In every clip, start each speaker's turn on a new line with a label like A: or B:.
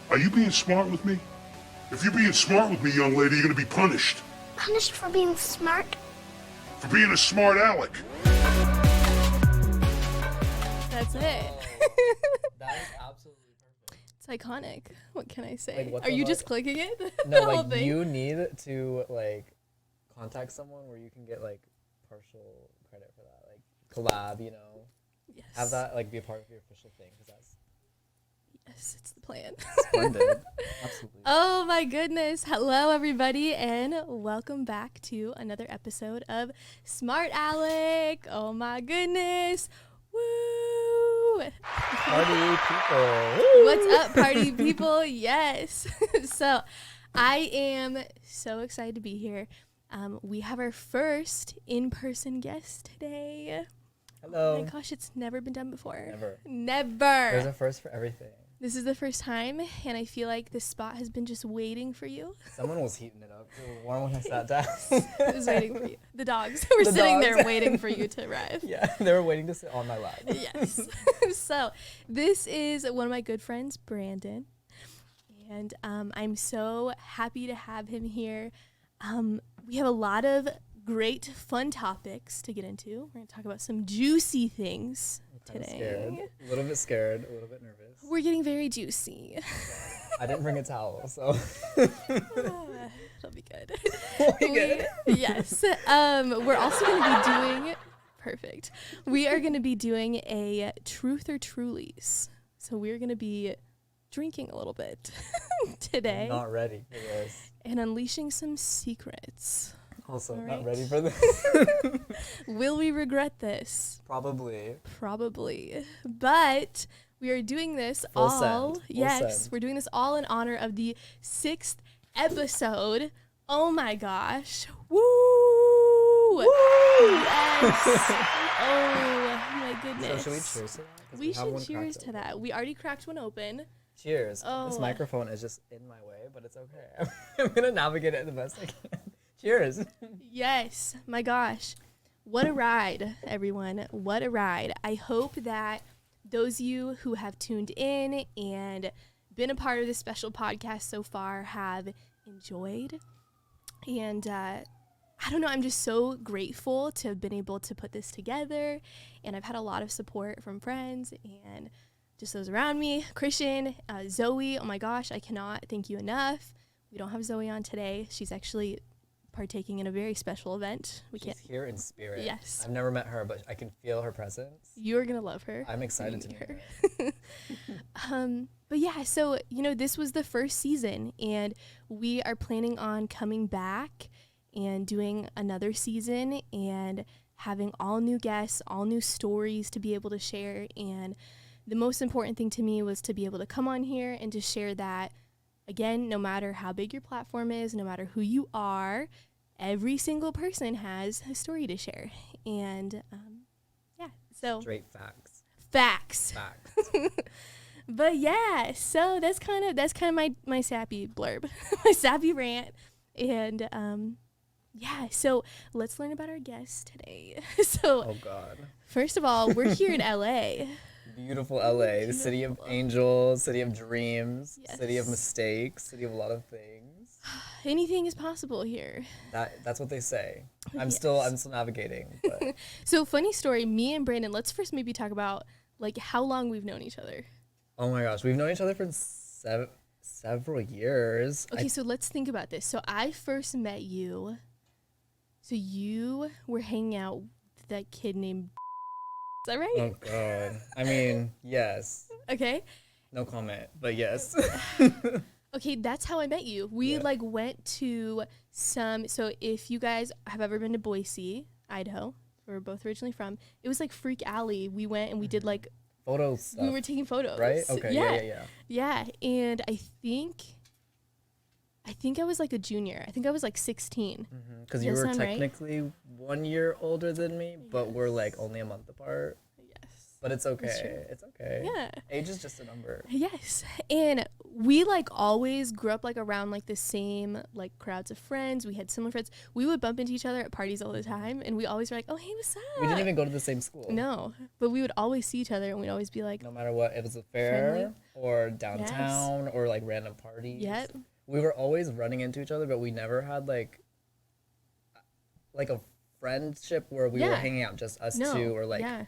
A: Are you being smart with me? If you're being smart with me, young lady, you're gonna be punished.
B: Punished for being smart?
A: For being a smart Alec.
C: That's it.
D: That is absolutely perfect.
C: It's iconic. What can I say?
D: Like, what
C: Are
D: the
C: you
D: fuck?
C: just clicking it?
D: No,
C: The whole
D: like
C: thing?
D: you need to like contact someone where you can get like partial credit for that, like collab. You know,
C: Yes.
D: have that like be a part of your official thing because that's
C: Yes, it's the plan.
D: splendid. Absolutely.
C: Oh my goodness. Hello, everybody, and welcome back to another episode of Smart Alec. Oh my goodness. Woo!
D: Party people.
C: What's up, party people? Yes. So, I am so excited to be here. We have our first in-person guest today.
D: Hello.
C: Oh my gosh, it's never been done before.
D: Never.
C: Never.
D: There's a first for everything.
C: This is the first time, and I feel like this spot has been just waiting for you.
D: Someone was heating it up. It was warm when I sat down.
C: It was waiting for you. The dogs were
D: The
C: sitting
D: dogs.
C: there waiting for you to arrive.
D: Yeah, they were waiting to sit on my lap.
C: Yes. So this is one of my good friends, Brandon, and I'm so happy to have him here. We have a lot of great, fun topics to get into. We're going to talk about some juicy things
D: Kinda
C: today.
D: scared. A little bit scared. A little bit nervous.
C: We're getting very juicy.
D: I didn't bring a towel, so.
C: It'll be good.
D: Be good.
C: Yes. We're also going to be doing perfect. We are going to be doing a truth or trulies. So we're going to be drinking a little bit today
D: Not ready for this.
C: and unleashing some secrets.
D: Also,
C: All
D: not
C: right.
D: ready for this.
C: Will we regret this?
D: Probably.
C: Probably. But we are doing this
D: Full
C: all.
D: send. Full
C: Yes,
D: send.
C: we're doing this all in honor of the 6th episode. Oh my gosh. Woo! Yes. Oh my
D: So
C: goodness.
D: should we cheers to that? 'Cause
C: We
D: have
C: should
D: one
C: cheers
D: cracked
C: to
D: open.
C: that. We already cracked one open.
D: Cheers.
C: Oh.
D: This microphone is just in my way, but it's okay. I'm gonna navigate it the best I can. Cheers.
C: Yes. My gosh. What a ride, everyone. What a ride. I hope that those of you who have tuned in and been a part of this special podcast so far have enjoyed. And I don't know, I'm just so grateful to have been able to put this together. And I've had a lot of support from friends and just those around me. Christian, Zoe, oh my gosh, I cannot thank you enough. We don't have Zoe on today. She's actually partaking in a very special event. We
D: She's
C: can't.
D: here in spirit.
C: Yes.
D: I've never met her, but I can feel her presence.
C: You're gonna love her.
D: I'm excited to
C: meet
D: meet her.
C: But yeah, so this was the first season, and we are planning on coming back and doing another season and having all new guests, all new stories to be able to share. And the most important thing to me was to be able to come on here and to share that, again, no matter how big your platform is, no matter who you are, every single person has a story to share. And so
D: Straight facts.
C: facts.
D: Facts.
C: But yeah, so that's kind of my sappy blurb, my sappy rant, and yeah. So let's learn about our guests today. So
D: Oh God.
C: first of all, we're here in LA.
D: Beautiful LA, the city of angels, city of dreams, city of
C: Yes.
D: mistakes, city of a lot of things.
C: Anything is possible here.
D: That's what they say. I'm
C: Yes.
D: still navigating, but
C: So funny story. Me and Brandon. Let's first maybe talk about like how long we've known each other.
D: oh my gosh, we've known each other for several years.
C: Okay, so let's think about this. So I first met you. So you were hanging out with that kid named. Is that right?
D: Oh God. I mean, yes.
C: Okay.
D: No comment, but yes.
C: Okay, that's how I met you. We
D: Yeah.
C: like went to so if you guys have ever been to Boise, Idaho, where we're both originally from, it was like Freak Alley. We went and we did like,
D: Photo stuff.
C: we were taking photos.
D: right? Okay.
C: Yeah.
D: Yeah.
C: And I think I was like a junior. I think I was like 16.
D: Because
C: Does
D: you
C: that
D: were
C: sound right?
D: technically 1 year older than me, but we're like only a month apart.
C: Yes.
D: But it's
C: true.
D: okay. It's okay.
C: Yeah.
D: Age is just a number.
C: Yes. And we like always grew up like around like the same like crowds of friends. We had similar friends. We would bump into each other at parties all the time, and we always were like, "Oh, hey, what's up?"
D: We didn't even go to the same school.
C: No, but we would always see each other, and we'd always be like,
D: No matter what, it was a fair or downtown or like random parties.
C: "Yep,
D: We were always running into each other, but we never had like a friendship where we were
C: Yeah.
D: hanging out, just us
C: No,
D: two, or like
C: yeah.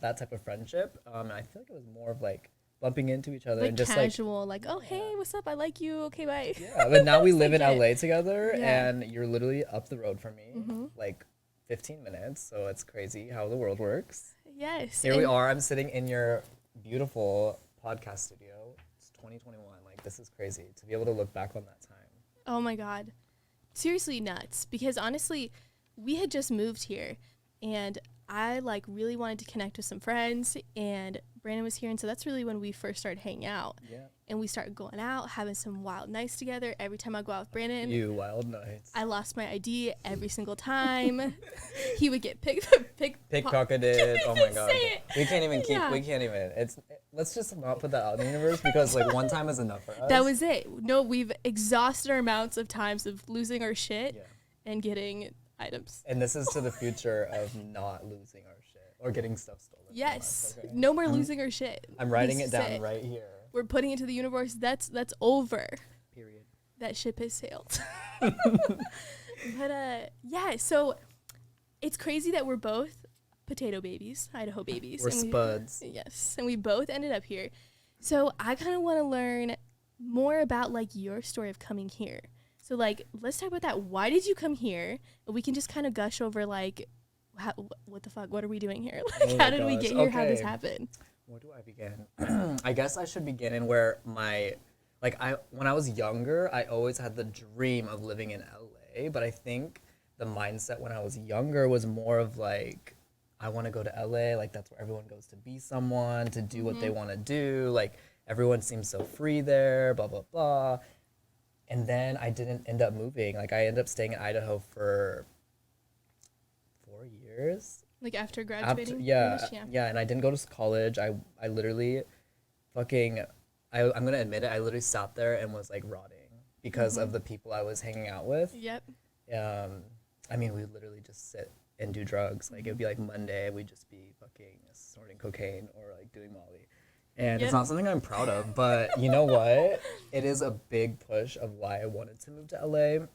D: that type of friendship. And I feel like it was more of like bumping into each other
C: like
D: and just
C: casual, like, oh, hey, what's up? I like you. Okay, bye."
D: yeah. But now we live in
C: Like it.
D: LA together,
C: Yeah.
D: and you're literally up the road from me,
C: Mhm.
D: like 15 minutes. So it's crazy how the world works.
C: Yes.
D: Here we
C: and-
D: are. I'm sitting in your beautiful podcast studio. It's 2021. Like, this is crazy to be able to look back on that time.
C: Oh my God. Seriously nuts. Because honestly, we had just moved here and I like really wanted to connect with some friends, and Brandon was here. And so that's really when we first started hanging out.
D: Yeah.
C: And we started going out, having some wild nights together. Every time I go out with Brandon,
D: You wild nights.
C: I lost my ID every single time. He would get
D: Pickpocketed. Oh my god.
C: say it.
D: We can't even keep.
C: Yeah.
D: We can't even. Let's just not put that out in the universe, because like one time is enough for us.
C: That was it. No, we've exhausted our amounts of times of losing our shit
D: Yeah.
C: and getting items.
D: And this is to the future of not losing our shit or getting stuff stolen. from
C: Yes.
D: us, okay?
C: No more losing our shit.
D: I'm writing
C: This
D: it
C: is
D: down right here.
C: We're putting it to the universe. That's over.
D: Period.
C: That ship has sailed. But yeah, so it's crazy that we're both potato babies, Idaho babies.
D: We're
C: and
D: spuds.
C: Yes, and we both ended up here. So I kind of want to learn more about like your story of coming here. So like, let's talk about that. Why did you come here? And we can just kind of gush over like, what the fuck? What are we doing here? Like,
D: Oh my
C: how did we
D: gosh,
C: get here? How did this
D: okay.
C: happen?
D: Where do I begin? I guess I should begin in where when I was younger, I always had the dream of living in LA, but I think the mindset when I was younger was more of like, I want to go to LA, like that's where everyone goes to be someone, to do what they want to do, like everyone seems so free there, blah blah blah. And then I didn't end up moving. Like I ended up staying in Idaho for 4 years.
C: Like after graduating? pretty
D: Yeah,
C: much?
D: yeah, and I didn't go to college. I literally fucking I'm gonna admit it, I literally sat there and was like rotting because of the people I was hanging out with.
C: Yep.
D: I mean, we literally just sit and do drugs. Like it'd be like Monday, we'd just be fucking snorting cocaine or like doing Molly. And
C: Yep.
D: it's not something I'm proud of, but you know what? It is a big push of why I wanted to move to LA.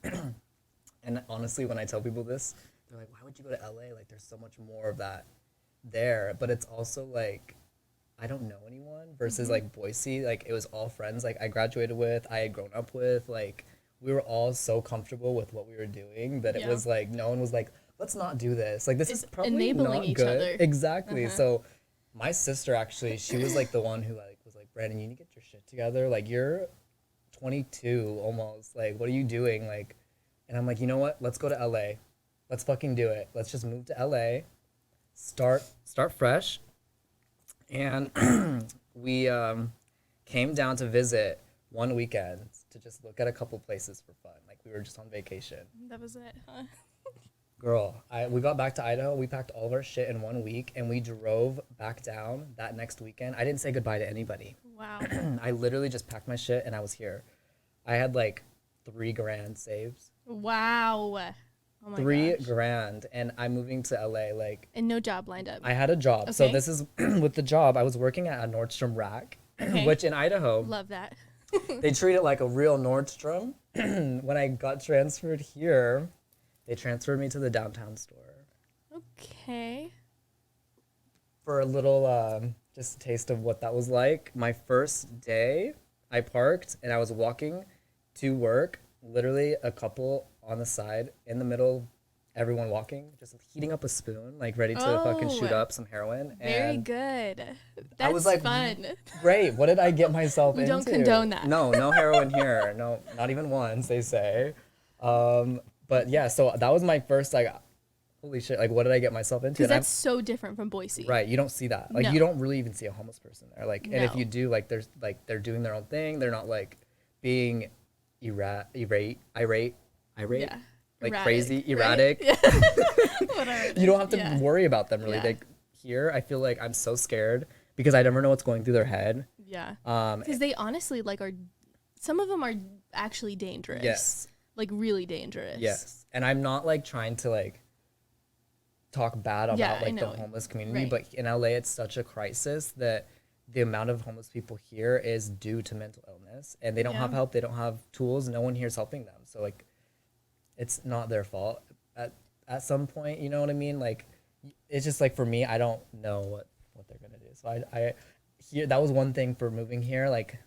D: And honestly, when I tell people this, they're like, why would you go to LA? Like there's so much more of that there. But it's also like, I don't know anyone versus like Boise, like it was all friends like I graduated with, I had grown up with, like we were all so comfortable with what we were doing that it
C: Yeah.
D: was like no one was like, let's not do this. Like this
C: It's
D: is probably
C: enabling
D: not
C: each
D: good.
C: other.
D: Exactly. So my sister actually, she was like the one who like was like, Brandon, you need to get your shit together. Like you're 22 almost. Like what are you doing? Like, and I'm like, you know what? Let's go to LA. Let's fucking do it. Let's just move to LA. Start fresh. And we came down to visit one weekend to just look at a couple places for fun. Like we were just on vacation.
C: That was it, huh?
D: Girl, we got back to Idaho. We packed all of our shit in 1 week and we drove back down that next weekend. I didn't say goodbye to anybody.
C: Wow.
D: I literally just packed my shit and I was here. I had like $3,000 saved.
C: Wow. Oh my
D: Three
C: gosh.
D: grand, and I'm moving to LA. Like
C: And no job lined up.
D: I had a job, so
C: Okay.
D: this is with the job. I was working at a Nordstrom rack,
C: Okay.
D: which in Idaho
C: Love that.
D: they treat it like a real Nordstrom. When I got transferred here, they transferred me to the downtown store
C: Okay.
D: for a little just a taste of what that was like. My first day, I parked and I was walking to work. Literally a couple on the side, in the middle, everyone walking, just heating up a spoon, like ready to fucking shoot
C: Oh.
D: up some heroin.
C: Very
D: And
C: good. That's
D: I was like,
C: fun.
D: great, what did I get myself
C: We
D: into?
C: don't condone that.
D: No, no heroin here. No, not even once, they say. But yeah, so that was my first, like, holy shit, like, what did I get myself into?
C: Because
D: And I'm-
C: that's so different from Boise.
D: Right, you don't see that. Like
C: No.
D: you don't really even see a homeless person there. Like, and if
C: No.
D: you do, like, there's like they're doing their own thing. They're not like being irate,
C: Yeah.
D: like
C: Erratic,
D: crazy,
C: right?
D: erratic.
C: Yeah. Whatever.
D: You don't have to
C: Yeah.
D: worry about them really.
C: Yeah.
D: Like here, I feel like I'm so scared because I never know what's going through their head.
C: Yeah.
D: Um,
C: Because they honestly like are some of them are actually dangerous.
D: Yes.
C: Like really dangerous.
D: Yes. And I'm not like trying to like talk bad about like the homeless community,
C: Right.
D: but in LA it's such a crisis that the amount of homeless people here is due to mental illness, and they don't have help, they don't have tools, no one here is helping them. So like it's not their fault at some point, you know what I mean? Like it's just like for me, I don't know what they're gonna do. So I here that was one thing for moving here, like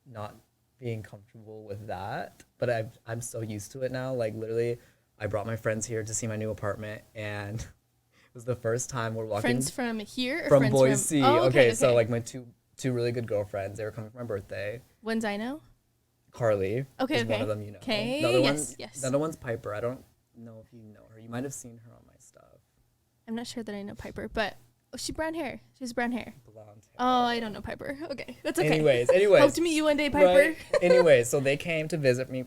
D: not being comfortable with that, but I'm so used to it now. Like literally I brought my friends here to see my new apartment, and it was the first time we're walking.
C: Friends from here or
D: from
C: friends
D: Boise.
C: From... Oh, okay.
D: So like my two really good girlfriends, they were coming for my birthday.
C: Ones I know?
D: Carly.
C: Okay,
D: is one of them, you know.
C: Okay.
D: The other
C: Yes.
D: The other one's Piper. I don't know if you know her. You might have seen her on my stuff.
C: I'm not sure that I know Piper, but she brown hair. She has brown hair.
D: Blonde hair.
C: Oh, I don't know Piper. Okay, that's okay.
D: Anyways.
C: Hope to meet you one day, Piper.
D: Right? Anyways, so they came to visit me,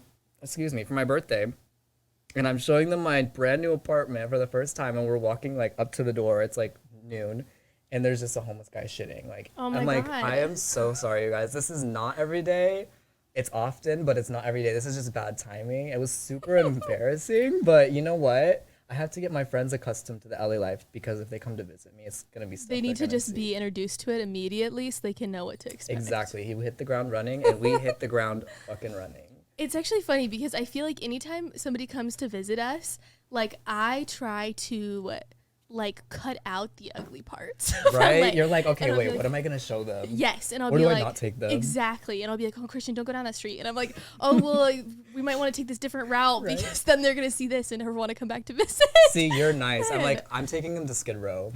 D: for my birthday. And I'm showing them my brand new apartment for the first time, and we're walking like up to the door. It's like noon, and there's just a homeless guy shitting. Like,
C: Oh my
D: I'm like,
C: God.
D: I am so sorry, you guys. This is not every day. It's often, but it's not every day. This is just bad timing. It was super embarrassing, but you know what? I have to get my friends accustomed to the LA life, because if they come to visit me, it's gonna be stuff
C: They need to
D: they're gonna
C: just
D: see.
C: be introduced to it immediately so they can know what to expect.
D: Exactly. He hit the ground running, and we hit the ground fucking running.
C: It's actually funny because I feel like anytime somebody comes to visit us, like I try to like cut out the ugly parts.
D: Right?
C: Like,
D: You're like, okay,
C: and I'll be
D: wait,
C: like,
D: what am I gonna show them?
C: Yes, and I'll
D: Where
C: be
D: do I
C: like,
D: not take them?
C: exactly, and I'll be like, oh, Christian, don't go down that street, and I'm like, oh, well, like, we might want to take this different route
D: Right.
C: because then they're gonna see this and never want to come back to visit.
D: See, you're nice. I'm like, I'm taking them to Skid Row.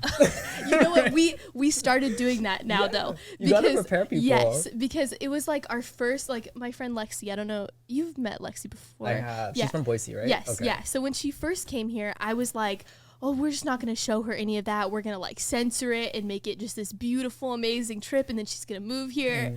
C: You know what? We started doing that now though.
D: You gotta prepare people.
C: Yes, because it was like our first, like my friend Lexi. I don't know, you've met Lexi before.
D: I have.
C: Yeah.
D: She's from Boise, right?
C: Yes,
D: Okay.
C: yeah. So when she first came here, I was like, oh, we're just not going to show her any of that. We're going to like censor it and make it just this beautiful, amazing trip. And then she's going to move here.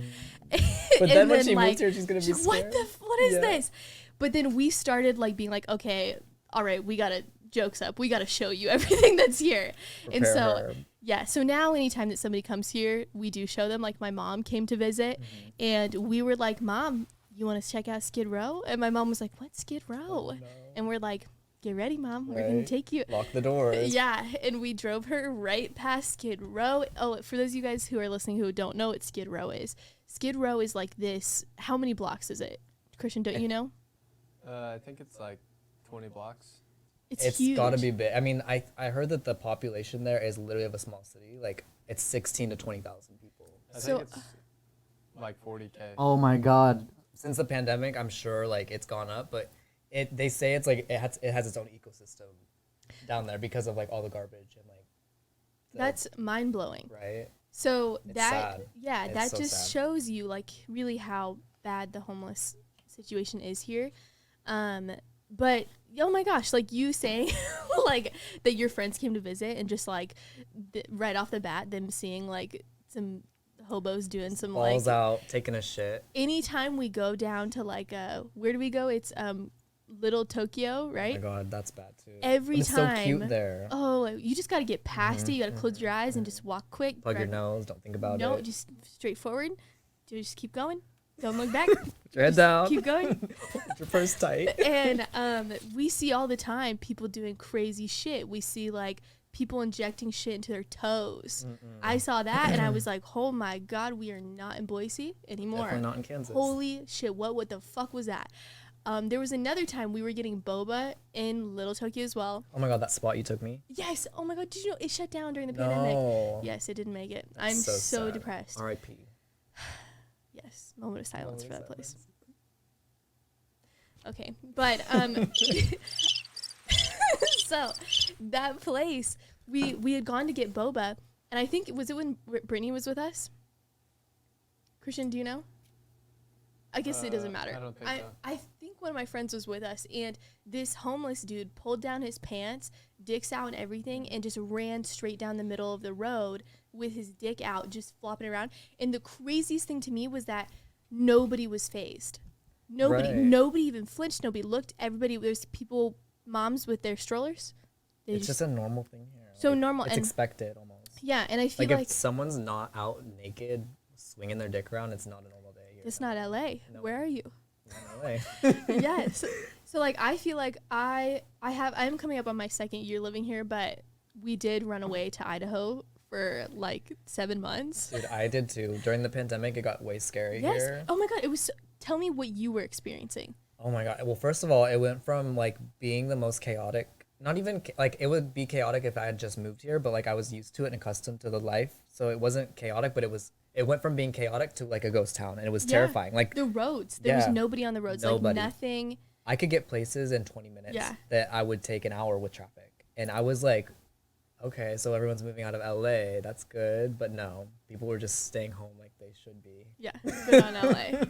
D: But
C: And
D: then when she
C: like,
D: moves here, she's gonna be
C: she's, what
D: scared.
C: what is
D: Yeah.
C: this? But then we started like being like, okay, all right, we got to jokes up. We got to show you everything that's here. And
D: Prepare
C: so,
D: her.
C: yeah. So now anytime that somebody comes here, we do show them. Like my mom came to visit and we were like, Mom, you want to check out Skid Row? And my mom was like, what, Skid Row? And we're like, get ready, Mom. We're going to
D: Right.
C: take you.
D: Lock the doors.
C: Yeah, and we drove her right past Skid Row. Oh, for those of you guys who are listening who don't know what Skid Row is, Skid Row is like this. How many blocks is it? Christian, don't you know?
E: I think it's like 20 blocks.
C: It's
D: It's gotta be big. I mean, I heard that the population there is literally of a small city. Like, it's 16 to 20,000 people.
E: I
C: So-
E: think it's like 40K.
D: Oh my god. Since the pandemic, I'm sure like it's gone up, but they say it's like it has its own ecosystem down there because of like all the garbage and like
C: That's mind blowing.
D: right.
C: So
D: It's
C: that
D: sad.
C: yeah,
D: It's
C: that
D: so
C: just
D: sad.
C: shows you like really how bad the homeless situation is here. But oh my gosh, like you saying like that your friends came to visit and just like right off the bat them seeing like some hobos doing some
D: Balls
C: like
D: out, taking a shit.
C: anytime we go down to like where do we go? It's Little Tokyo,
D: Oh my
C: right?
D: god, that's bad too.
C: Every
D: But it's so
C: time.
D: cute there.
C: Oh, you just got to get past it. You got to close your eyes and just walk quick.
D: Plug your
C: drive-
D: nose. Don't think about
C: No,
D: it.
C: just straight forward. Just keep going. Don't look back.
D: Put your head down.
C: Keep going.
D: Put your purse tight.
C: And we see all the time people doing crazy shit. We see like people injecting shit into their toes. I saw that and I was like, oh my God, we are not in Boise anymore.
D: Definitely not in Kansas.
C: Holy shit, what the fuck was that? There was another time we were getting boba in Little Tokyo as well.
D: Oh my god, that spot you took me.
C: Yes. Oh my God, did you know it shut down during the pandemic?
D: No.
C: Yes, it didn't make it.
D: That's
C: I'm so
D: sad.
C: depressed.
D: R.I.P.
C: Yes, moment of silence for that
D: Moment of
C: place. Okay, but so that place we had gone to get boba, and I think was it when Brittany was with us? Christian, do you know? I guess it doesn't matter.
E: I don't think so.
C: I think one of my friends was with us, and this homeless dude pulled down his pants, dicks out and everything, and just ran straight down the middle of the road with his dick out, just flopping around. And the craziest thing to me was that nobody was phased.
D: Right.
C: Nobody even flinched. Nobody looked. Everybody, there's people, moms with their strollers. They
D: It's just a normal thing here.
C: So normal,
D: It's
C: and-
D: expected almost.
C: yeah, and I feel
D: Like
C: like
D: if someone's not out naked swinging their dick around, it's not a normal day here.
C: It's not LA.
D: No.
C: Where are you?
D: Not LA.
C: Yes. So like I feel like I'm coming up on my second year living here, but we did run away to Idaho for like 7 months.
D: Dude, I did too. During the pandemic, it got way scary
C: Yes.
D: here.
C: Oh my god, it was tell me what you were experiencing.
D: Oh my god. Well, first of all, it went from like being the most chaotic, not even like it would be chaotic if I had just moved here, but like I was used to it and accustomed to the life. So it wasn't chaotic, but it went from being chaotic to like a ghost town, and it was terrifying. Like
C: the roads, there was
D: Yeah.
C: nobody on the roads,
D: Nobody.
C: like nothing.
D: I could get places in 20 minutes
C: Yeah.
D: that I would take an hour with traffic. And I was like, okay, so everyone's moving out of LA. That's good. But no, people were just staying home like they should be.
C: Yeah, good on LA.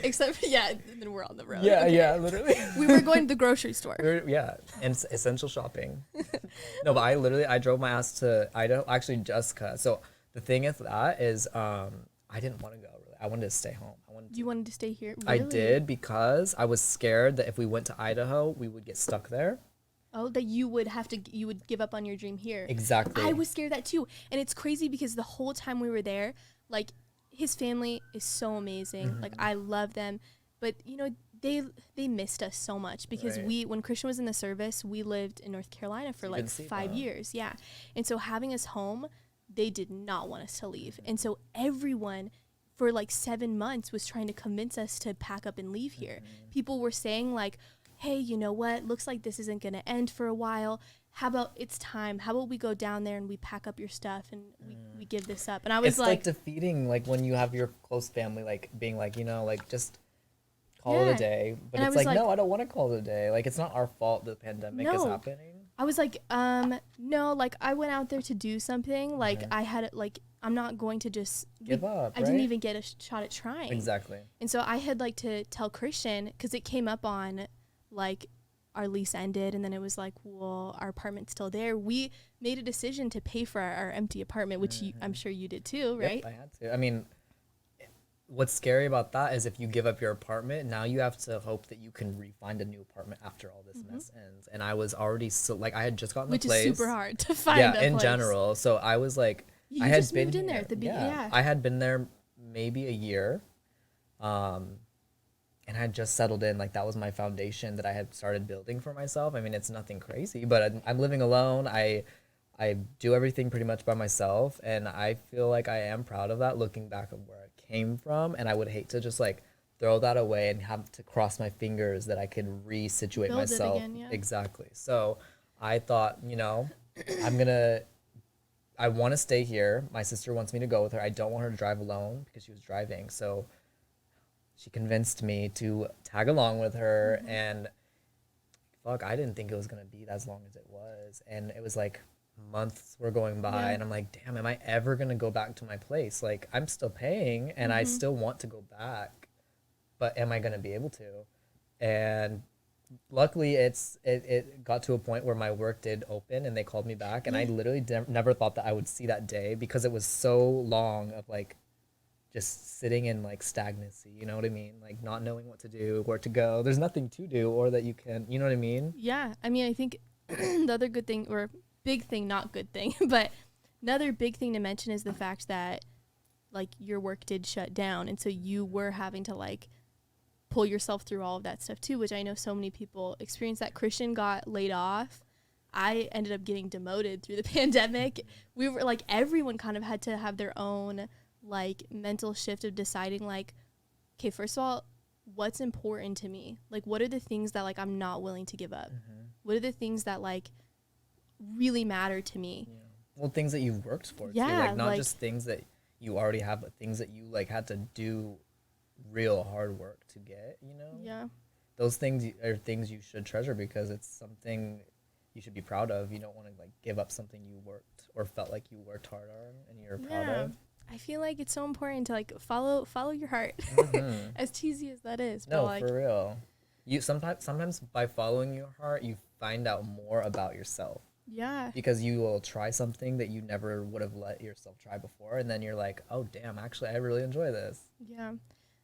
C: Except and then we're on the road.
D: Yeah,
C: Okay.
D: yeah, literally.
C: We were going to the grocery store.
D: Yeah, and essential shopping. No, but I drove my ass to Idaho, actually just cause. So the thing is that is, I didn't want to go really. I wanted to stay home.
C: You wanted to stay here?
D: I
C: Really?
D: did because I was scared that if we went to Idaho, we would get stuck there.
C: Oh, that you would give up on your dream here.
D: Exactly.
C: I was scared of that too. And it's crazy because the whole time we were there, like his family is so amazing.
D: Mm-hmm.
C: Like I love them. But you know, they missed us so much because
D: Right.
C: when Christian was in the service, we lived in North Carolina for
D: You
C: like
D: didn't see
C: 5
D: them.
C: years. Yeah. And so having us home, they did not want us to leave. And so everyone for like 7 months was trying to convince us to pack up and leave here. People were saying like, hey, you know what? Looks like this isn't going to end for a while. How about it's time? How about we go down there and we pack up your stuff and we give this up? And I was
D: It's like defeating, like when you have your close family, like being like, you know, like just call it
C: Yeah.
D: a day. But
C: And I
D: it's
C: was
D: like,
C: like-
D: no, I don't want to call it a day. Like it's not our fault the pandemic is
C: No.
D: happening.
C: I was like, no, like I went out there to do something. Like I had it, like, I'm not going to just
D: Give up,
C: I didn't
D: right?
C: even get a shot at trying.
D: Exactly.
C: And so I had like to tell Christian, because it came up on like our lease ended and then it was like, well, our apartment's still there. We made a decision to pay for our empty apartment, which I'm sure you did too, right?
D: Yep, I had to. I mean, what's scary about that is if you give up your apartment, now you have to hope that you can find a new apartment after all this mess ends. And I was already so like I had just gotten
C: Which
D: the place.
C: is super hard to find.
D: Yeah,
C: a
D: in
C: place.
D: general. So I was like,
C: You
D: I had
C: just
D: been
C: moved in there
D: here.
C: at the beginning. Yeah.
D: I had been there maybe a year, and I had just settled in. Like that was my foundation that I had started building for myself. I mean, it's nothing crazy, but I'm living alone. I do everything pretty much by myself, and I feel like I am proud of that. Looking back at where it came from, and I would hate to just like throw that away and have to cross my fingers that I could resituate
C: Build it
D: myself.
C: again, yeah.
D: Exactly. So I thought, you know, I want to stay here. My sister wants me to go with her. I don't want her to drive alone because she was driving. So she convinced me to tag along with her. And fuck, I didn't think it was going to be as long as it was. And it was like months were going by.
C: Yeah.
D: And I'm like, damn, am I ever going to go back to my place? Like, I'm still paying and I still want to go back. But am I going to be able to? And luckily it got to a point where my work did open and they called me back, and I literally never thought that I would see that day because it was so long of like just sitting in like stagnancy, you know what I mean? Like not knowing what to do, where to go. There's nothing to do or that you can, you know what I mean?
C: Yeah. I mean, I think the other good thing, or big thing, not good thing, but another big thing to mention is the fact that like your work did shut down. And so you were having to like pull yourself through all of that stuff too, which I know so many people experience that. Christian got laid off. I ended up getting demoted through the pandemic. We were like, everyone kind of had to have their own like mental shift of deciding like, okay, first of all, what's important to me? Like, what are the things that like I'm not willing to give up? What are the things that like really matter to me?
D: Yeah. Well, things that you've worked for too.
C: Yeah,
D: Like not
C: like-
D: just things that you already have, but things that you like had to do real hard work to get, you know?
C: Yeah.
D: Those things are things you should treasure because it's something you should be proud of. You don't want to like give up something you worked or felt like you worked hard on and you're proud
C: Yeah.
D: of.
C: I feel like it's so important to like follow your heart. As cheesy as that is. But
D: No,
C: like,
D: for real. You sometimes by following your heart, you find out more about yourself
C: yeah.
D: because you will try something that you never would have let yourself try before, and then you're like, oh damn, actually I really enjoy this.
C: Yeah.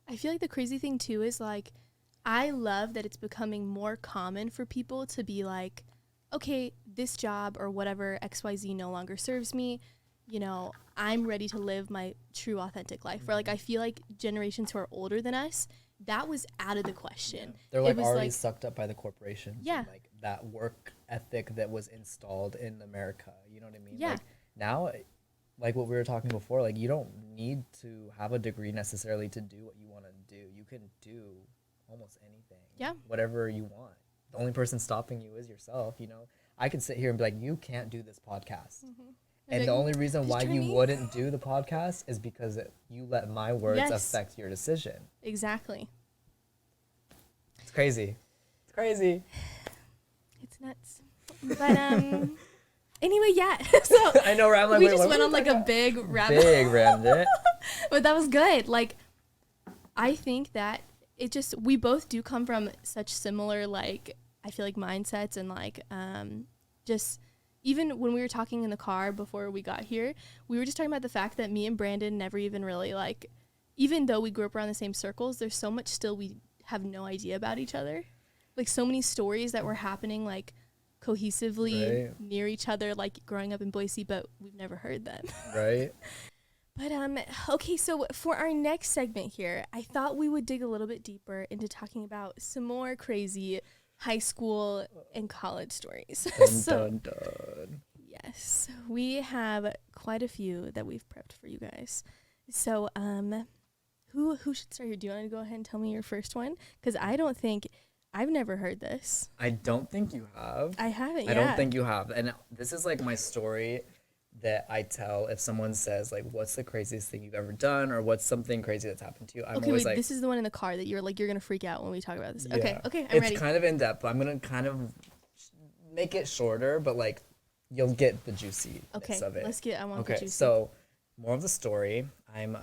C: I feel like the crazy thing too is like, I love that it's becoming more common for people to be like, okay, this job or whatever XYZ no longer serves me. You know, I'm ready to live my true authentic life. Where like I feel like generations who are older than us, that was out of the question.
D: They're
C: It
D: like
C: was
D: already sucked up by the corporations.
C: Yeah.
D: And, like that work ethic that was installed in America. You know what I mean?
C: Yeah.
D: Like now, like what we were talking before, like you don't need to have a degree necessarily to do what you want to do. You can do almost anything.
C: Yeah.
D: Whatever you want. The only person stopping you is yourself. You know, I could sit here and be like, you can't do this podcast. And the only reason why you wouldn't do the podcast is because you let my words affect your decision.
C: Exactly.
D: It's crazy. It's crazy.
C: It's nuts. But anyway, yeah. So
D: I know, right? I'm like,
C: we
D: wait,
C: just
D: what
C: went
D: was
C: on like
D: that?
C: a big rabbit.
D: Big rabbit.
C: But that was good. Like, I think that we both do come from such similar, like, I feel like mindsets and like, just even when we were talking in the car before we got here, we were just talking about the fact that me and Brandon never even really like, even though we grew up around the same circles, there's so much still we have no idea about each other. Like so many stories that were happening like cohesively near each other, like growing up in Boise, but we've never heard them.
D: Right.
C: But okay, so for our next segment here, I thought we would dig a little bit deeper into talking about some more crazy high school and college stories.
D: Dun, dun, dun.
C: Yes, we have quite a few that we've prepped for you guys. So who should start here? Do you want to go ahead and tell me your first one? Because I've never heard this.
D: I don't think you have.
C: I haven't.
D: I don't think you have. And this is like my story that I tell if someone says like, what's the craziest thing you've ever done, or what's something crazy that's happened to you? I'm
C: okay,
D: always
C: wait,
D: like,
C: this is the one in the car that you're gonna freak out when we talk about this.
D: yeah.
C: Okay, I'm
D: it's
C: ready.
D: kind of in depth, but I'm gonna kind of make it shorter, but like you'll get the juiciness of it.
C: I want the
D: Okay,
C: juicy.
D: so more of the story. I think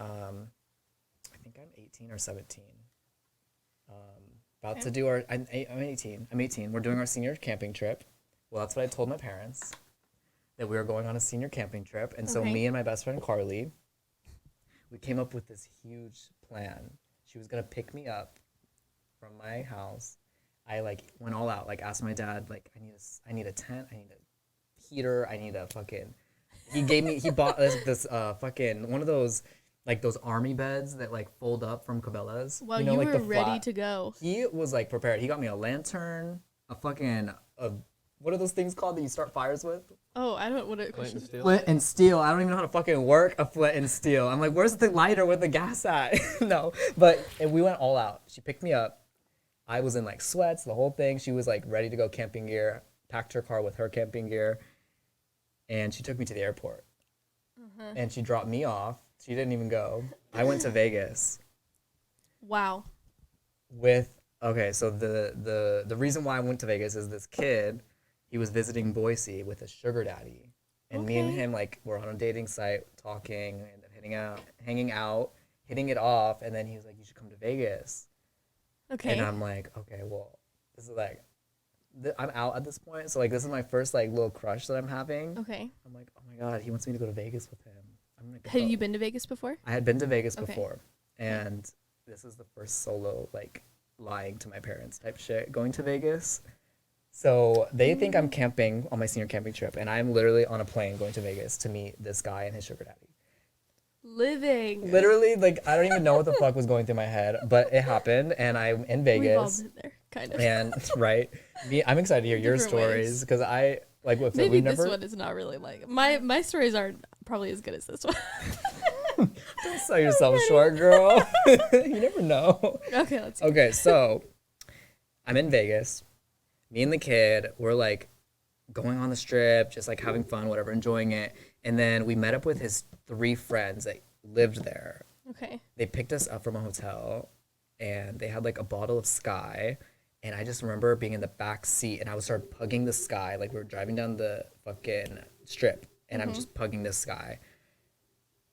D: I'm 18 or 17. About to do I'm 18. I'm 18. We're doing our senior camping trip. Well, that's what I told my parents, that we were going on a senior camping trip. And so me and my best friend Carly, we came up with this huge plan. She was gonna pick me up from my house. I like went all out, like asked my dad, like I need a tent, I need a heater, I need a fucking. He bought this fucking one of those, like those army beds that like fold up from Cabela's.
C: Well,
D: you know,
C: you
D: like
C: were
D: the
C: ready
D: flat.
C: to go.
D: He was like prepared. He got me a lantern, what are those things called that you start fires with?
C: Oh, I don't want to.
E: Flint and steel.
D: Flint and steel. I don't even know how to fucking work a flint and steel. I'm like, where's the lighter with the gas at? No, but we went all out. She picked me up. I was in like sweats, the whole thing. She was like ready to go camping gear, packed her car with her camping gear, and she took me to the airport. And she dropped me off. She didn't even go. I went to Vegas.
C: Wow.
D: So the reason why I went to Vegas is this kid, he was visiting Boise with his sugar daddy. And me and him, like, were on a dating site talking, we ended up hanging out, hitting it off, and then he was like, you should come to Vegas.
C: Okay.
D: And I'm like, okay, well, this is like, I'm out at this point, so like this is my first like little crush that I'm having.
C: Okay.
D: I'm like, oh my god, he wants me to go to Vegas with him. I'm gonna go.
C: Have you been to Vegas before?
D: I had been to Vegas
C: Okay.
D: before, and this is the first solo like lying to my parents type shit going to Vegas. So they think I'm camping on my senior camping trip, and I'm literally on a plane going to Vegas to meet this guy and his sugar daddy.
C: Living.
D: Literally, like I don't even know what the fuck was going through my head, but it happened, and I'm in
C: We've all
D: Vegas.
C: been there, kind of.
D: And right, I'm excited to hear your
C: Different ways.
D: stories because I like what
C: Maybe
D: we've
C: this
D: never.
C: one is not really like my stories aren't probably as good as this one.
D: Don't sell yourself short, girl. You never know.
C: Okay, let's.
D: Okay, so I'm in Vegas. Me and the kid, we're like going on the strip, just like having fun, whatever, enjoying it. And then we met up with his 3 friends that lived there.
C: Okay.
D: They picked us up from a hotel, and they had like a bottle of Sky. And I just remember being in the back seat, and I would start pugging the Sky. Like we were driving down the fucking strip, and I'm just pugging this Sky.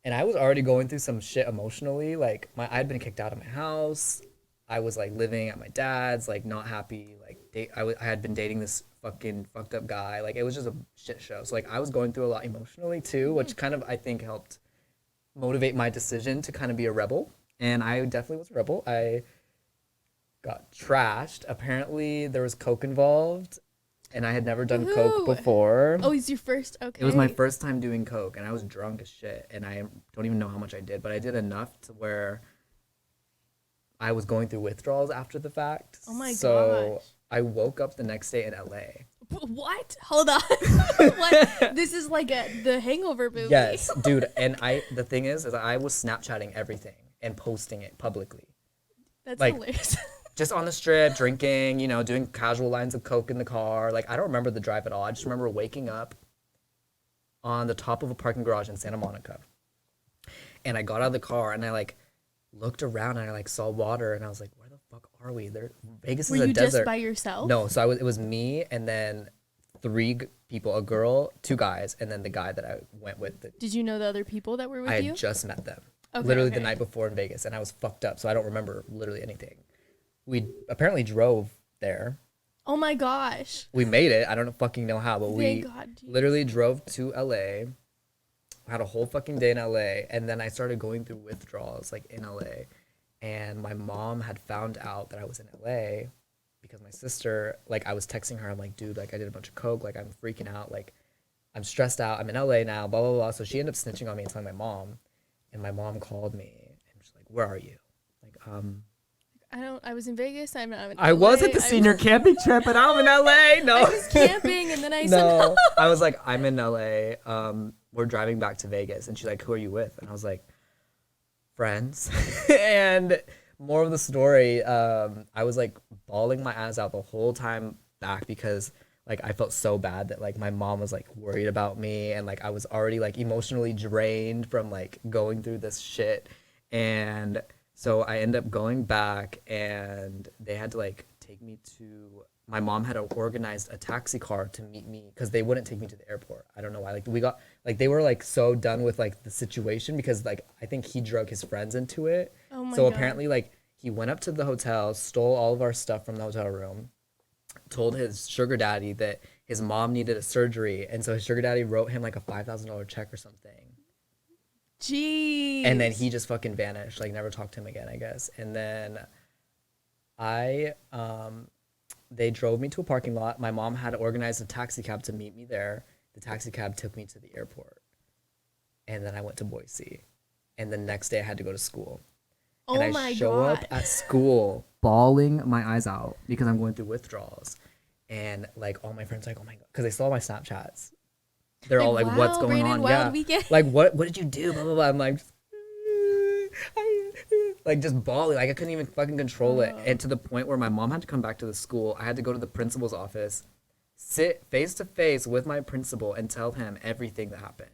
D: And I was already going through some shit emotionally. Like I'd been kicked out of my house. I was like living at my dad's, like not happy. Like I had been dating this fucking fucked up guy. Like it was just a shit show. So like I was going through a lot emotionally too, which kind of I think helped motivate my decision to kind of be a rebel. And I definitely was a rebel. I got trashed. Apparently there was coke involved. and I had never done
C: Woohoo.
D: coke before.
C: Oh, it's your first. Okay.
D: It was my first time doing coke, and I was drunk as shit, and I don't even know how much I did, but I did enough to where I was going through withdrawals after the fact.
C: Oh my
D: so
C: gosh.
D: I woke up the next day in LA.
C: What? Hold on. What? This is like the Hangover movie.
D: Yes, dude. And the thing is I was Snapchatting everything and posting it publicly.
C: That's
D: like-
C: hilarious.
D: Just on the strip, drinking, doing casual lines of coke in the car. Like, I don't remember the drive at all. I just remember waking up on the top of a parking garage in Santa Monica. And I got out of the car and I like looked around and I like saw water and I was like, where the fuck are we? Vegas
C: Were
D: is a
C: you
D: desert.
C: just by yourself?
D: No, so it was me and then three people, a girl, two guys, and then the guy that I went with.
C: Did you know the other people that were with
D: I
C: you?
D: had just met them.
C: Okay,
D: Literally
C: okay.
D: the night before in Vegas, and I was fucked up, so I don't remember literally anything. We apparently drove there.
C: Oh my gosh.
D: We made it. I don't fucking know how, but we
C: Thank God.
D: literally drove to LA. Had a whole fucking day in LA, and then I started going through withdrawals like in LA. And my mom had found out that I was in LA because my sister, like, I was texting her. I'm like, dude, like, I did a bunch of coke. Like, I'm freaking out. Like, I'm stressed out. I'm in LA now. Blah blah blah. So she ended up snitching on me and telling my mom. And my mom called me and she's like, "Where are you?" Like,
C: I was in Vegas. I'm in
D: I was at the senior camping trip, and I'm in LA. No.
C: I was camping, and then I said,
D: No, I was like, I'm in LA. We're driving back to Vegas, and she's like, who are you with? And I was like, friends. And more of the story, I was like bawling my eyes out the whole time back because like I felt so bad that like my mom was like worried about me, and like I was already like emotionally drained from like going through this shit. And so I ended up going back, and they had to like take me to. My mom had organized a taxi car to meet me because they wouldn't take me to the airport. I don't know why. Like we got like they were like so done with like the situation because like I think he drug his friends into it.
C: Oh my
D: So
C: God.
D: apparently like he went up to the hotel, stole all of our stuff from the hotel room, told his sugar daddy that his mom needed a surgery, and so his sugar daddy wrote him like a $5,000 check or something.
C: Jeez.
D: And then he just fucking vanished, like never talked to him again, I guess. And then they drove me to a parking lot. My mom had organized a taxi cab to meet me there. The taxi cab took me to the airport. And then I went to Boise. And the next day I had to go to school.
C: Oh
D: And
C: my
D: I show
C: God.
D: up at school bawling my eyes out because I'm going through withdrawals. And like all my friends are like, oh my God, because they saw my Snapchats. They're all like, what's
C: wow,
D: going
C: Brandon,
D: on?
C: wild
D: Yeah.
C: weekend.
D: Like, what did you do? Blah, blah, blah. I'm like, like just bawling. Like I couldn't even fucking control it. And to the point where my mom had to come back to the school. I had to go to the principal's office, sit face to face with my principal and tell him everything that happened.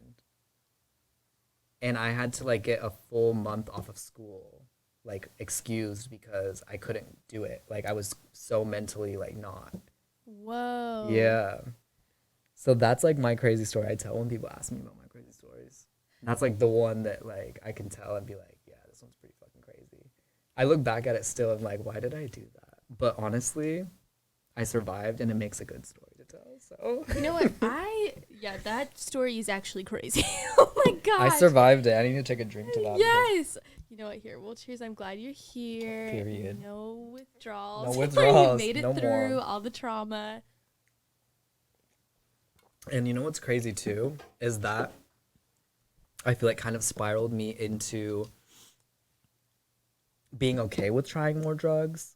D: And I had to like get a full month off of school, like excused because I couldn't do it. Like I was so mentally like not.
C: Whoa.
D: Yeah. So that's like my crazy story I tell when people ask me about my crazy stories. That's like the one that like I can tell and be like, yeah, this one's pretty fucking crazy. I look back at it still and like, why did I do that? But honestly, I survived and it makes a good story to tell. So
C: You know what? That story is actually crazy. Oh my God.
D: I survived it. I need to take a drink to that. because-
C: Yes. You know what? Here, well, cheers. I'm glad you're here.
D: Period.
C: No withdrawals.
D: No withdrawals,
C: You made it
D: no
C: through
D: more.
C: all the trauma.
D: And you know what's crazy too is that I feel like kind of spiraled me into being okay with trying more drugs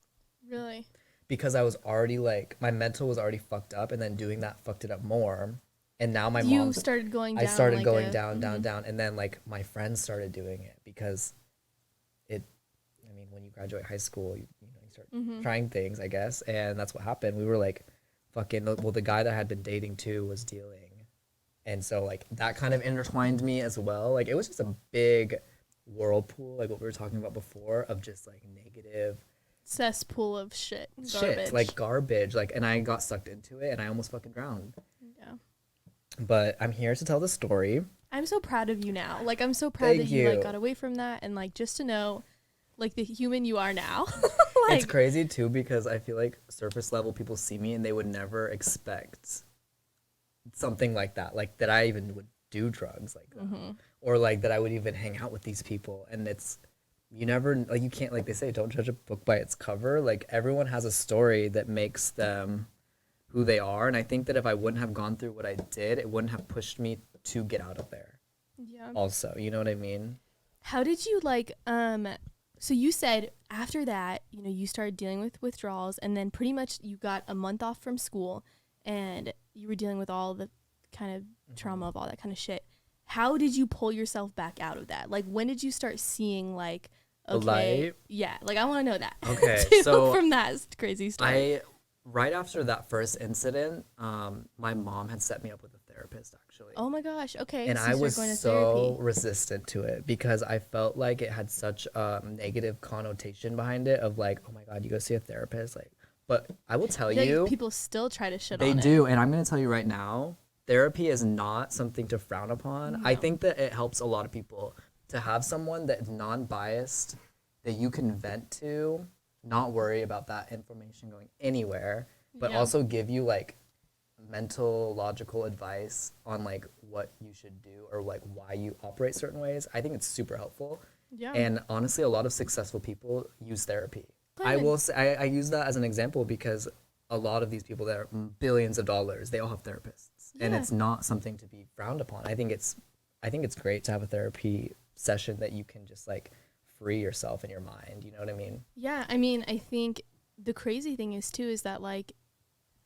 C: Really?
D: because I was already like my mental was already fucked up, and then doing that fucked it up more. And now my
C: You
D: mom
C: started going down.
D: I started
C: like
D: going
C: a-
D: down,
C: mhm.
D: down, and then like my friends started doing it because it. I mean, when you graduate high school, you start
C: Mhm.
D: trying things, I guess, and that's what happened. We were like, fucking. Well, the guy that I had been dating too was dealing, and so like that kind of intertwined me as well. Like it was just a big whirlpool, like what we were talking about before, of just like negative
C: Cesspool of shit. Garbage.
D: shit, like garbage. Like, and I got sucked into it, and I almost fucking drowned.
C: Yeah.
D: But I'm here to tell the story.
C: I'm so proud of you now. Like I'm so proud
D: Thank
C: that you like
D: you.
C: got away from that and like just to know like the human you are now. Like
D: It's crazy too because I feel like surface level people see me and they would never expect something like that I even would do drugs like that,
C: Mhm.
D: or like that I would even hang out with these people. And it's you never like you can't, like they say, don't judge a book by its cover. Like everyone has a story that makes them who they are. And I think that if I wouldn't have gone through what I did, it wouldn't have pushed me to get out of there.
C: Yeah.
D: Also, you know what I mean?
C: How did you like so you said after that, you know, you started dealing with withdrawals, and then pretty much you got a month off from school and you were dealing with all the kind of trauma of all that kind of shit. How did you pull yourself back out of that? Like, when did you start seeing like,
D: The
C: okay,
D: light?
C: yeah, like I want to know that.
D: Okay,
C: too,
D: so
C: from that crazy story.
D: Right after that first incident, my mom had set me up with a therapist actually.
C: Oh my gosh. Okay.
D: And
C: so
D: I
C: you
D: was
C: started going to
D: so
C: therapy.
D: resistant to it because I felt like it had such a negative connotation behind it of like, oh my God, you go see a therapist. Like, but I will tell
C: Yeah,
D: you,
C: people still try to shit
D: they
C: on
D: do. And I'm going to tell you right now, therapy is not something to frown upon. I
C: No.
D: think that it helps a lot of people to have someone that is non-biased that you can vent to, not worry about that information going anywhere, but
C: Yeah.
D: also give you like mental logical advice on like what you should do or like why you operate certain ways. I think it's super helpful.
C: Yeah.
D: And honestly, a lot of successful people use therapy. I
C: Good.
D: will say I use that as an example because a lot of these people that are billions of dollars, they all have therapists, and
C: Yeah.
D: it's not something to be frowned upon. I think it's great to have a therapy session that you can just like free yourself in your mind. You know what I mean?
C: Yeah, I mean, I think the crazy thing is too is that like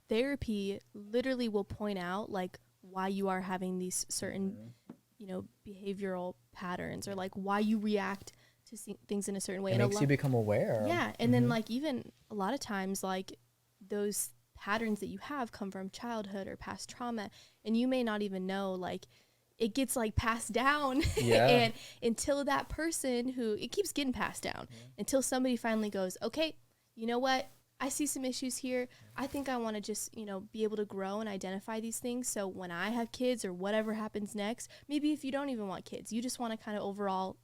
C: therapy literally will point out like why you are having these certain, you know, behavioral patterns or like why you react to things in a certain way.
D: It
C: And a
D: makes you become aware.
C: yeah, and then like even a lot of times like those patterns that you have come from childhood or past trauma, and you may not even know, like it gets like passed down.
D: Yeah.
C: And until that person who it keeps getting passed down until somebody finally goes, okay, you know what, I see some issues here. I think I want to just, you know, be able to grow and identify these things, so when I have kids or whatever happens next, maybe if you don't even want kids, you just want to kind of overall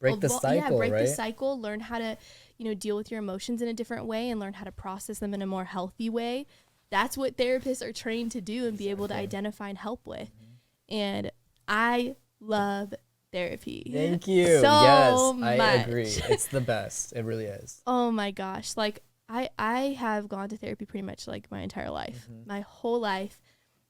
D: break the cycle,
C: yeah, break
D: right?
C: the cycle, learn how to, you know, deal with your emotions in a different way and learn how to process them in a more healthy way. That's what therapists are trained to do and be able to identify and help with. And I love therapy.
D: Thank you.
C: So
D: yes,
C: much.
D: I agree. It's the best. It really is.
C: Oh my gosh. Like I have gone to therapy pretty much like my entire life, my whole life.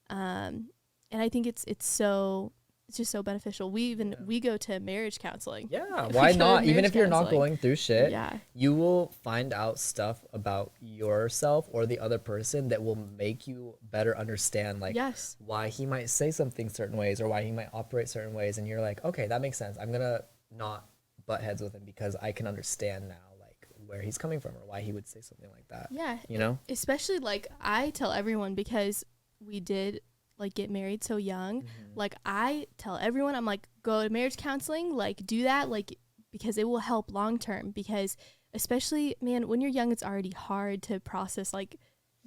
C: And I think it's just so beneficial. We go to marriage counseling.
D: Yeah,
C: We
D: why
C: go to
D: not? Even
C: marriage
D: if you're not
C: counseling.
D: going through shit,
C: Yeah.
D: you will find out stuff about yourself or the other person that will make you better understand like
C: Yes.
D: why he might say something certain ways or why he might operate certain ways, and you're like, okay, that makes sense. I'm gonna not butt heads with him because I can understand now like where he's coming from or why he would say something like that.
C: Yeah.
D: You know?
C: Especially like I tell everyone, because we did like get married so young. Like I tell everyone, I'm like, go to marriage counseling, like do that, like because it will help long term. Because especially, man, when you're young, it's already hard to process like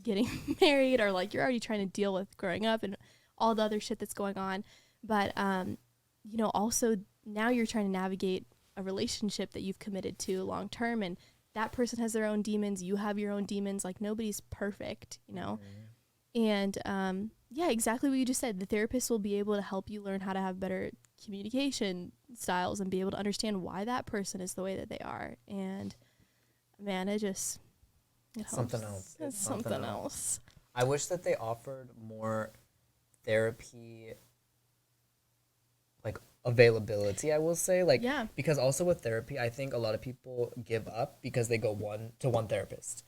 C: getting married, or like you're already trying to deal with growing up and all the other shit that's going on. But you know, also now you're trying to navigate a relationship that you've committed to long term, and that person has their own demons, you have your own demons. Like nobody's perfect, you know. And yeah, exactly what you just said. The therapist will be able to help you learn how to have better communication styles and be able to understand why that person is the way that they are. And man, it helps.
D: Something else.
C: It's something else.
D: I wish that they offered more therapy like availability, I will say. Like
C: Yeah.
D: because also with therapy, I think a lot of people give up because they go one therapist.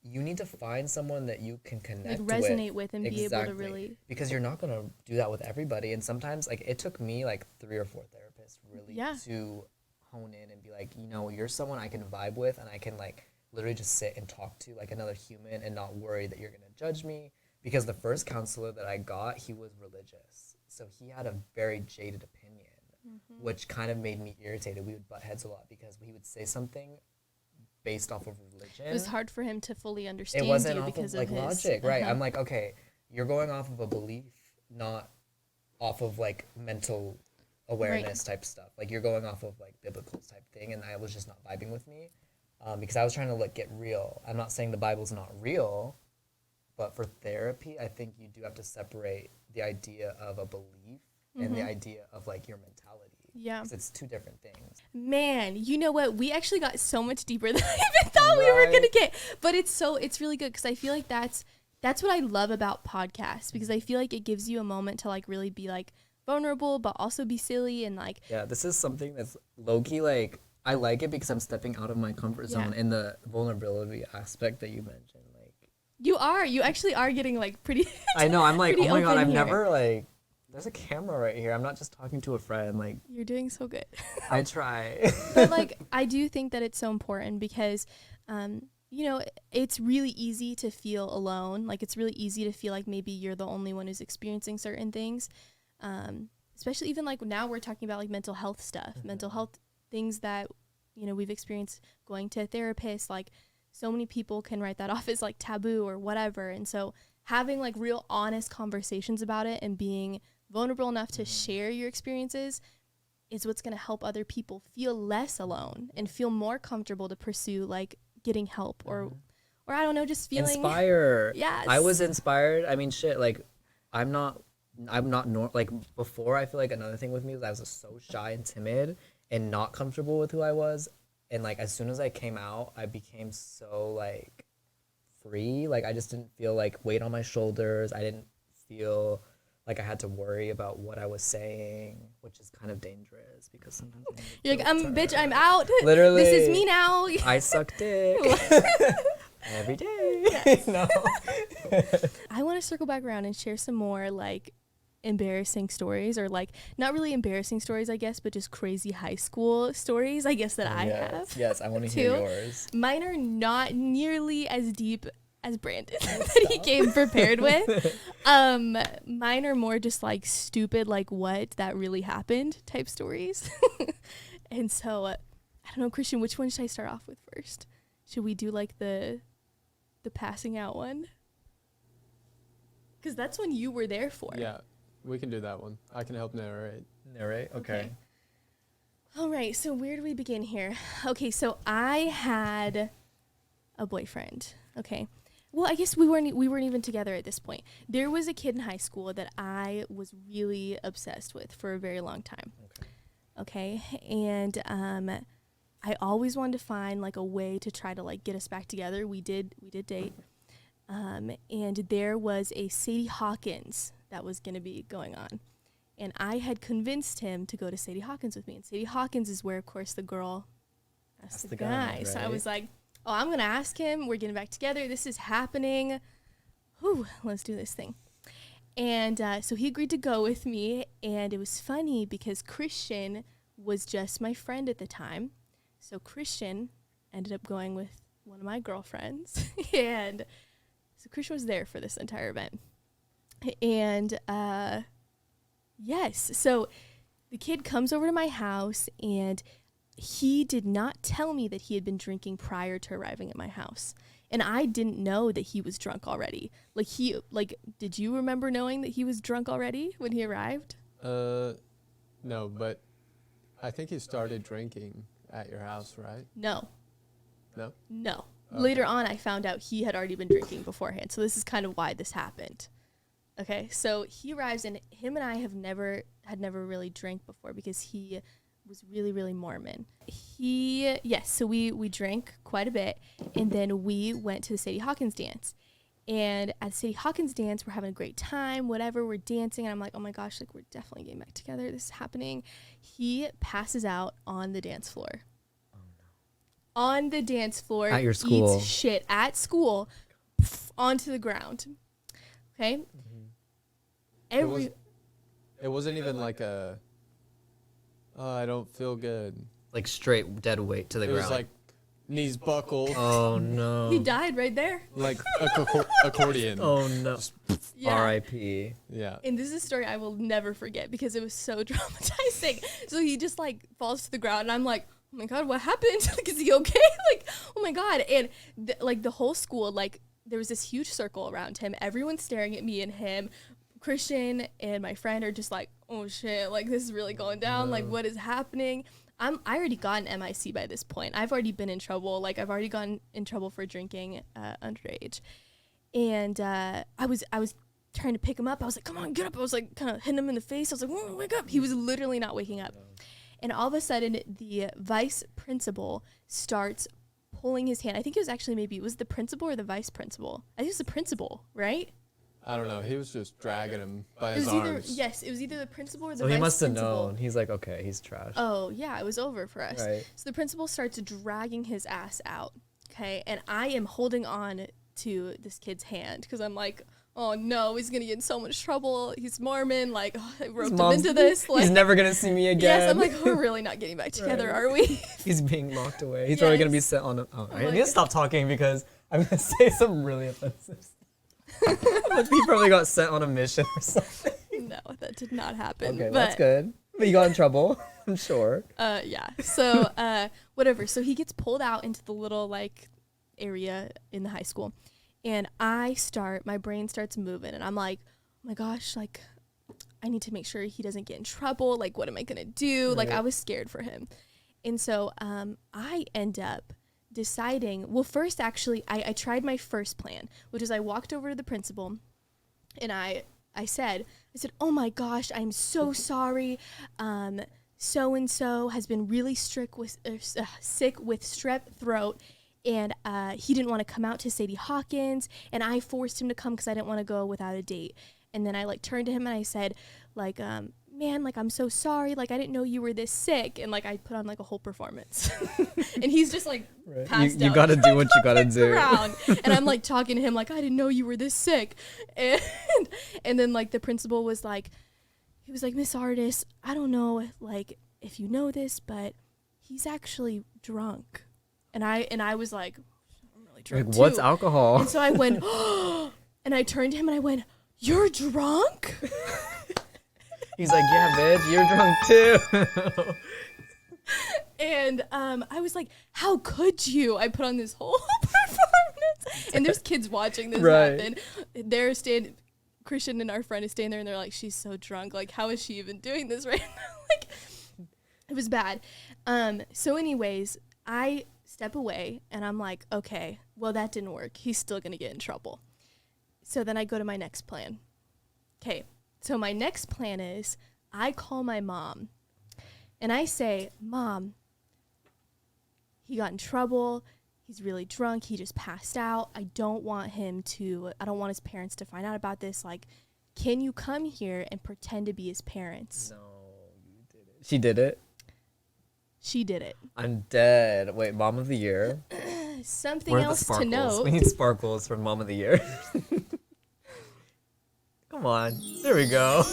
D: You need to find someone that you can connect
C: Like resonate with and be able to
D: Exactly.
C: really.
D: Because you're not going to do that with everybody, and sometimes like it took me like 3 or 4 therapists really
C: Yeah.
D: to hone in and be like, you know, you're someone I can vibe with and I can like literally just sit and talk to like another human and not worry that you're going to judge me. Because the first counselor that I got, he was religious, so he had a very jaded opinion, which kind of made me irritated. We would butt heads a lot because he would say something based off of religion.
C: It was hard for him to fully understand
D: It wasn't
C: you
D: off
C: because
D: of like
C: his
D: logic, right? I'm like, okay, you're going off of a belief, not off of like mental awareness type stuff. Like you're going off of like biblical type thing, and I was just not vibing with me because I was trying to like get real. I'm not saying the Bible's not real, but for therapy, I think you do have to separate the idea of a belief and the idea of like your mentality.
C: Yeah.
D: 'Cause it's two different things.
C: Man, you know what? We actually got so much deeper than I even thought we were
D: Right.
C: gonna get. But it's really good because I feel like that's that's what I love about podcasts, because I feel like it gives you a moment to like really be like vulnerable, but also be silly and like,
D: Yeah, this is something that's low-key, like, I like it because I'm stepping out of my comfort zone in the vulnerability aspect that you mentioned. Like,
C: you actually are getting like pretty.
D: I know, I'm like, oh
C: pretty
D: my God,
C: open
D: I've
C: here.
D: never, like, there's a camera right here. I'm not just talking to a friend. Like,
C: You're doing so good.
D: I try.
C: But like, I do think that it's so important because, you know, it's really easy to feel alone. Like, it's really easy to feel like maybe you're the only one who's experiencing certain things. Especially even like now we're talking about like mental health stuff, mental health things that, you know, we've experienced, going to a therapist. Like, so many people can write that off as like taboo or whatever. And so having like real honest conversations about it and being vulnerable enough to share your experiences is what's going to help other people feel less alone and feel more comfortable to pursue like getting help or I don't know, just feeling
D: Inspire.
C: Yes.
D: I was inspired. I mean, shit, like, like, before, I feel like another thing with me was I was so shy and timid and not comfortable with who I was. And, like, as soon as I came out, I became so, like, free. Like, I just didn't feel, like, weight on my shoulders. I didn't feel like I had to worry about what I was saying, which is kind of dangerous because sometimes
C: you're like, bitch, I'm out.
D: Literally.
C: This is me now.
D: I suck dick every day.
C: Yes.
D: No.
C: I want to circle back around and share some more like embarrassing stories, or like not really embarrassing stories, I guess, but just crazy high school stories, I guess, that I have.
D: Yes, I want to hear
C: too.
D: yours.
C: Mine are not nearly as deep as Brandon that he came prepared with. Mine are more just like stupid, like what that really happened type stories. And so I don't know, Christian, which one should I start off with first? Should we do like the passing out one? Because that's when you were there for.
E: Yeah, we can do that one. I can help narrate.
D: Narrate? Okay.
C: All right, so where do we begin here? Okay, so I had a boyfriend. Okay. Well, I guess we weren't even together at this point. There was a kid in high school that I was really obsessed with for a very long time. Okay. And I always wanted to find like a way to try to like get us back together. We did date. And there was a Sadie Hawkins that was going to be going on. And I had convinced him to go to Sadie Hawkins with me. And Sadie Hawkins is where, of course, the girl asked the guy.
D: Right?
C: So I was like, oh, I'm going to ask him. We're getting back together. This is happening. Whew, let's do this thing. And so he agreed to go with me. And it was funny because Christian was just my friend at the time. So Christian ended up going with one of my girlfriends. And so Christian was there for this entire event. And yes, so the kid comes over to my house, and he did not tell me that he had been drinking prior to arriving at my house. And I didn't know that he was drunk already. Did you remember knowing that he was drunk already when he arrived?
E: No, but I think he started drinking at your house, right?
C: No.
E: No?
C: No.
E: Okay.
C: Later on, I found out he had already been drinking beforehand. So this is kind of why this happened. Okay, so he arrives, and him and I had never really drank before because he was really, really Mormon. So we drank quite a bit, and then we went to the Sadie Hawkins dance. And at the Sadie Hawkins dance, we're having a great time, whatever, we're dancing, and I'm like, oh my gosh, like we're definitely getting back together, this is happening. He passes out on the dance floor. On the dance floor.
D: At your school.
C: Eats shit at school, onto the ground. Okay?
E: It wasn't even like a, oh, I don't feel good.
D: Like straight dead weight to the
E: It
D: ground.
E: was like knees buckled,
D: oh no.
C: He died right there.
E: like accordion.
D: Oh no.
C: Yeah.
D: R.I.P.
E: Yeah.
C: And this is a story I will never forget because it was so traumatizing. So he just like falls to the ground, and I'm like, oh my God, what happened? Like, is he okay? Like, oh my God. And the whole school, like there was this huge circle around him. Everyone's staring at me and him. Christian and my friend are just like, oh shit, like this is really going down. No. Like, what is happening? I already got an MIC by this point. I've already been in trouble. Like, I've already gotten in trouble for drinking underage. And I was trying to pick him up. I was like, come on, get up. I was like kind of hitting him in the face. I was like, wake up. He was literally not waking up. And all of a sudden, the vice principal starts pulling his hand. I think it was actually maybe it was the principal or the vice principal. I think it was the principal, right?
E: I don't know. He was just dragging him by
C: It
E: his
C: was either
E: arms.
C: yes, it was either the principal or the
D: So
C: vice
D: he must have
C: principal.
D: known. He's like, okay, he's trash.
C: Oh yeah, it was over for us.
D: Right.
C: So the principal starts dragging his ass out. Okay, and I am holding on to this kid's hand because I'm like, oh no, he's gonna get in so much trouble. He's Mormon. Like, oh, I roped him into this. Like,
D: He's never gonna see me again.
C: yes, I'm like, we're really not getting back together,
D: Right.
C: are we?
D: He's being locked away. He's probably gonna be
C: Yes.
D: set on. I
C: my
D: need to stop talking because I'm gonna say some really offensive stuff. Like he probably got sent on a mission or something.
C: No, that did not happen.
D: Okay,
C: but,
D: that's good. But you got in trouble, I'm sure.
C: Yeah. So, whatever. So he gets pulled out into the little like area in the high school, and my brain starts moving, and I'm like, oh my gosh, like I need to make sure he doesn't get in trouble. Like, what am I gonna do? Like,
D: Right.
C: I was scared for him, and so I end up deciding. Well, first, actually, I tried my first plan, which is I walked over to the principal, and I said, oh my gosh, I'm so sorry. So and so has been really sick with strep throat, and he didn't want to come out to Sadie Hawkins, and I forced him to come because I didn't want to go without a date. And then I like turned to him and I said, like, man, like I'm so sorry, like I didn't know you were this sick, and like I put on like a whole performance, and he's just like passed
D: You
C: out
D: gotta do what you gotta
C: on the
D: do.
C: ground. And I'm like talking to him like I didn't know you were this sick, and then like the principal was like, he was like, Miss Artis, I don't know like if you know this, but he's actually drunk. And I was like, I'm really drunk
D: Like,
C: too.
D: what's alcohol?
C: And so I went, and I turned to him and I went, you're drunk?
D: He's like, yeah, bitch, you're drunk too.
C: And I was like, how could you? I put on this whole performance. And there's kids watching this
D: Right.
C: happen. They're standing, Christian and our friend is standing there and they're like, she's so drunk. Like, how is she even doing this right now? Like, it was bad. So anyways, I step away and I'm like, okay, well, that didn't work. He's still going to get in trouble. So then I go to my next plan. Okay, so my next plan is I call my mom and I say, Mom, he got in trouble. He's really drunk. He just passed out. I don't want his parents to find out about this. Like, can you come here and pretend to be his parents?
D: No, you did it. She did it?
C: She did it.
D: I'm dead. Wait, Mom of the Year?
C: Something
D: Where are the
C: else to
D: sparkles?
C: note.
D: We need sparkles for Mom of the Year. Come on. There we go.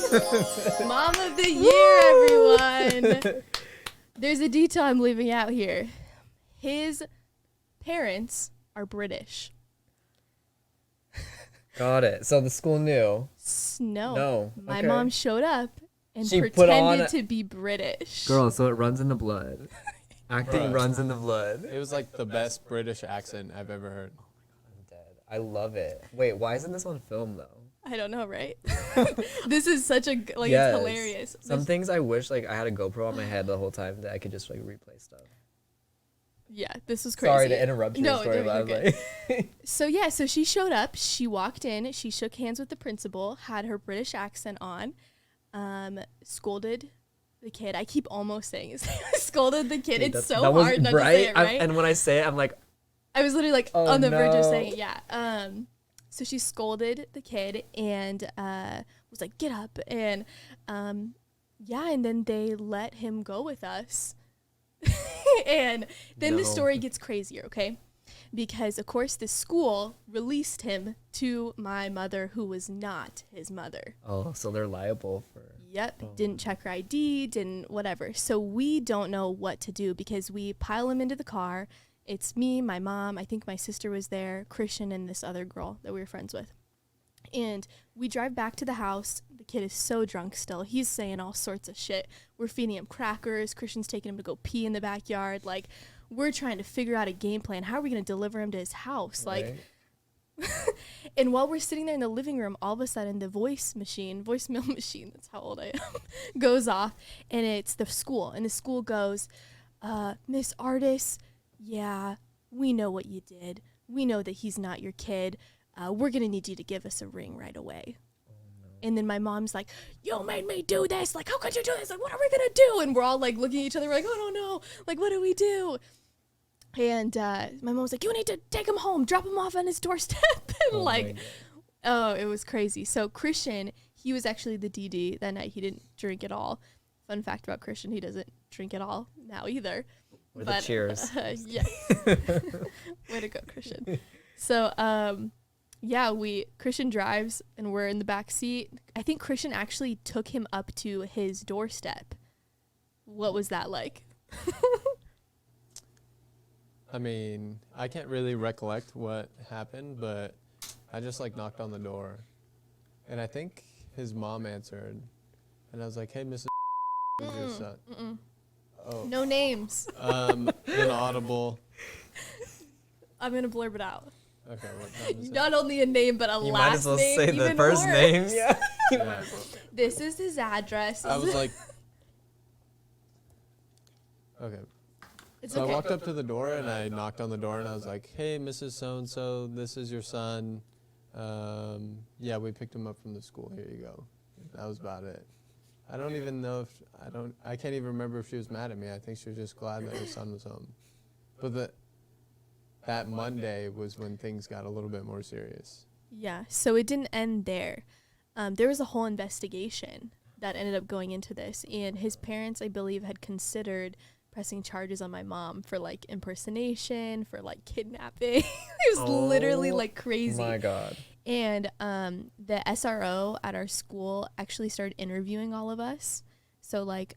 C: Mom of the Year, everyone. There's a detail I'm leaving out here. His parents are British.
D: Got it. So the school knew.
C: No. My
D: okay.
C: mom showed up and
D: She put
C: pretended
D: on-
C: to be British.
D: Girl, so it runs in the blood. Acting
E: Bruh.
D: runs in the blood.
E: It was like the best British accent I've ever heard.
D: I'm dead. I love it. Wait, why isn't this on film though?
C: I don't know, right? This is such a, like,
D: Yes.
C: it's hilarious.
D: Some things I wish like I had a GoPro on my head the whole time that I could just like replay stuff.
C: Yeah, this was crazy.
D: Sorry to interrupt your
C: No,
D: story,
C: no,
D: but I
C: you're
D: was
C: good.
D: like,
C: So yeah, so she showed up, she walked in, she shook hands with the principal, had her British accent on, scolded the kid. I keep almost saying his name. Scolded the kid. It's so
D: that was
C: hard not to say it, right?
D: And when I say it, I'm like,
C: I was literally like
D: Oh,
C: on the verge of
D: no.
C: saying it, yeah. So she scolded the kid and was like, get up. And yeah, and then they let him go with us. And then the
D: No.
C: story gets crazier, okay? Because, of course, the school released him to my mother, who was not his mother.
D: oh, so they're liable for.
C: Yep, didn't check her ID, didn't whatever. So we don't know what to do because we pile him into the car. It's me, my mom, I think my sister was there, Christian, and this other girl that we were friends with. And we drive back to the house. The kid is so drunk still. He's saying all sorts of shit. We're feeding him crackers. Christian's taking him to go pee in the backyard. Like, we're trying to figure out a game plan. How are we going to deliver him to his house? Like,
D: Right?
C: and while we're sitting there in the living room, all of a sudden the voicemail machine, that's how old I am, goes off, and it's the school. And the school goes, Miss Artis, yeah, we know what you did. We know that he's not your kid. We're going to need you to give us a ring right away. And then my mom's like, you made me do this. Like, how could you do this? Like, what are we going to do? And we're all like looking at each other like, I don't know. Like, what do we do? And my mom was like, you need to take him home, drop him off on his doorstep. And like, oh, it was crazy. So Christian, he was actually the DD that night. He didn't drink at all. Fun fact about Christian, he doesn't drink at all now either.
D: With the cheers.
C: Yeah. Way to go, Christian. So, yeah, Christian drives and we're in the back seat. I think Christian actually took him up to his doorstep. What was that like?
E: I mean, I can't really recollect what happened, but I just like knocked on the door, and I think his mom answered, and I was like, "Hey, Mrs. is your son?" Oh,
C: No names.
E: inaudible.
C: I'm gonna blurb it out.
E: Okay, what time is it?
C: Not only a name, but a
D: You
C: last
D: might as well
C: name.
D: say the
C: even
D: first
C: worse.
D: name. Yeah.
E: Yeah.
C: This is his address.
E: I was like, okay.
C: It's
E: So
C: okay.
E: I walked up to the door and I knocked on the door and I was like, "Hey, Mrs. So-and-so, this is your son. Yeah, we picked him up from the school. Here you go." That was about it. I don't even know if I can't even remember if she was mad at me. I think she was just glad that her son was home. But that Monday was when things got a little bit more serious.
C: Yeah, so it didn't end there. There was a whole investigation that ended up going into this, and his parents, I believe, had considered pressing charges on my mom for like impersonation, for like kidnapping. It was literally like crazy.
D: Oh my God.
C: And the SRO at our school actually started interviewing all of us. So like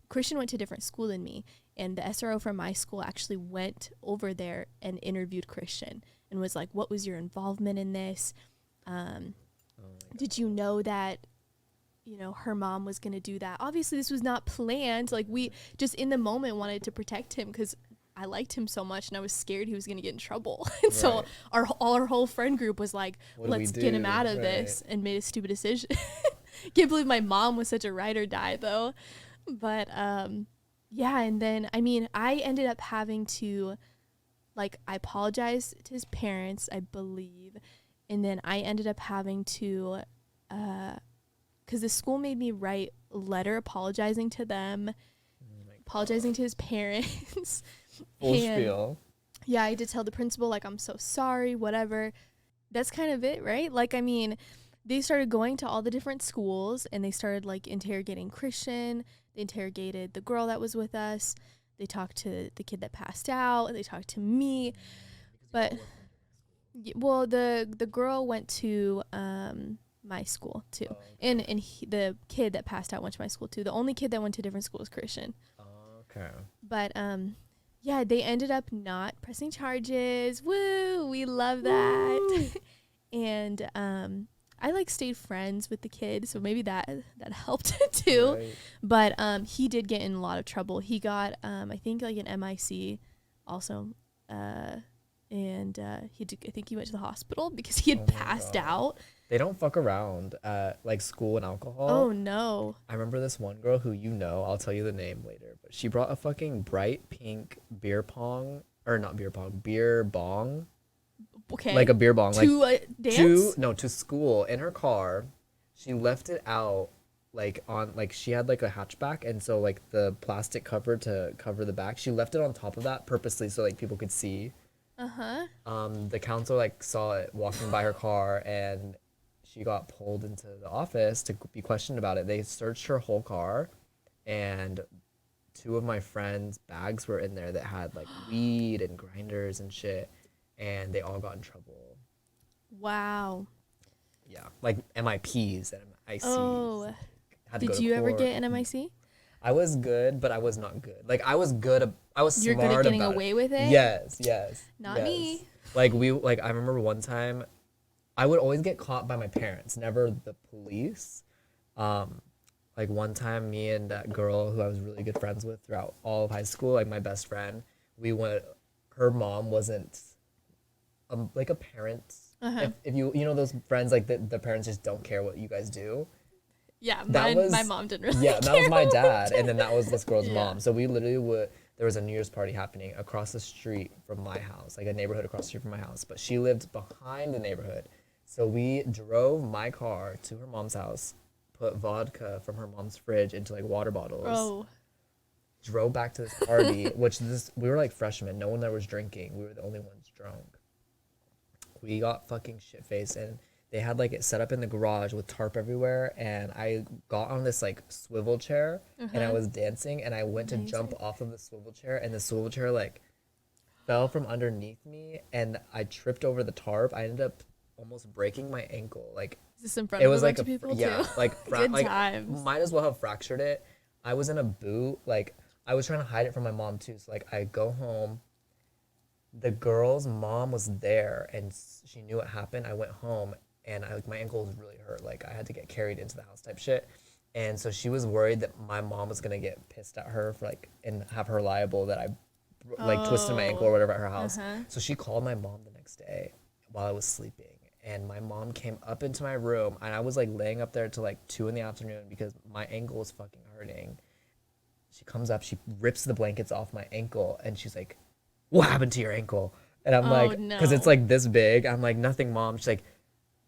C: Christian went to a different school than me, and the SRO from my school actually went over there and interviewed Christian and was like, "What was your involvement in this? Did you know that, her mom was going to do that?" Obviously, this was not planned. Like, we just in the moment wanted to protect him because I liked him so much and I was scared he was going to get in trouble. And so our whole friend group was like, let's get him out of this, and made a stupid decision. Can't believe my mom was such a ride or die though. But yeah, and then I ended up having to, like, I apologized to his parents, I believe, and then I ended up having to because the school made me write a letter apologizing to them, apologizing to his parents.
D: Full
C: And
D: spiel.
C: yeah, I did tell the principal, like, I'm so sorry, whatever. That's kind of it, right? Like, they started going to all the different schools and they started, like, interrogating Christian. They interrogated the girl that was with us. They talked to the kid that passed out. They talked to me. But, well, the girl went to my school, too.
D: Oh, okay.
C: And the kid that passed out went to my school, too. The only kid that went to different schools was Christian.
D: Okay.
C: But, yeah, they ended up not pressing charges. Woo! We love that. And I like stayed friends with the kid, so maybe that helped too.
D: Right.
C: But he did get in a lot of trouble. He got I think like an MIC also, and I think he went to the hospital because he had passed out.
D: They don't fuck around at like school and alcohol.
C: Oh no!
D: I remember this one girl who I'll tell you the name later, but she brought a fucking bright pink beer bong.
C: Okay,
D: Like a beer bong.
C: to dance.
D: To school in her car. She left it out she had like a hatchback, and so like the plastic cover to cover the back. She left it on top of that purposely so like people could see. The counselor like saw it walking by her car, and she got pulled into the office to be questioned about it. They searched her whole car, and 2 of my friends' bags were in there that had like weed and grinders and shit, and they all got in trouble.
C: Wow.
D: Yeah, like MIPs and MICs.
C: Oh,
D: Had to go
C: did
D: to
C: you ever
D: court.
C: get an MIC?
D: I was good, but I was not good. Like I was good. I was
C: You're
D: smart
C: good at getting
D: about
C: away with it?
D: Yes.
C: Not
D: yes.
C: me.
D: Like I remember one time, I would always get caught by my parents, never the police. Like one time, me and that girl who I was really good friends with throughout all of high school, like my best friend, her mom wasn't like a parent. If you know those friends, like the parents just don't care what you guys do.
C: Yeah,
D: My
C: mom didn't really.
D: Yeah, that was my dad, and then that was this girl's
C: Yeah.
D: mom. So we literally there was a New Year's party happening across the street from my house, like a neighborhood across the street from my house. But she lived behind the neighborhood. So we drove my car to her mom's house, put vodka from her mom's fridge into like water bottles.
C: Oh,
D: drove back to this party, which we were like freshmen. No one there was drinking. We were the only ones drunk. We got fucking shit-faced, and they had like it set up in the garage with tarp everywhere, and I got on this like swivel chair, and I was dancing, and I went to jump off of the swivel chair, and the swivel chair like fell from underneath me, and I tripped over the tarp. I ended up almost breaking my ankle. Like,
C: Is this in front
D: it
C: of
D: was
C: a
D: like
C: bunch of people
D: yeah,
C: too?
D: like
C: Good
D: like
C: times.
D: might as well have fractured it. I was in a boot, like I was trying to hide it from my mom too. So like I go home, the girl's mom was there, and she knew what happened. I went home, and my ankle was really hurt. Like I had to get carried into the house type shit. And so she was worried that my mom was gonna get pissed at her for like and have her liable that I like twisted my ankle or whatever at her house. So she called my mom the next day while I was sleeping, and my mom came up into my room, and I was like laying up there till like 2 PM because my ankle was fucking hurting. She comes up, she rips the blankets off my ankle, and she's like, "What happened to your ankle?" And I'm like, because it's like this big. I'm like, "Nothing, Mom." She's like,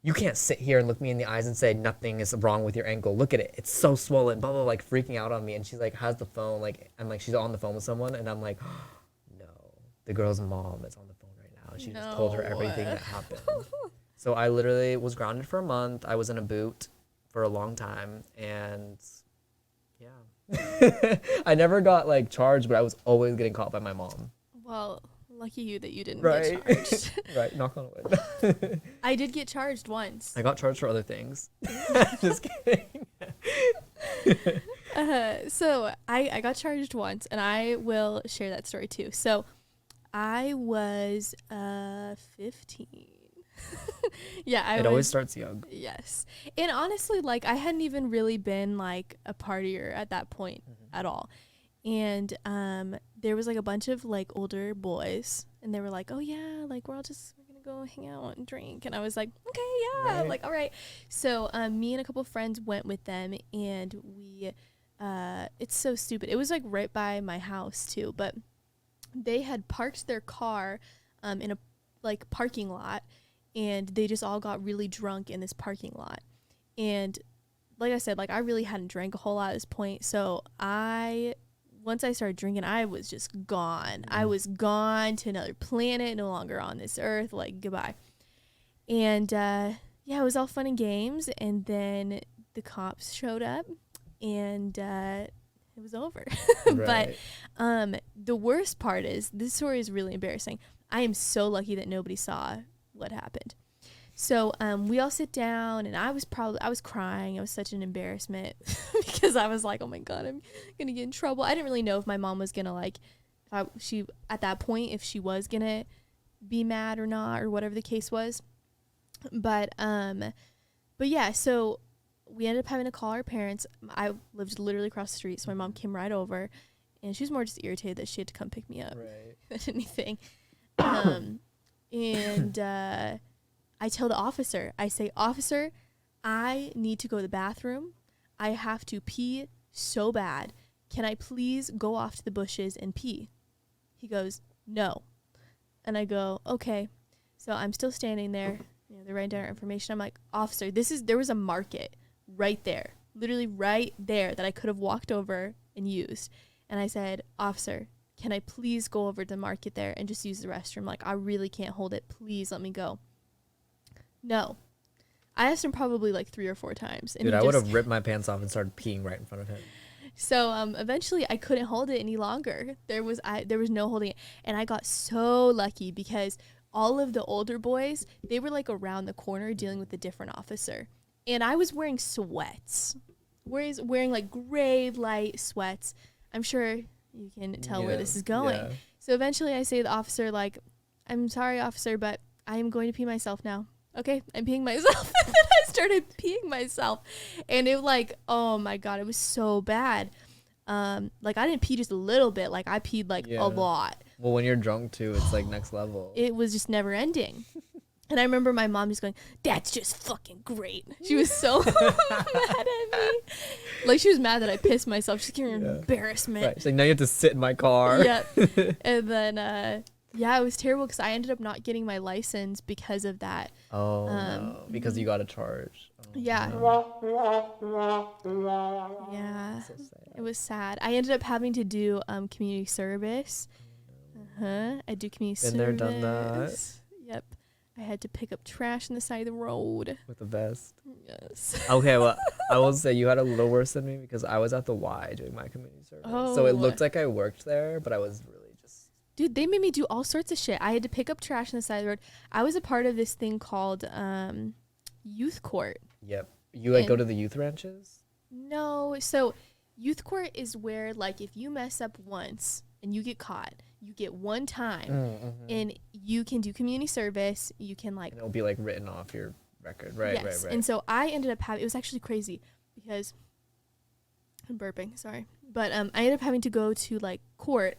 D: "You can't sit here and look me in the eyes and say nothing is wrong with your ankle. Look at it. It's so swollen." Blah, blah, like freaking out on me. And she's like, has the phone. Like, I'm like, she's on the phone with someone. And I'm like, no, the girl's mom is on the phone right now. And she just told her everything that happened. So I literally was grounded for a month. I was in a boot for a long time. And yeah, I never got like charged, but I was always getting caught by my mom.
C: Well, lucky you that you didn't
D: Right.
C: get charged.
D: Right. Knock on wood.
C: I did get charged once.
D: I got charged for other things. Just kidding.
C: So I got charged once, and I will share that story too. So I was 15. Yeah,
D: It always starts young.
C: Yes. And honestly, like, I hadn't even really been like a partier at that point at all. And there was like a bunch of like older boys, and they were like, "Oh yeah, like we're gonna go hang out and drink." And I was like, "Okay, yeah,
D: Right.
C: like all right." So me and a couple friends went with them, and we it's so stupid. It was like right by my house too, but they had parked their car in a like parking lot, and they just all got really drunk in this parking lot. And like I said, like I really hadn't drank a whole lot at this point, so once I started drinking, I was just gone. I was gone to another planet, no longer on this earth, like goodbye. And yeah, it was all fun and games, and then the cops showed up, and it was over.
D: Right.
C: But the worst part is, this story is really embarrassing. I am so lucky that nobody saw what happened. So we all sit down, and I was crying. It was such an embarrassment because I was like, oh my God, I'm gonna get in trouble. I didn't really know if my mom was gonna like, she at that point, if she was gonna be mad or not, or whatever the case was. But yeah, so we ended up having to call our parents. I lived literally across the street, so my mom came right over, and she was more just irritated that she had to come pick me up than anything. And I tell the officer, I say, "Officer, I need to go to the bathroom. I have to pee so bad. Can I please go off to the bushes and pee?" He goes, "No." And I go, "Okay." So I'm still standing there. You know, they're writing down our information. I'm like, "Officer, there was a market right there, literally right there, that I could have walked over and used." And I said, "Officer, can I please go over to the market there and just use the restroom? Like, I really can't hold it. Please let me go." No. I asked him probably like 3 or 4 times. And
D: Dude, I would have ripped my pants off and started peeing right in front of him.
C: So eventually I couldn't hold it any longer. There was no holding it. And I got so lucky because all of the older boys, they were like around the corner dealing with a different officer. And I was wearing sweats. Wearing like gray light sweats. I'm sure you can tell where this is going.
D: Yeah.
C: So eventually I say to the officer, like, "I'm sorry, officer, but I am going to pee myself now." "Okay, I'm peeing myself." And then I started peeing myself, and it like, oh my God, it was so bad. Like I didn't pee just a little bit, like I peed like a lot.
D: Well, when you're drunk too, it's like next level.
C: It was just never ending. And I remember my mom just going, "That's just fucking great." She was so mad at me. Like she was mad that I pissed myself. She's giving me embarrassment.
D: Right. She's like, "Now you have to sit in my car."
C: Yeah. And then Yeah, it was terrible because I ended up not getting my license because of that.
D: Oh, no. Because you got a charge. Oh,
C: Yeah.
D: no.
C: Yeah.
D: So sad.
C: It was sad. I ended up having to do community service. I do community
D: Been there, done
C: service. Yep. I had to pick up trash on the side of the road.
D: With the vest.
C: Yes.
D: Okay, well, I will say you had a little worse than me because I was at the Y doing my community service. So it
C: Oh.
D: looked like I worked there, but I was really just.
C: Dude, they made me do all sorts of shit. I had to pick up trash on the side of the road. I was a part of this thing called youth court.
D: Yep. You like go
C: And-
D: to the youth ranches?
C: No, so youth court is where like if you mess up once and you get caught, you get one time
D: Mm-hmm.
C: and you can do community service. You can like
D: And it'll be like written off your record. Right,
C: yes.
D: right.
C: And so I ended up having, it was actually crazy because I'm burping, sorry. But I ended up having to go to like court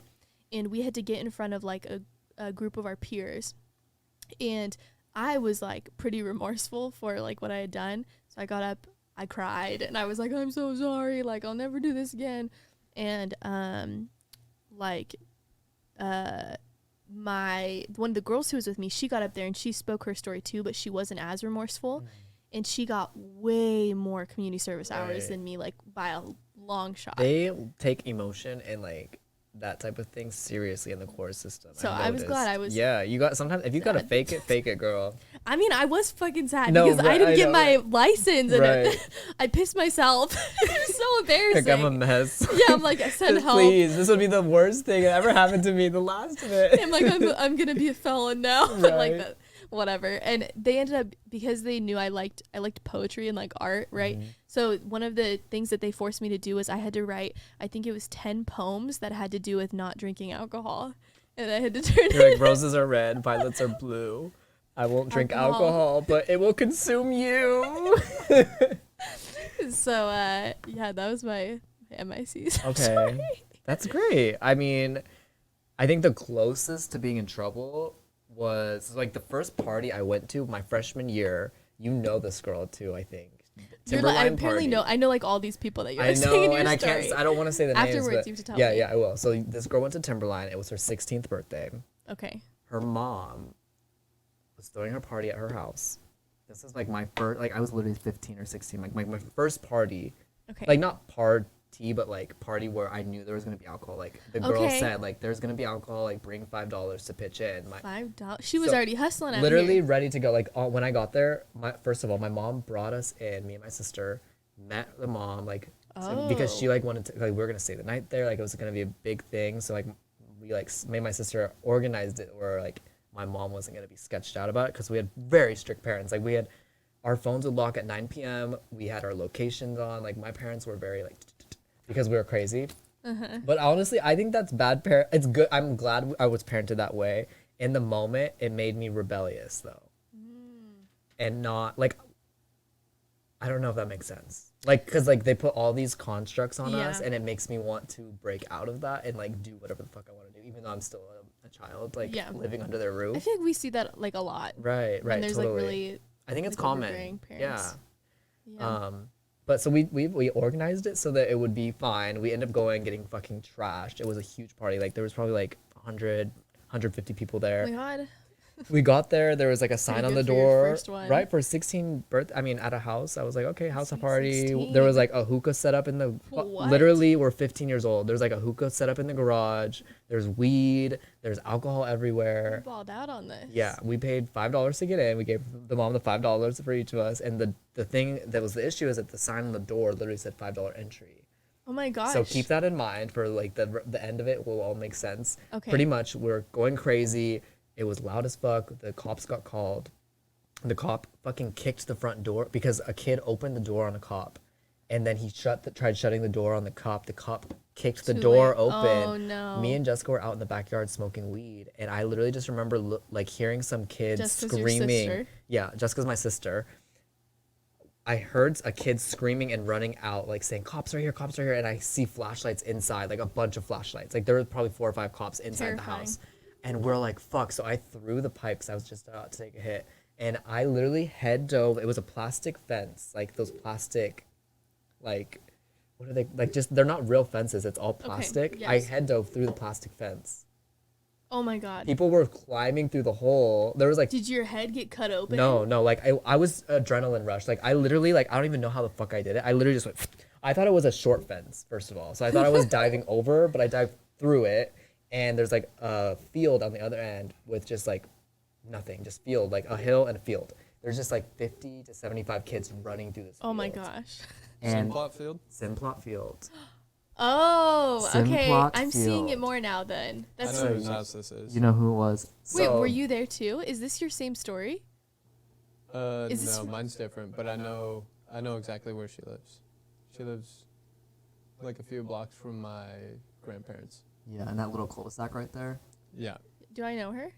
C: and we had to get in front of like a group of our peers. And I was like pretty remorseful for like what I had done. So I got up, I cried and I was like, I'm so sorry. Like, I'll never do this again. And like one of the girls who was with me, she got up there and she spoke her story too, but she wasn't as remorseful. And she got way more community service hours
D: Right.
C: than me, like by a long shot.
D: They take emotion and like that type of thing seriously in the court system.
C: So
D: I've
C: I was glad
D: noticed.
C: I was
D: Yeah, you got sometimes if you gotta
C: sad.
D: fake it, girl.
C: I mean, I was fucking sad
D: No,
C: because I
D: right,
C: didn't
D: I
C: get
D: know,
C: my
D: right.
C: license and
D: Right.
C: I pissed myself. It was so embarrassing.
D: Like I'm a mess.
C: Yeah, I'm like, I send
D: Just
C: help.
D: please, this would be the worst thing that ever happened to me. The last of it.
C: I'm like, I'm gonna be a felon now. Like
D: Right.
C: that, whatever. And they ended up, because they knew I liked poetry and like art, right?
D: Mm-hmm.
C: So one of the things that they forced me to do was I had to write, I think it was 10 poems that had to do with not drinking alcohol, and I had to turn
D: You're like roses are red, violets are blue. I won't drink
C: Alcohol.
D: alcohol, but it will consume you.
C: So yeah, that was my MICs.
D: Okay. That's great. I mean, I think the closest to being in trouble was like the first party I went to my freshman year. You know this girl too, I think.
C: You're like, I
D: Timberline
C: apparently
D: party.
C: know. I know like all these people that you're
D: I
C: saying in
D: know,
C: your
D: and I
C: story.
D: can't. I don't want to say the names.
C: Afterwards,
D: but
C: you have to tell
D: yeah,
C: me.
D: yeah, I will. So this girl went to Timberline. It was her 16th birthday.
C: Okay.
D: Her mom was throwing her party at her house. This is like my first. Like I was literally 15 or 16. Like my first party.
C: Okay.
D: Like not party, but like party where I knew there was gonna be alcohol. Like the girl
C: Okay.
D: said, like there's gonna be alcohol. Like bring $5 to pitch in.
C: $5. She was
D: So,
C: already hustling out
D: Literally
C: here.
D: ready to go. Like when I got there, first of all, my mom brought us in. Me and my sister met the mom because she like wanted to. Like we were gonna stay the night there. Like it was gonna be a big thing. So like we like made my sister organized it where like my mom wasn't gonna be sketched out about it because we had very strict parents. Like we had our phones would lock at 9 p.m. We had our locations on. Like my parents were very like because we were crazy. But honestly, I think that's bad parent. It's good. I'm glad I was parented that way. In the moment, it made me rebellious though, and not like. I don't know if that makes sense. Like, cause like they put all these constructs on us,
C: Yeah.
D: and it makes me want to break out of that and like do whatever the fuck I want to do, even though I'm still a child, like
C: Yeah.
D: living under their roof.
C: I feel like we see that like a lot.
D: Right, right,
C: When there's
D: totally.
C: like really
D: I think it's
C: like, overbearing
D: common.
C: parents.
D: Yeah. But so we organized it so that it would be fine. We ended up going getting fucking trashed. It was a huge party. Like there was probably like 150 people there.
C: Oh my god.
D: We got there. There was like a sign on
C: good
D: the
C: for your
D: door,
C: first one.
D: right? For 16 birth. I mean, at a house. I was like, okay, house
C: Sweet
D: party.
C: 16.
D: There was like a hookah set up in the.
C: What?
D: Literally, we're 15 years old. There's like a hookah set up in the garage. There's weed. There's alcohol
C: We
D: everywhere.
C: balled out on this.
D: Yeah, we paid $5 to get in. We gave the mom the $5 for each of us. And the thing that was the issue is that the sign on the door literally said $5 entry.
C: Oh my gosh.
D: So keep that in mind for like the end of it will all make sense.
C: Okay.
D: Pretty much we're going crazy. It was loud as fuck. The cops got called. The cop fucking kicked the front door because a kid opened the door on a cop, and then he tried shutting the door on the cop. The cop kicked the
C: Too
D: door
C: late.
D: open.
C: Oh, no.
D: Me and Jessica were out in the backyard smoking weed, and I literally just remember like hearing some kids
C: Jessica's your
D: screaming.
C: sister?
D: Yeah, Jessica's my sister. I heard a kid screaming and running out, like saying, "Cops are here, cops are here!" And I see flashlights inside, like a bunch of flashlights. Like there were probably 4 or 5 cops inside the
C: Terrifying.
D: house. And we're like, fuck. So I threw the pipe because I was just about to take a hit. And I literally head dove. It was a plastic fence, like those plastic, like, what are they? Like just, they're not real fences. It's all plastic. I
C: yes.
D: head dove through the plastic fence.
C: Oh my god.
D: People were climbing through the hole. There was like
C: Did your head get cut open?
D: no, like I was adrenaline rush. Like I literally like I don't even know how the fuck I did it. I literally just went. I thought it was a short fence first of all, so I thought I was diving over, but I dived through it, and there's like a field on the other end with just like nothing, just field, like a hill and a field. There's just like 50 to 75 kids running through this.
C: Oh my
D: field.
C: gosh.
D: And
E: Simplot field?
D: Simplot Field.
C: Oh, okay.
D: Simplot
C: I'm seeing it
D: Field.
C: more now then.
E: I
C: That's
E: know whose house this is.
D: You know who it was?
C: Wait,
D: So-
C: were you there too? Is this your same story? Is this-
E: No, mine's different, but I know exactly where she lives. She lives like a few blocks from my grandparents.
D: Yeah, and that little cul-de-sac right there.
E: Yeah,
C: Do I know her?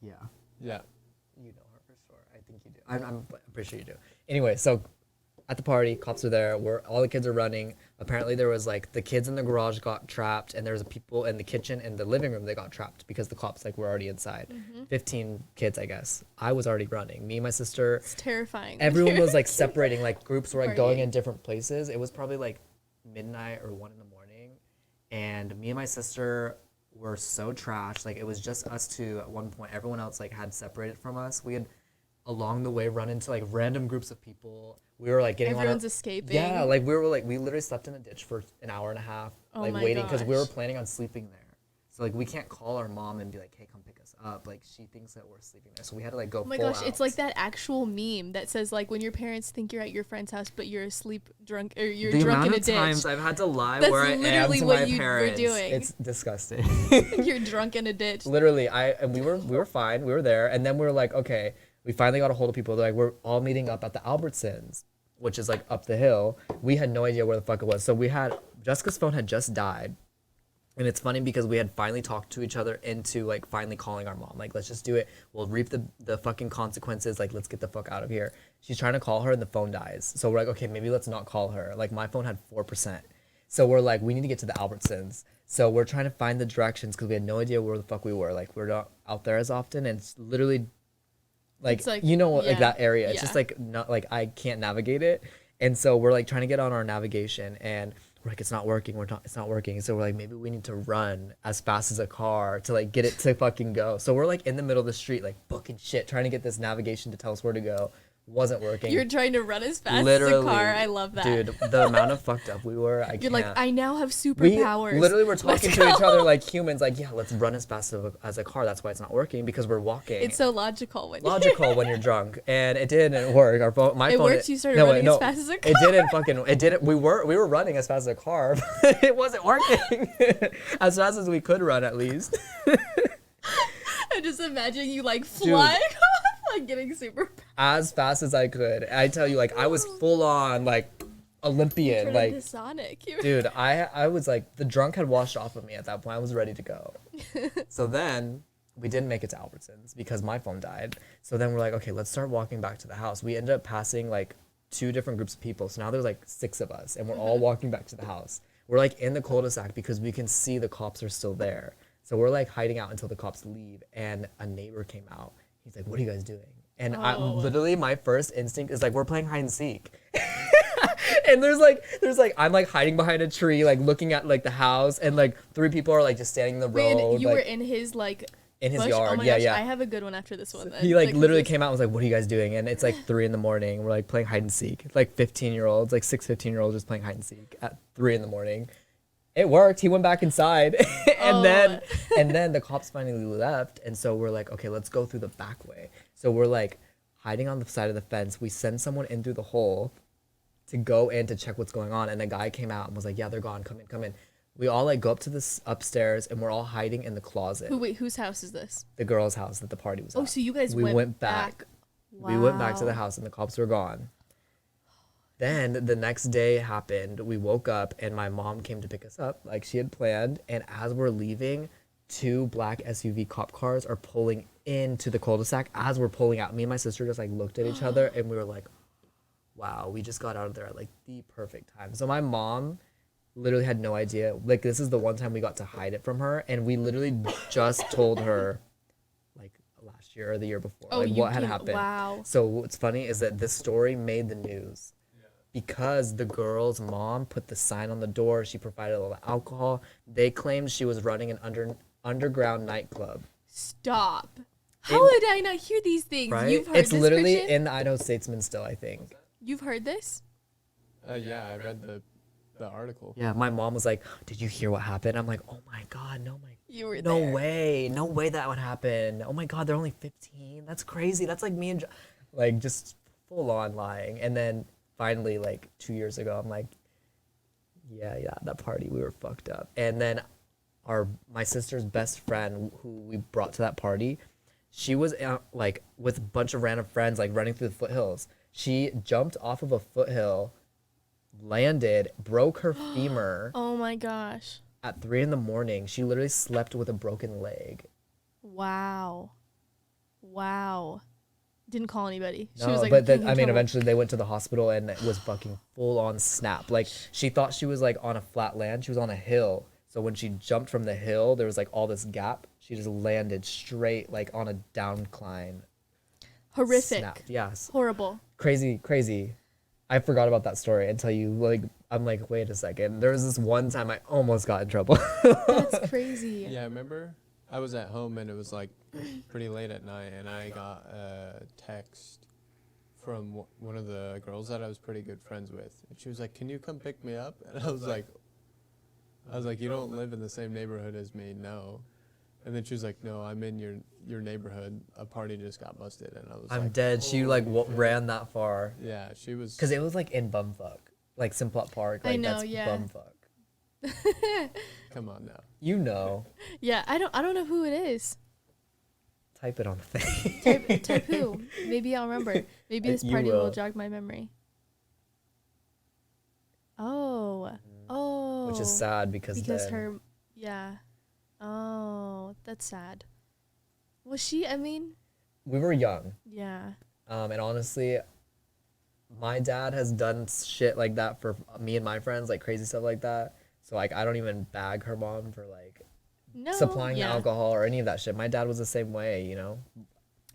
D: Yeah.
E: yeah.
D: You know her for sure. I think you do. I'm pretty sure you do. Anyway, so at the party, cops are there. Where all the kids are running. Apparently, there was like the kids in the garage got trapped, and there was people in the kitchen and the living room that got trapped because the cops like were already inside. 15 kids, I guess. I was already running. Me and my sister.
C: It's terrifying.
D: Everyone was like separating. Like groups were like going
C: Partying.
D: in different places. It was probably like midnight or 1 a.m, and me and my sister were so trashed. Like it was just us two at one point. Everyone else like had separated from us. We had along the way run into like random groups of people. We were like getting
C: Everyone's
D: on
C: escaping.
D: yeah, like we literally slept in a ditch for an hour and a half,
C: Oh
D: like
C: my
D: waiting because we were
C: gosh.
D: planning on sleeping there. So like we can't call our mom and be like, hey, come pick us up. Like she thinks that we're sleeping there, so we had to like go.
C: Oh my
D: full
C: gosh, it's
D: out.
C: like that actual meme that says like when your parents think you're at your friend's house but you're asleep drunk or you're
D: The
C: drunk
D: amount
C: in a
D: of
C: ditch.
D: times I've had to lie
C: That's
D: where I am
C: literally
D: to
C: what
D: my
C: you were
D: parents,
C: doing.
D: it's disgusting.
C: You're drunk in a ditch.
D: Literally, we were fine. We were there, and then we were like, okay, we finally got a hold of people. They're like, we're all meeting up at the Albertsons, which is like up the hill. We had no idea where the fuck it was. So Jessica's phone had just died. And it's funny because we had finally talked to each other into like finally calling our mom. Like, let's just do it. We'll reap the fucking consequences. Like, let's get the fuck out of here. She's trying to call her and the phone dies. So we're like, okay, maybe let's not call her. Like my phone had 4%. So we're like, we need to get to the Albertsons. So we're trying to find the directions because we had no idea where the fuck we were. Like we're not out there as often. And it's literally like,
C: It's like,
D: you know, like
C: yeah,
D: that area. It's
C: yeah.
D: just like, not like I can't navigate it. And so we're like trying to get on our navigation and we're like, it's not working. It's not working. So we're like, maybe we need to run as fast as a car to like get it to fucking go. So we're like in the middle of the street, like booking shit, trying to get this navigation to tell us where to go. Wasn't working.
C: You're trying to run as fast
D: Literally,
C: as a car. I love that.
D: dude. The amount of fucked up we were,
C: You're like, I now have
D: we
C: superpowers.
D: literally were talking
C: Let's
D: to each
C: go.
D: other like humans, like, yeah, let's run as fast as a car. That's why it's not working because we're walking.
C: It's so logical when
D: Logical when you're drunk, and it didn't work. Our phone, my
C: It
D: phone.
C: worked? You started running as fast as a car?
D: It didn't fucking. It didn't. We were running as fast as a car, but it wasn't working as fast as we could run at least.
C: I just imagine you like flying off, like getting super.
D: As fast as I could. I tell you, like I was full on like Olympian,
C: Turn
D: like.
C: into Sonic. You-
D: Dude, I was like, the drunk had washed off of me at that point. I was ready to go. So then we didn't make it to Albertsons because my phone died. So then we're like, okay, let's start walking back to the house. We ended up passing like 2 different groups of people. So now there's like 6 of us and we're all walking back to the house. We're like in the cul-de-sac because we can see the cops are still there. So we're like hiding out until the cops leave. And a neighbor came out. He's like, what are you guys doing? And I literally, my first instinct is like, we're playing hide and seek. And there's like I'm like hiding behind a tree, like looking at like the house, and like 3 people are like just standing in the
C: Wait,
D: road.
C: and you
D: like,
C: were in his like
D: in his
C: bush?
D: yard.
C: Oh my
D: Yeah,
C: gosh,
D: yeah.
C: I have a good one after this one. Then.
D: He like literally
C: this-
D: came out and was like, what are you guys doing? And it's like 3 in the morning. We're like playing hide and seek. Like 15-year-olds, like 6 15-year-olds just playing hide and seek at 3 in the morning. It worked. He went back inside. and
C: Oh.
D: then the cops finally left. And so we're like, okay, let's go through the back way. So we're like hiding on the side of the fence. We send someone in through the hole to go in to check what's going on. And the guy came out and was like, yeah, they're gone. Come in. We all like go up to this upstairs and we're all hiding in the closet.
C: Wait, whose house is this?
D: The girl's house that the party was at.
C: Oh, so you guys
D: we went back.
C: Wow.
D: We went back to the house and the cops were gone. Then the next day happened. We woke up and my mom came to pick us up like she had planned. And as we're leaving, 2 black SUV cop cars are pulling into the cul-de-sac as we're pulling out. Me and my sister just like looked at each other and we were like, wow, we just got out of there at like the perfect time. So my mom literally had no idea. Like this is the one time we got to hide it from her. And we literally just told her like last year or the year before,
C: Oh,
D: like
C: you
D: what had
C: can-
D: happened.
C: wow.
D: So what's funny is that this story made the news because the girl's mom put the sign on the door. She provided all the alcohol. They claimed she was running an underground nightclub
C: Stop. How did I not hear these things?
D: Right?
C: You've heard
D: It's
C: this,
D: literally
C: Christian?
D: in the Idaho Statesman still, I think.
C: You've heard this?
E: Yeah, I read the article.
D: Yeah, my mom was like, "Did you hear what happened?" I'm like, "Oh my god,
C: You were
D: no
C: there.
D: way, no way that would happen. Oh my god, they're only 15. That's crazy. That's like me and like just full on lying." And then finally, like 2 years ago, I'm like, "Yeah, that party, we were fucked up." And then my sister's best friend, who we brought to that party, she was like with a bunch of random friends, like running through the foothills. She jumped off of a foothill, landed, broke her femur.
C: Oh my gosh.
D: At 3 a.m. She literally slept with a broken leg.
C: Wow. Didn't call anybody. She
D: No,
C: was like,
D: but then,
C: "Getting
D: I
C: in
D: mean,
C: trouble."
D: eventually they went to the hospital and it was fucking full on snap. Like she thought she was like on a flat land. She was on a hill. So when she jumped from the hill, there was like all this gap. She just landed straight like on a downcline.
C: Horrific.
D: Snapped. Yes.
C: Horrible.
D: Crazy. I forgot about that story until you like. I'm like, wait a second. There was this one time I almost got in trouble.
C: That's crazy.
E: Yeah, I remember I was at home and it was like pretty late at night, and I got a text from one of the girls that I was pretty good friends with, and she was like, "Can you come pick me up?" And I was like, "You don't live in the same neighborhood as me, no." And then she was like, "No, I'm in your neighborhood. A party just got busted." And I was
D: I'm
E: like,
D: dead. She like ran that far
E: "Yeah, she was."
D: because it was like in bumfuck, like Simplot Park. Like
C: I know,
D: that's
C: yeah.
D: bumfuck.
E: Come on now.
D: You know.
C: Yeah, I don't know who it is.
D: Type it on the thing.
C: Type who? Maybe I'll remember. Maybe this
D: You
C: party will
D: will.
C: jog my memory. Oh.
D: Which is sad because then,
C: her, yeah. Oh, that's sad. Was she? I mean,
D: we were young.
C: yeah.
D: And honestly, my dad has done shit like that for me and my friends, like crazy stuff like that. So like I don't even bag her mom for like
C: No.
D: supplying
C: yeah.
D: the alcohol or any of that shit. My dad was the same way, you know.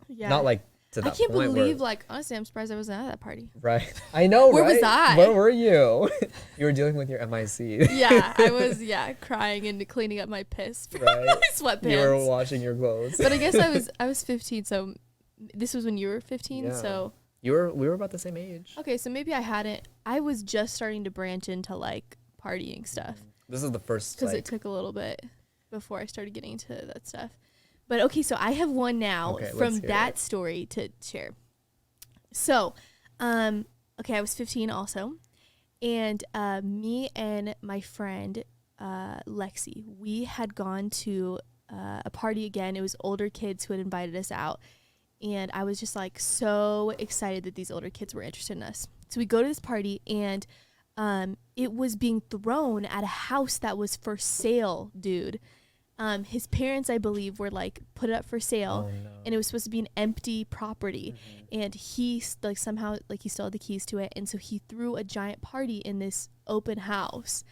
C: Yeah.
D: Not like to
C: I
D: that
C: can't
D: point
C: believe,
D: where,
C: like, honestly, I'm surprised I wasn't at that party.
D: right. I know,
C: Where was
D: right?
C: I?
D: Where were you? You were dealing with your MIC.
C: Yeah, I was, crying and cleaning up my piss from
D: Right.
C: my sweatpants.
D: You were washing your clothes.
C: But I guess I was 15, so this was when you were 15,
D: Yeah.
C: so.
D: We were about the same age.
C: Okay, so maybe I was just starting to branch into, like, partying stuff.
D: This is the first
C: Because
D: like
C: it took a little bit before I started getting into that stuff. But okay, so I have one now
D: Okay, let's
C: from
D: hear
C: that
D: it.
C: story to share. So, okay, I was 15 also. And me and my friend, Lexi, we had gone to a party again. It was older kids who had invited us out. And I was just like so excited that these older kids were interested in us. So we go to this party and it was being thrown at a house that was for sale, dude. His parents, I believe, were like put it up for sale,
D: Oh, no.
C: and it was supposed to be an empty property. And he like somehow like he still had the keys to it, and so he threw a giant party in this open house.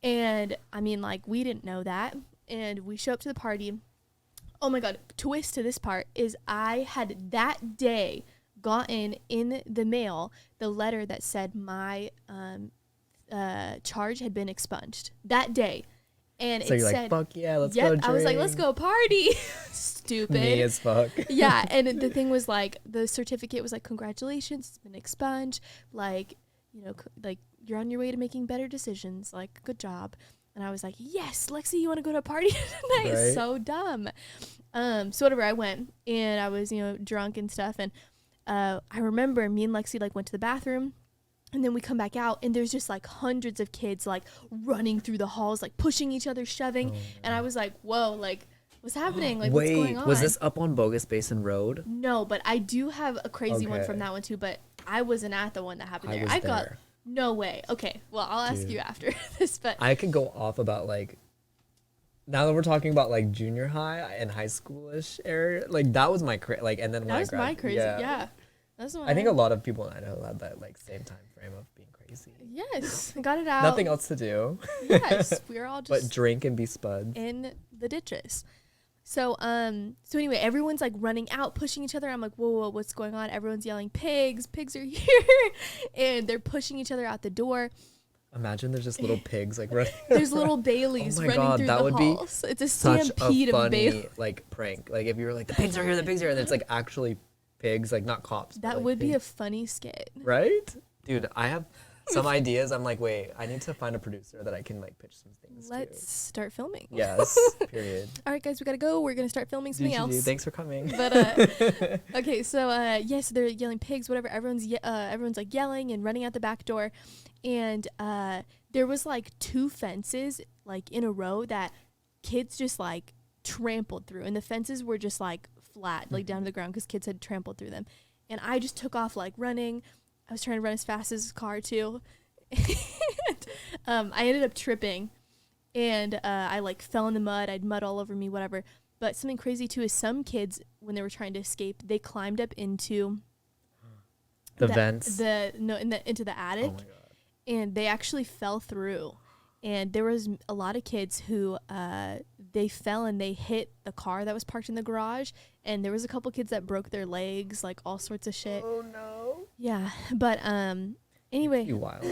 C: And I mean, like, we didn't know that, and we show up to the party. Oh my god! Twist to this part is I had that day gotten in the mail the letter that said my charge had been expunged that day. And
D: So
C: it
D: you're
C: said,
D: like, fuck yeah, let's
C: yep,
D: go drink.
C: I was like, let's go party. Stupid.
D: Me as fuck.
C: Yeah, and the thing was, like, the certificate was like, congratulations, it's been expunged. Like, you know, like, you're on your way to making better decisions. Like, good job. And I was like, yes, Lexi, you want to go to a party tonight?
D: Right.
C: So dumb. So whatever, I went, and I was, you know, drunk and stuff. And I remember me and Lexi, like, went to the bathroom. And then we come back out, and there's just, like, hundreds of kids, like, running through the halls, like, pushing each other, shoving. And I was like, whoa, like, what's happening? Like, what's going on?
D: Was this up on Bogus Basin Road?
C: No, but I do have a crazy one
D: Okay.
C: from that one, too. But I wasn't at the one that happened
D: I
C: there.
D: was
C: I got
D: there.
C: no way. Okay, well, I'll ask
D: Dude.
C: you after this. But
D: I could go off about, like, now that we're talking about, like, junior high and high schoolish area, like, that was my, like, and then when
C: that
D: I
C: was my crazy.
D: graduated.
C: Yeah. That's the one
D: I think a lot of people in Idaho had that, like, same time frame of being crazy.
C: Yes, I got it out.
D: Nothing else to do
C: Yes, we were all
D: but
C: just
D: drink and be spuds.
C: in the ditches. So anyway, everyone's like running out, pushing each other. I'm like, whoa, what's going on? Everyone's yelling, pigs are here. And they're pushing each other out the door.
D: Imagine there's just little pigs like running.
C: There's little Baileys
D: Oh my
C: running
D: God,
C: through
D: that
C: the
D: would be
C: halls. It's a
D: Such a
C: stampede of Baileys.
D: funny like prank. Like if you were like the pigs are here, and it's like actually pigs, like not cops. but,
C: That
D: like,
C: would be a
D: pigs.
C: funny skit.
D: Right? Dude, I have some ideas. I'm like, wait, I need to find a producer that I can like pitch some things
C: Let's
D: to.
C: start filming.
D: Yes, period.
C: All right, guys, we gotta go. We're gonna start filming something else.
D: Thanks for coming.
C: But okay, so so they're yelling pigs, whatever. Everyone's like yelling and running out the back door, and there was like 2 fences like in a row that kids just like trampled through, and the fences were just like flat, like down to the ground because kids had trampled through them. And I just took off like running. I was trying to run as fast as the car too. And, I ended up tripping, and I like fell in the mud. I had mud all over me, whatever. But something crazy too is some kids, when they were trying to escape, they climbed up into
D: The vents.
C: into the attic,
D: Oh my God.
C: and they actually fell through. And there was a lot of kids who they fell and they hit the car that was parked in the garage, and there was a couple kids that broke their legs, like all sorts of shit.
D: Oh no.
C: Yeah, but anyway.
D: You wild.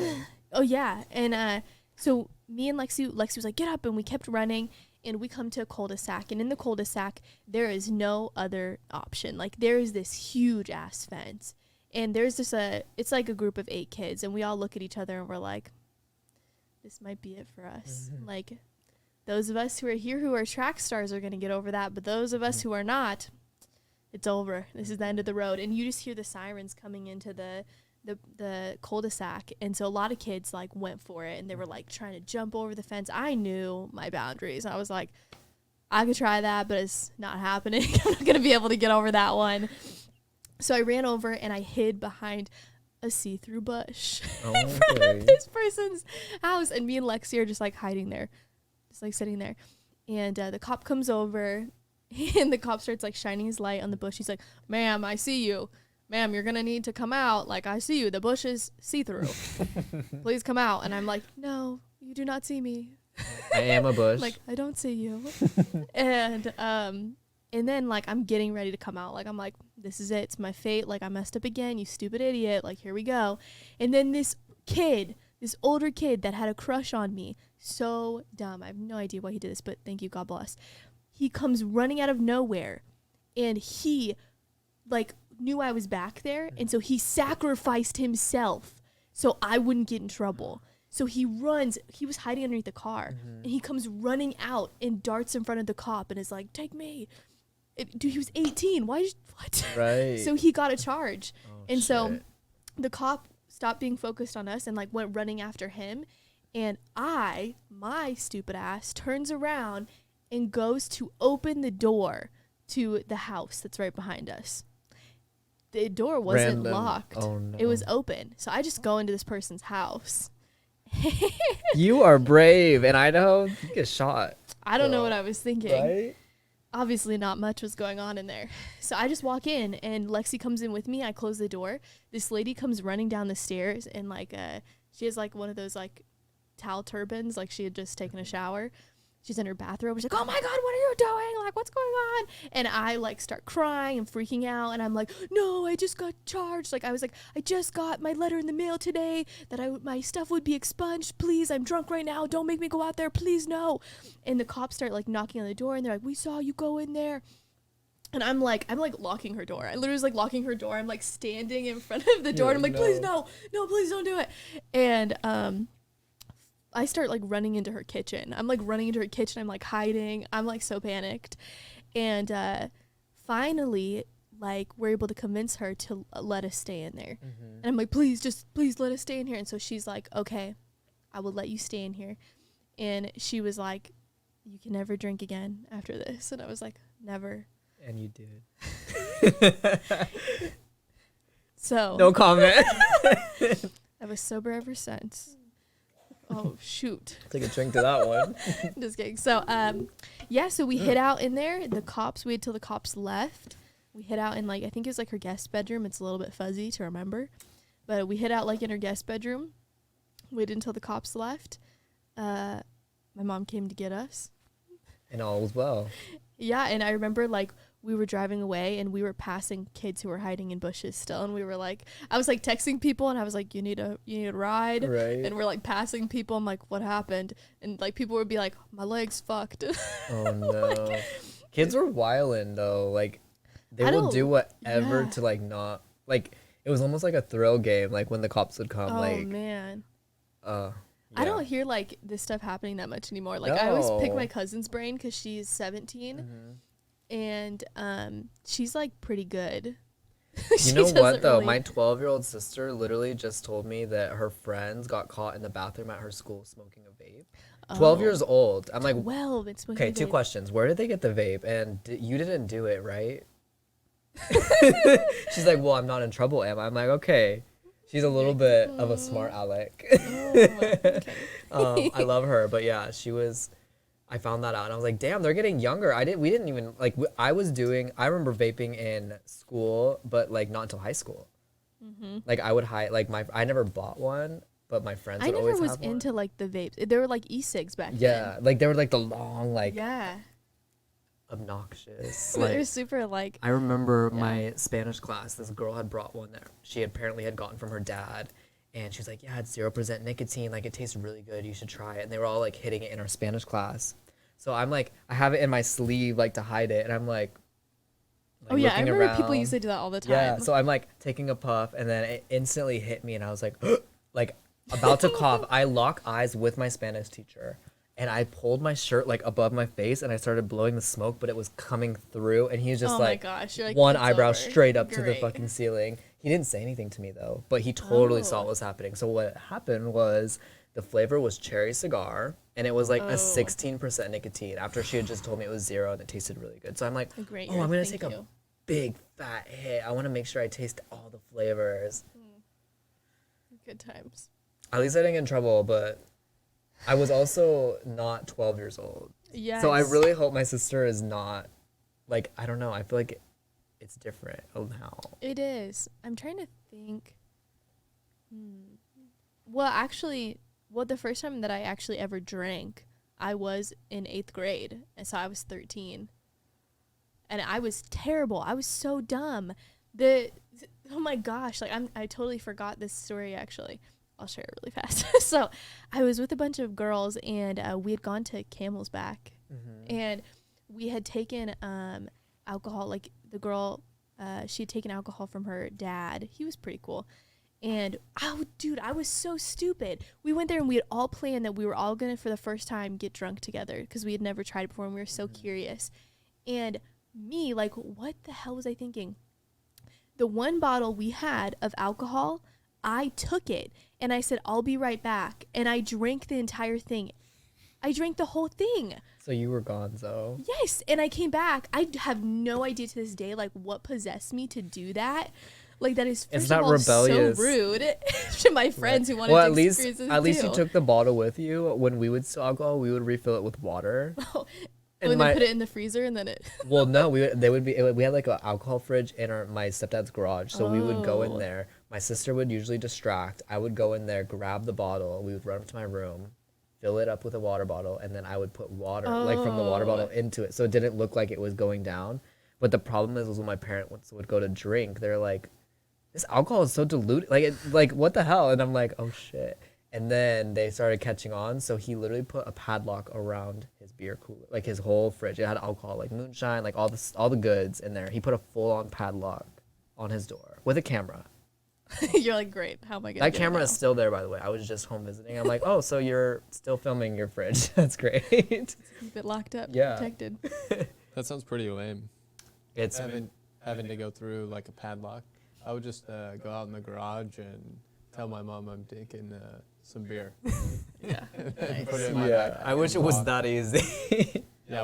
C: Oh yeah, and so me and Lexi was like, get up, and we kept running, and we come to a cul-de-sac, and in the cul-de-sac there is no other option. Like there is this huge ass fence, and there's this it's like a group of 8 kids, and we all look at each other and we're like, this might be it for us.
D: Mm-hmm.
C: Like those of us who are here who are track stars are gonna get over that, but those of us who are not, it's over. This is the end of the road. And you just hear the sirens coming into the cul-de-sac, and so a lot of kids like went for it, and they were like trying to jump over the fence. I knew my boundaries. I was like, I could try that, but it's not happening. I'm not gonna be able to get over that one. So I ran over and I hid behind a see-through bush in front of this person's house, and me and Lexi are just like hiding there, just like sitting there. And the cop comes over, and the cop starts like shining his light on the bush. He's like, ma'am, I see you. Ma'am, you're gonna need to come out. Like, I see you. The bush is see-through. Please come out. And I'm like, no, you do not see me.
D: I am a bush.
C: Like, I don't see you. And then like I'm getting ready to come out. Like I'm like, this is it. It's my fate. Like I messed up again. You stupid idiot. Like here we go. And then this older kid that had a crush on me, so dumb. I have no idea why he did this, but thank you, God bless. He comes running out of nowhere, and he like knew I was back there, and so he sacrificed himself so I wouldn't get in trouble. So he runs. He was hiding underneath the car, and he comes running out and darts in front of the cop and is like, "Take me." Dude, he was 18. What?
D: Right.
C: So he got a charge.
D: Oh,
C: and so
D: shit.
C: the cop stopped being focused on us and like went running after him. And my stupid ass, turns around and goes to open the door to the house that's right behind us. The door wasn't
D: Random.
C: locked.
D: Oh, no.
C: It was open. So I just go into this person's house.
D: You are brave. In Idaho, you get shot.
C: I don't know what I was thinking.
D: Right?
C: Obviously not much was going on in there. So I just walk in, and Lexi comes in with me. I close the door. This lady comes running down the stairs, and like she has like one of those like towel turbans, like she had just taken a shower. She's in her bathrobe. She's like, "Oh my God, what are you doing? Like, what's going on?" And I like start crying and freaking out. And I'm like, "No, I just got charged." Like I was like, "I just got my letter in the mail today that my stuff would be expunged. Please, I'm drunk right now. Don't make me go out there. Please, no." And the cops start like knocking on the door, and they're like, "We saw you go in there." And I'm like locking her door. I literally was like locking her door. I'm like standing in front of the door, and I'm like, "Please, no, please don't do it." And I start like running into her kitchen. I'm like running into her kitchen. I'm like hiding. I'm like so panicked. And finally, like we're able to convince her to let us stay in there. And I'm like, please let us stay in here. And so she's like, okay, I will let you stay in here. And she was like, you can never drink again after this. And I was like, never.
D: And you did.
C: So
D: No comment.
C: I was sober ever since. Oh shoot.
D: Take a drink to that one.
C: Just kidding. So so we hid out in there. We had till the cops left. We hid out in like, I think it was like her guest bedroom. It's a little bit fuzzy to remember, but we hid out like in her guest bedroom. Waited until the cops left. My mom came to get us.
D: And all was well.
C: Yeah, and I remember like we were driving away and we were passing kids who were hiding in bushes still, and we were like, I was like texting people and I was like, you need a ride,
D: Right.
C: and we're like passing people. I'm like, what happened? And like people would be like, my leg's fucked.
D: Oh no. Kids were wildin' though. Like they
C: I
D: will
C: don't-
D: do whatever
C: yeah.
D: to like not like it was almost like a thrill game, like when the cops would come,
C: Oh
D: like
C: man.
D: yeah.
C: I don't hear like this stuff happening that much anymore. Like I always pick
D: No.
C: my cousin's brain because she's 17,
D: Mm-hmm.
C: and she's like pretty good.
D: You
C: She
D: know what
C: doesn't
D: though?
C: really-
D: My 12-year-old sister literally just told me that her friends got caught in the bathroom at her school smoking a vape. 12 years old. I'm like,
C: 12. It's smoking
D: okay, two
C: vape.
D: questions. Where did they get the vape? And you didn't do it, right? She's like, well, I'm not in trouble, am I? I'm like, okay. She's a little bit of a smart Alec.
C: Oh,
D: I love her, but yeah, I found that out and I was like, damn, they're getting younger. We didn't even like I remember vaping in school, but like not until high school. Like I would I never bought one, but my friends
C: I
D: would
C: never
D: always
C: was
D: have one.
C: into like the vapes. They were like e-cigs back
D: Yeah, like they were like the long,
C: then.
D: like
C: Yeah.
D: obnoxious.
C: They're
D: Like
C: super like.
D: I remember my Spanish class, this girl had brought one that she apparently had gotten from her dad. And she was like, yeah, it's 0% nicotine. Like, it tastes really good. You should try it. And they were all, like, hitting it in our Spanish class. So I'm, like, I have it in my sleeve, like, to hide it. And I'm, like
C: Oh yeah, I
D: looking
C: remember people
D: around.
C: used to do that all the time.
D: Yeah, so I'm, like, taking a puff. And then it instantly hit me. And I was like, like, about to cough. I lock eyes with my Spanish teacher. And I pulled my shirt, like, above my face. And I started blowing the smoke. But it was coming through. And he was just,
C: Oh
D: like,
C: my gosh, you're like,
D: one
C: "It's
D: eyebrow
C: over."
D: straight up to the
C: Great.
D: fucking ceiling. He didn't say anything to me though, but he totally saw what was happening. So what happened was the flavor was cherry cigar, and it was like a 16% nicotine. After she had just told me it was 0 and it tasted really good, so I'm like,
C: Great,
D: oh,
C: you're
D: I'm gonna
C: like,
D: take
C: "Thank
D: a
C: you."
D: big fat hit. I want to make sure I taste all the flavors.
C: Good times.
D: At least I didn't get in trouble, but I was also not 12 years old.
C: Yeah.
D: So I really hope my sister is not like, I don't know. I feel like it's different now.
C: It is. I'm trying to think. Well, actually, the first time that I actually ever drank, I was in 8th grade, and so I was 13. And I was terrible. I was so dumb. Oh my gosh, like I totally forgot this story actually. I'll share it really fast. So, I was with a bunch of girls, and we had gone to Camel's Back, and we had taken alcohol. Like the girl, she had taken alcohol from her dad. He was pretty cool. And oh dude, I was so stupid. We went there and we had all planned that we were all gonna for the first time get drunk together because we had never tried it before and we were so curious. And me, like, what the hell was I thinking? The one bottle we had of alcohol, I took it and I said, I'll be right back. And I drank the entire thing. I drank the whole thing.
D: So you were gonzo.
C: Yes, and I came back. I have no idea to this day, like, what possessed me to do that. Like, that is, first
D: that
C: of all,
D: rebellious?
C: so rude to my friends who wanted
D: Well,
C: to
D: at least
C: experience this
D: you
C: too.
D: took the bottle with you. When we would sell alcohol, we would refill it with water.
C: And then put it in the freezer and then it...
D: Well, no, we had like an alcohol fridge in my stepdad's garage, so we would go in
C: Oh.
D: there. My sister would usually distract. I would go in there, grab the bottle. We would run up to my room, fill it up with a water bottle, and then I would put water like from the water bottle into it, so it didn't look like it was going down. But the problem was when my parents would go to drink, they're like, "This alcohol is so diluted. Like what the hell?" And I'm like, "Oh shit." And then they started catching on, so he literally put a padlock around his beer cooler, like his whole fridge. It had alcohol, like moonshine, like all the goods in there. He put a full-on padlock on his door with a camera.
C: You're like, great, how am I going to
D: That camera is still there, by the way. I was just home visiting. I'm like, oh, so you're still filming your fridge. That's great.
C: Keep it locked up,
D: Yeah.
C: protected.
E: That sounds pretty lame.
D: It's
E: Having to go through like a padlock. I would just go out in the garage and tell my mom I'm taking some beer.
C: Yeah.
E: Put it in my
D: yeah.
E: backpack
D: I wish it
E: and
D: was
E: walk.
D: that easy.
E: Yeah,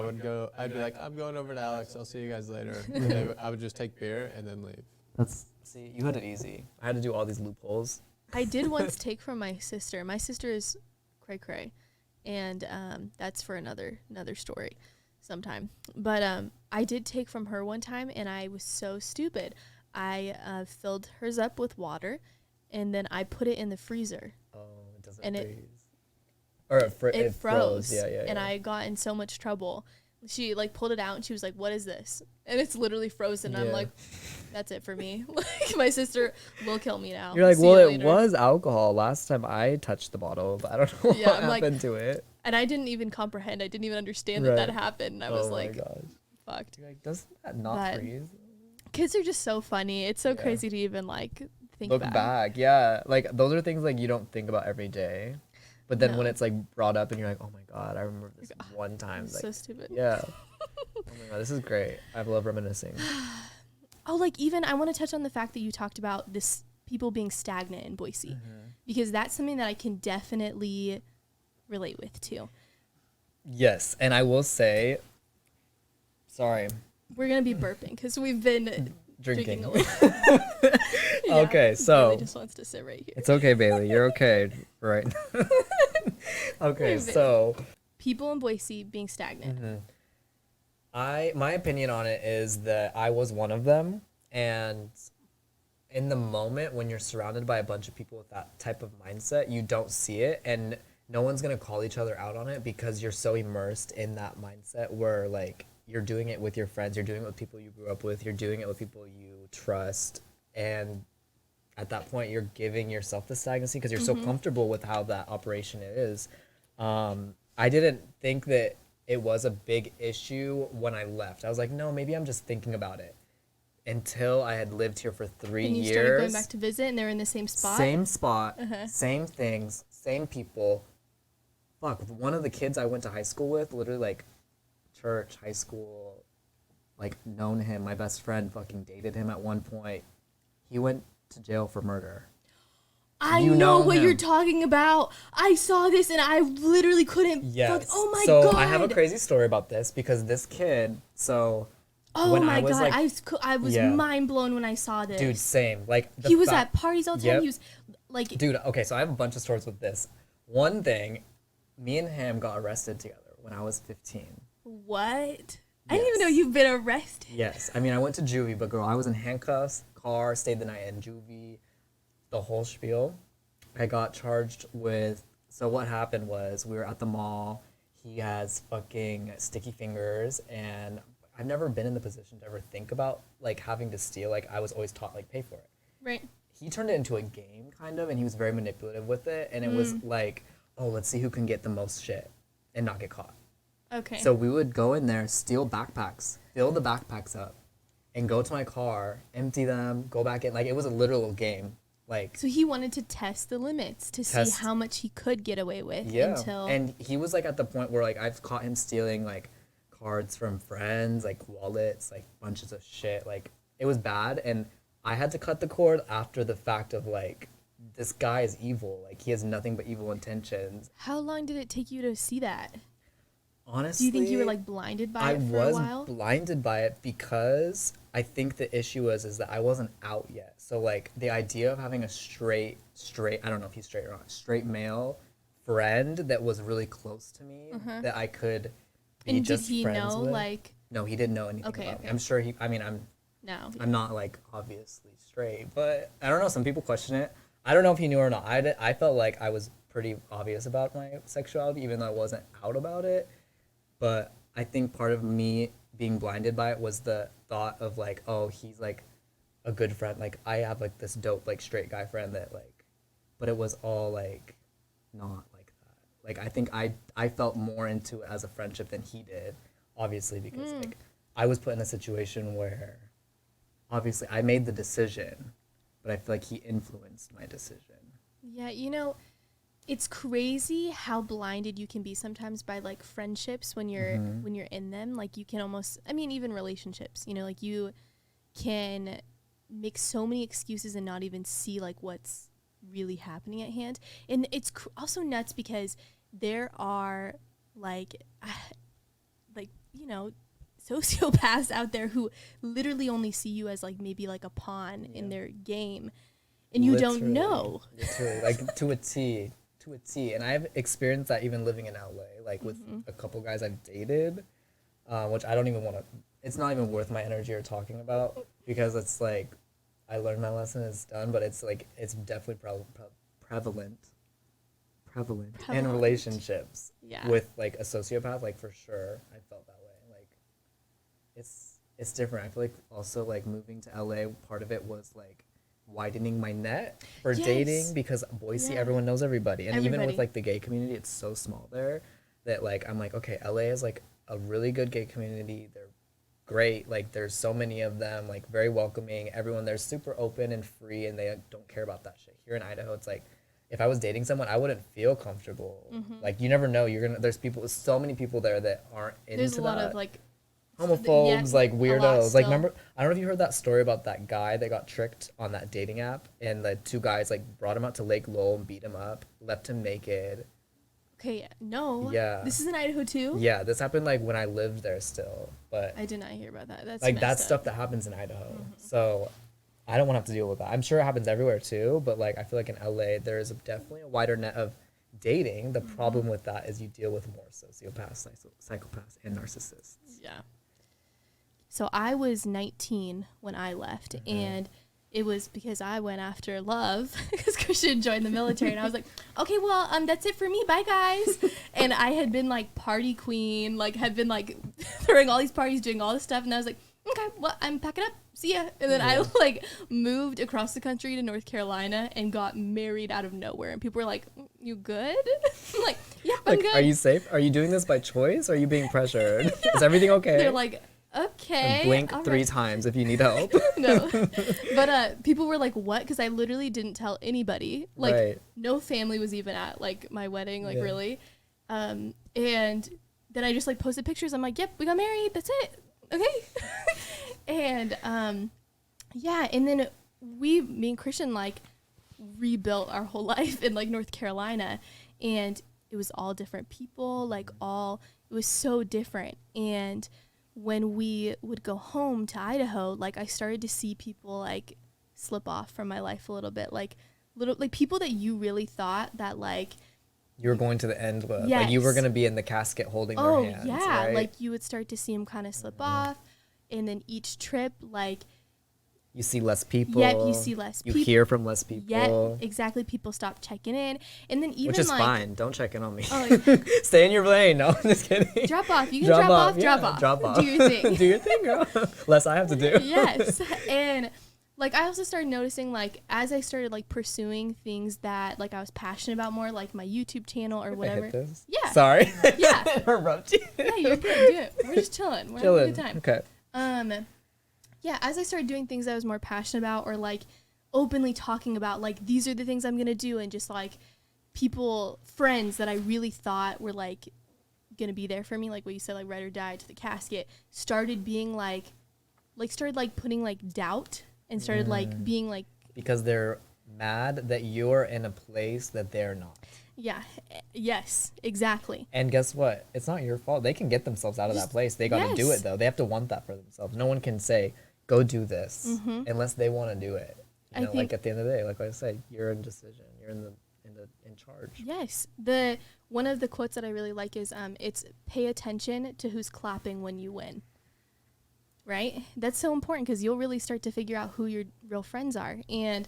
E: I'd be like, I'm going over to Alex. I'll see you guys later. And I would just take beer and then leave.
D: See, you had it easy. I had to do all these loopholes.
C: I did once take from my sister. My sister is cray cray, and that's for another story sometime. But I did take from her one time, and I was so stupid. I filled hers up with water, and then I put it in the freezer.
D: Oh, it doesn't
C: And
D: freeze. Or it
C: It froze.
D: Yeah.
C: And I got in so much trouble. She like pulled it out and she was like, "What is this?" And it's literally frozen. I'm
D: Yeah.
C: like, "That's it for me." Like my sister will kill me now.
D: You're like,
C: See you
D: well, it
C: later."
D: was alcohol last time I touched the bottle, but I don't know
C: Yeah,
D: what
C: I'm like-
D: happened to it.
C: And I didn't even comprehend. I didn't even understand
D: Right.
C: that happened. And I was
D: Oh
C: like,
D: my gosh.
C: fucked.
D: You're like, doesn't that not
C: But-
D: freeze?
C: Kids are just so funny. It's so
D: Yeah.
C: crazy to even like think
D: Look
C: back.
D: back. Yeah. Like, those are things like you don't think about every day. But then when
C: No.
D: it's like brought up and you're like, oh my God, I remember this
C: Like,
D: one time.
C: It's
D: Like,
C: so stupid.
D: yeah. Oh my God, this is great. I love reminiscing.
C: Oh, like even I want to touch on the fact that you talked about this people being stagnant in Boise, because that's something that I can definitely relate with too.
D: Yes. And I will say, sorry,
C: We're gonna be burping because we've been
D: drinking.
C: a little. Yeah,
D: Okay, so-
C: Bailey just wants to sit right here.
D: It's okay, Bailey. You're okay. Right. Okay,
C: Hey,
D: so
C: People in Boise being stagnant.
D: my opinion on it is that I was one of them, and in the moment when you're surrounded by a bunch of people with that type of mindset, you don't see it, and no one's gonna call each other out on it because you're so immersed in that mindset where like you're doing it with your friends, you're doing it with people you grew up with, you're doing it with people you trust, and at that point you're giving yourself the stagnancy because you're so comfortable with how that operation is. I didn't think that it was a big issue when I left. I was like, no, maybe I'm just thinking about it. Until I had lived here for 3
C: And you
D: years.
C: started going back to visit, and they're in the same spot.
D: Same spot, same things, same people. Fuck, one of the kids I went to high school with, literally like church, high school, like known him, my best friend fucking dated him at one point. He went to jail for murder.
C: I
D: You
C: know
D: know
C: what you're
D: him.
C: talking about. I saw this and I literally couldn't.
D: Yes.
C: Oh my
D: so
C: god.
D: I have a crazy story about this because this kid, so
C: Oh
D: when
C: my
D: I was
C: god.
D: like,
C: I was
D: Yeah.
C: mind blown when I saw this.
D: dude, same. Like
C: he was at parties all the time.
D: Yep.
C: He was like,
D: Dude, okay, so I have a bunch of stories with this. One thing, me and him got arrested together when I was 15.
C: what? I didn't even know
D: Yes.
C: you've been arrested.
D: Yes, I mean, I went to juvie, but girl, I was in handcuffs, car, stayed the night in juvie, the whole spiel. I got charged with, so what happened was we were at the mall. He has fucking sticky fingers, and I've never been in the position to ever think about like having to steal. Like I was always taught like pay for it.
C: Right.
D: He turned it into a game kind of, and he was very manipulative with it, and it was like, oh, let's see who can get the most shit and not get caught.
C: Okay.
D: So we would go in there, steal backpacks, fill the backpacks up, and go to my car, empty them, go back in. Like it was a literal game. Like
C: So he wanted to test the limits to see
D: Test-
C: how much he could get away with
D: yeah,
C: until.
D: and he was like at the point where like I've caught him stealing like cards from friends, like wallets, like bunches of shit. Like it was bad, and I had to cut the cord after the fact of like this guy is evil. Like he has nothing but evil intentions.
C: How long did it take you to see that?
D: Honestly,
C: Do you think you were like blinded by
D: I
C: it for
D: was
C: a while?
D: blinded by it because I think the issue is that I wasn't out yet. So like the idea of having a straight I don't know if he's straight or not, straight male friend that was really close to me that I could be
C: And did
D: just
C: he
D: friends
C: know
D: with.
C: like
D: No, he didn't know anything
C: Okay,
D: about me.
C: okay.
D: I'm sure he. I mean, I'm
C: no?
D: not like obviously straight, but I don't know. Some people question it. I don't know if he knew or not. I felt like I was pretty obvious about my sexuality, even though I wasn't out about it. But I think part of me being blinded by it was the thought of like, oh, he's like a good friend. Like I have like this dope like straight guy friend that like, but it was all like not like that. Like I think I felt more into it as a friendship than he did, obviously because like I was put in a situation where obviously I made the decision, but I feel like he influenced my decision.
C: Yeah, you know, it's crazy how blinded you can be sometimes by like friendships when you're in them. Like you can almost, I mean, even relationships, you know, like you can make so many excuses and not even see like what's really happening at hand. And it's also nuts because there are like you know, sociopaths out there who literally only see you as like maybe like a pawn in their game, and you don't know.
D: Literally, like to a T. And I've experienced that even living in LA, like with a couple guys I've dated, which I don't even want to. It's not even worth my energy or talking about because it's like I learned my lesson, it's done. But it's like it's definitely prevalent in relationships
C: Yeah.
D: with like a sociopath. Like for sure, I felt that way. it's different. I feel like also like moving to LA, part of it was like widening my net for
C: Yes.
D: dating, because Boise,
C: Yeah.
D: everyone knows everybody, and even
C: Everybody.
D: with like the gay community, it's so small there that like I'm like, okay, LA is like a really good gay community. They're great. Like there's so many of them, like very welcoming. Everyone there's super open and free, and they don't care about that shit. Here in Idaho, it's like if I was dating someone, I wouldn't feel comfortable. Like you never know. There's so many people there that aren't into
C: There's a lot
D: that.
C: of like
D: Homophobes,
C: yeah,
D: like
C: a lot
D: weirdos. Like
C: still.
D: remember, I don't know if you heard that story about that guy that got tricked on that dating app, and the two guys like brought him out to Lake Lowell and beat him up, left him naked.
C: okay, no.
D: Yeah.
C: This is in Idaho too?
D: Yeah, this happened like when I lived there still, but
C: I did not hear about that. That's
D: like
C: messed
D: that's
C: up.
D: stuff that happens in Idaho. So I don't want to have to deal with that. I'm sure it happens everywhere too, but like I feel like in LA there is definitely a wider net of dating. The problem with that is you deal with more sociopaths, psychopaths, and narcissists.
C: Yeah. So I was 19 when I left, and it was because I went after love because Christian joined the military, and I was like, okay, well, that's it for me. Bye, guys. And I had been like party queen, like had been like throwing all these parties, doing all this stuff, and I was like, okay, well, I'm packing up. See ya. And then I like moved across the country to North Carolina and got married out of nowhere, and people were like, you good? I'm like, yeah, I'm
D: Like,
C: good.
D: are you safe? Are you doing this by choice? Or are you being pressured? Is everything okay?
C: They're like, okay.
D: And blink
C: all
D: 3
C: right."
D: times if you need help.
C: No, but people were like, what? Because I literally didn't tell anybody. Like
D: Right.
C: no family was even at like my wedding, like
D: Yeah.
C: really. And then I just like posted pictures. I'm like, yep, we got married, that's it, okay. And yeah, and then me and Christian like rebuilt our whole life in like North Carolina, and it was all different people, like it was so different. And when we would go home to Idaho, like I started to see people like slip off from my life a little bit, like people that you really thought that like,
D: You were going to the end with. Like you were
C: Yes.
D: going to be in the casket holding
C: oh
D: their hands,
C: yeah,
D: right?
C: like you would start to see them kind of slip off, and then each trip, like
D: You see less people.
C: yep, you see less
D: You
C: people.
D: hear from less people.
C: Yeah, exactly. People stop checking in, and then even
D: Which is
C: like
D: fine. Don't check in on me.
C: Oh,
D: Stay in your lane. No, I'm just kidding.
C: drop off. You can drop off.
D: yeah,
C: Drop off.
D: Drop off.
C: Do your thing.
D: Do your thing, girl. Less I have to do.
C: Yes, and like I also started noticing, like as I started like pursuing things that like I was passionate about more, like my YouTube channel or
D: I
C: whatever.
D: hit this.
C: Yeah.
D: Sorry.
C: Yeah.
D: Interrupt you.
C: Yeah, you're good. Do it. We're just chilling. We're having a
D: Chilling.
C: good time.
D: Okay.
C: Yeah, as I started doing things I was more passionate about, or like openly talking about, like these are the things I'm gonna do, and just like friends that I really thought were like gonna be there for me, like what you said, like ride or die to the casket, started being started like putting like doubt, and started like being like,
D: Because they're mad that you're in a place that they're not.
C: yes, exactly.
D: And guess what? It's not your fault. They can get themselves out of that place. They got to do
C: yes.
D: it though. They have to want that for themselves. No one can say, "Go do this," unless they want to do it.
C: I
D: You know, like
C: think-
D: at the end of the day, like I said, you're in decision. You're in charge.
C: Yes. One of the quotes that I really like is it's pay attention to who's clapping when you win. Right? That's so important, because you'll really start to figure out who your real friends are. And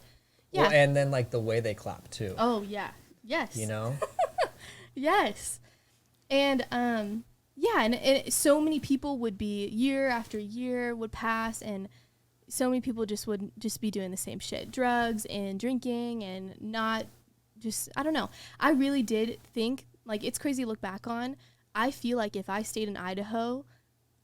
C: yeah.
D: Well, and then like the way they clap too.
C: Oh yeah. Yes.
D: You know.
C: Yes. And yeah, and so many people would be, year after year would pass, and so many people would be doing the same shit, drugs and drinking, and not just, I don't know. I really did think, like, it's crazy to look back on. I feel like if I stayed in Idaho,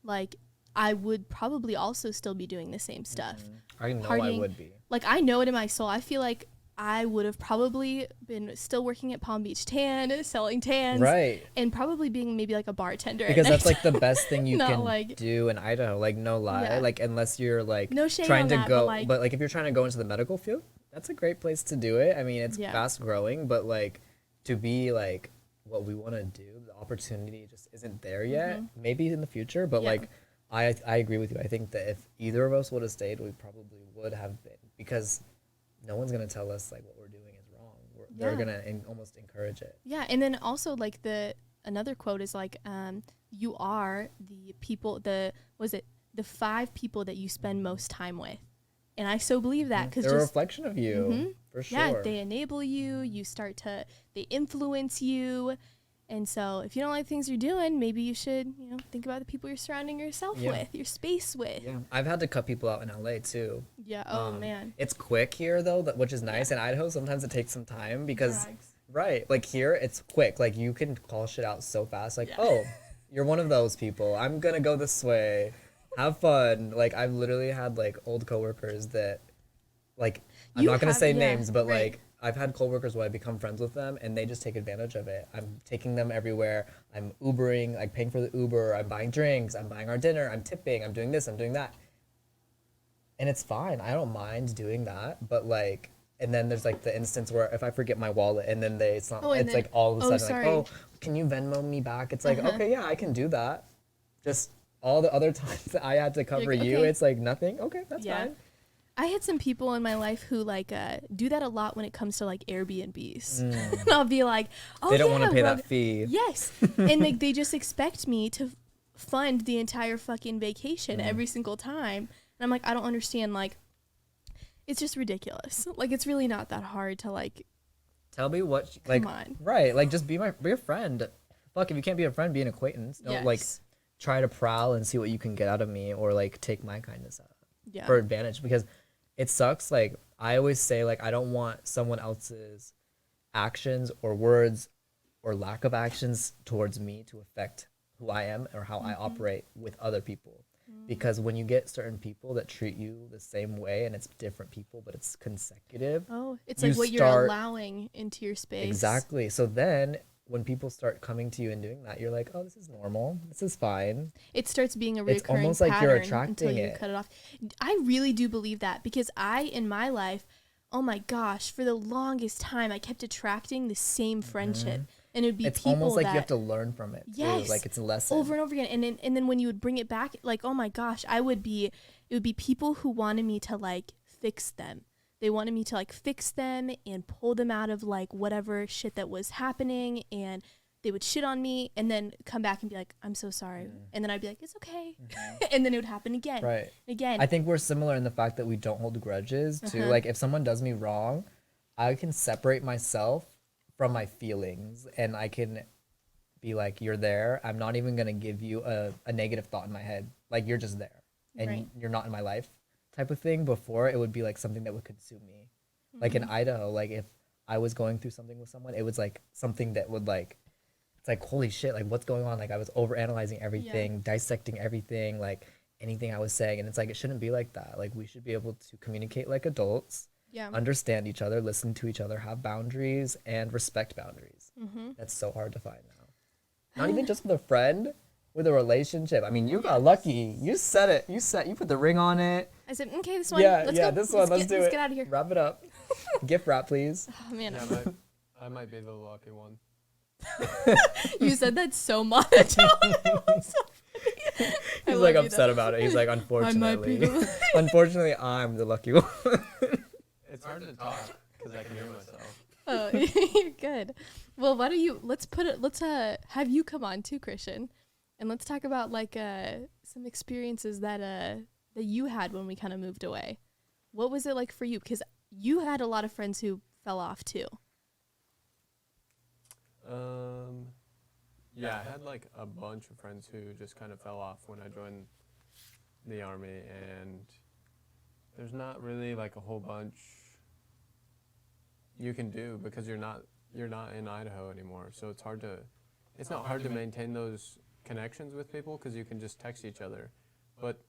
C: like I would probably also still be doing the same stuff.
D: I know I
C: Partying.
D: would be.
C: Like, I know it in my soul. I feel like I would have probably been still working at Palm Beach Tan, selling tans,
D: Right.
C: and probably being maybe like a bartender.
D: Because
C: at
D: that's
C: night.
D: like the best thing you
C: Not
D: can
C: like-
D: do in Idaho. Like no lie.
C: Yeah.
D: Like unless you're like
C: No shade
D: trying
C: on
D: to
C: that,
D: go,
C: but, like-
D: if you're trying to go into the medical field, that's a great place to do it. I mean, it's
C: Yeah.
D: fast growing, but like to be like what we want to do, the opportunity just isn't there yet. Maybe in the future, but
C: Yeah.
D: like I agree with you. I think that if either of us would have stayed, we probably would have been, because no one's gonna tell us like what we're doing is wrong. They're
C: Yeah.
D: gonna almost encourage it.
C: Yeah, and then also like another quote is like, you are the 5 people that you spend most time with, and I so believe that, because
D: They're a
C: just
D: reflection of you, for sure.
C: yeah, they enable you. You start to, they influence you, And so if you don't like things you're doing, maybe you should, you know, think about the people you're surrounding yourself with, your space with.
D: Yeah, I've had to cut people out in LA too.
C: Yeah. Oh man.
D: It's quick here though, which is nice. In Idaho, sometimes it takes some time because, right, like here it's quick. Like you can call shit out so fast. Like, oh, you're one of those people. I'm gonna go this way. Have fun. Like I've literally had like old coworkers that, like, I'm not gonna say names, but like I've had coworkers where I become friends with them and they just take advantage of it. I'm taking them everywhere. I'm Ubering, like paying for the Uber. I'm buying drinks. I'm buying our dinner. I'm tipping. I'm doing this. I'm doing that. And it's fine. I don't mind doing that. But like, and then there's like the instance where if I forget my wallet and then it's like all of a sudden like, oh, can you Venmo me back? It's like, okay, yeah, I can do that. Just all the other times that I had to cover you, it's like nothing. Okay, that's fine.
C: I had some people in my life who like do that a lot when it comes to like Airbnbs. And I'll be like, oh,
D: they don't want to pay that fee.
C: Yes. And like they just expect me to fund the entire fucking vacation every single time. And I'm like, I don't understand. Like, it's just ridiculous. Like, it's really not that hard to like.
D: Tell me what, like,
C: come on.
D: Right. Like, just be a friend. Fuck, if you can't be a friend, be an acquaintance. Don't like try to prowl and see what you can get out of me or like take my kindness out for advantage, because it sucks. Like I always say, like, I don't want someone else's actions or words or lack of actions towards me to affect who I am or how I operate with other people. Because when you get certain people that treat you the same way and it's different people, but it's consecutive.
C: Oh, it's like what you're allowing into your space.
D: Exactly. So then when people start coming to you and doing that, you're like, oh, this is normal. This is fine.
C: It starts being a recurring
D: It's almost like you're attracting
C: until you cut it off. I really do believe that, because in my life, oh my gosh, for the longest time, I kept attracting the same friendship. And it would be
D: it's
C: people
D: almost like you have to learn from it too.
C: Yes,
D: like it's a lesson
C: over and over again. And then when you would bring it back, like, oh my gosh, it would be people who wanted me to like fix them. They wanted me to like fix them and pull them out of like whatever shit that was happening, and they would shit on me and then come back and be like, I'm so sorry. And then I'd be like, it's okay. And then it would happen again.
D: Right.
C: Again.
D: I think we're similar in the fact that we don't hold grudges too. Like if someone does me wrong, I can separate myself from my feelings and I can be like, you're there. I'm not even going to give you a negative thought in my head. Like you're just there and you're not in my life type of thing. Before it would be like something that would consume me. Like in Idaho, like if I was going through something with someone, it was like something that would like, it's like, holy shit, like what's going on? Like I was overanalyzing everything, dissecting everything, like anything I was saying. And it's like, it shouldn't be like that. Like we should be able to communicate like adults. Understand each other, listen to each other, have boundaries, and respect boundaries. That's so hard to find now. Not even just with a friend, with a relationship. I mean, you got lucky. You said it. You put the ring on it.
C: I said, okay, this one.
D: Yeah,
C: let's go.
D: This one. Let's do it.
C: Let's get out of here.
D: Wrap it up. Gift wrap, please.
C: Oh man,
E: Yeah, I might be the lucky one.
C: You said that so monotone.
D: He's like upset about it. He's like, unfortunately, unfortunately, I'm the lucky one.
E: It's hard to talk because I can hear myself.
C: Oh, you're good. Well, why don't you let's have you come on too, Christian, and let's talk about like some experiences that you had when we kind of moved away. What was it like for you? Because you had a lot of friends who fell off too.
E: Yeah, I had like a bunch of friends who just kind of fell off when I joined the Army, and there's not really like a whole bunch you can do because you're not in Idaho anymore. So it's not hard to maintain those connections with people because you can just text each other. But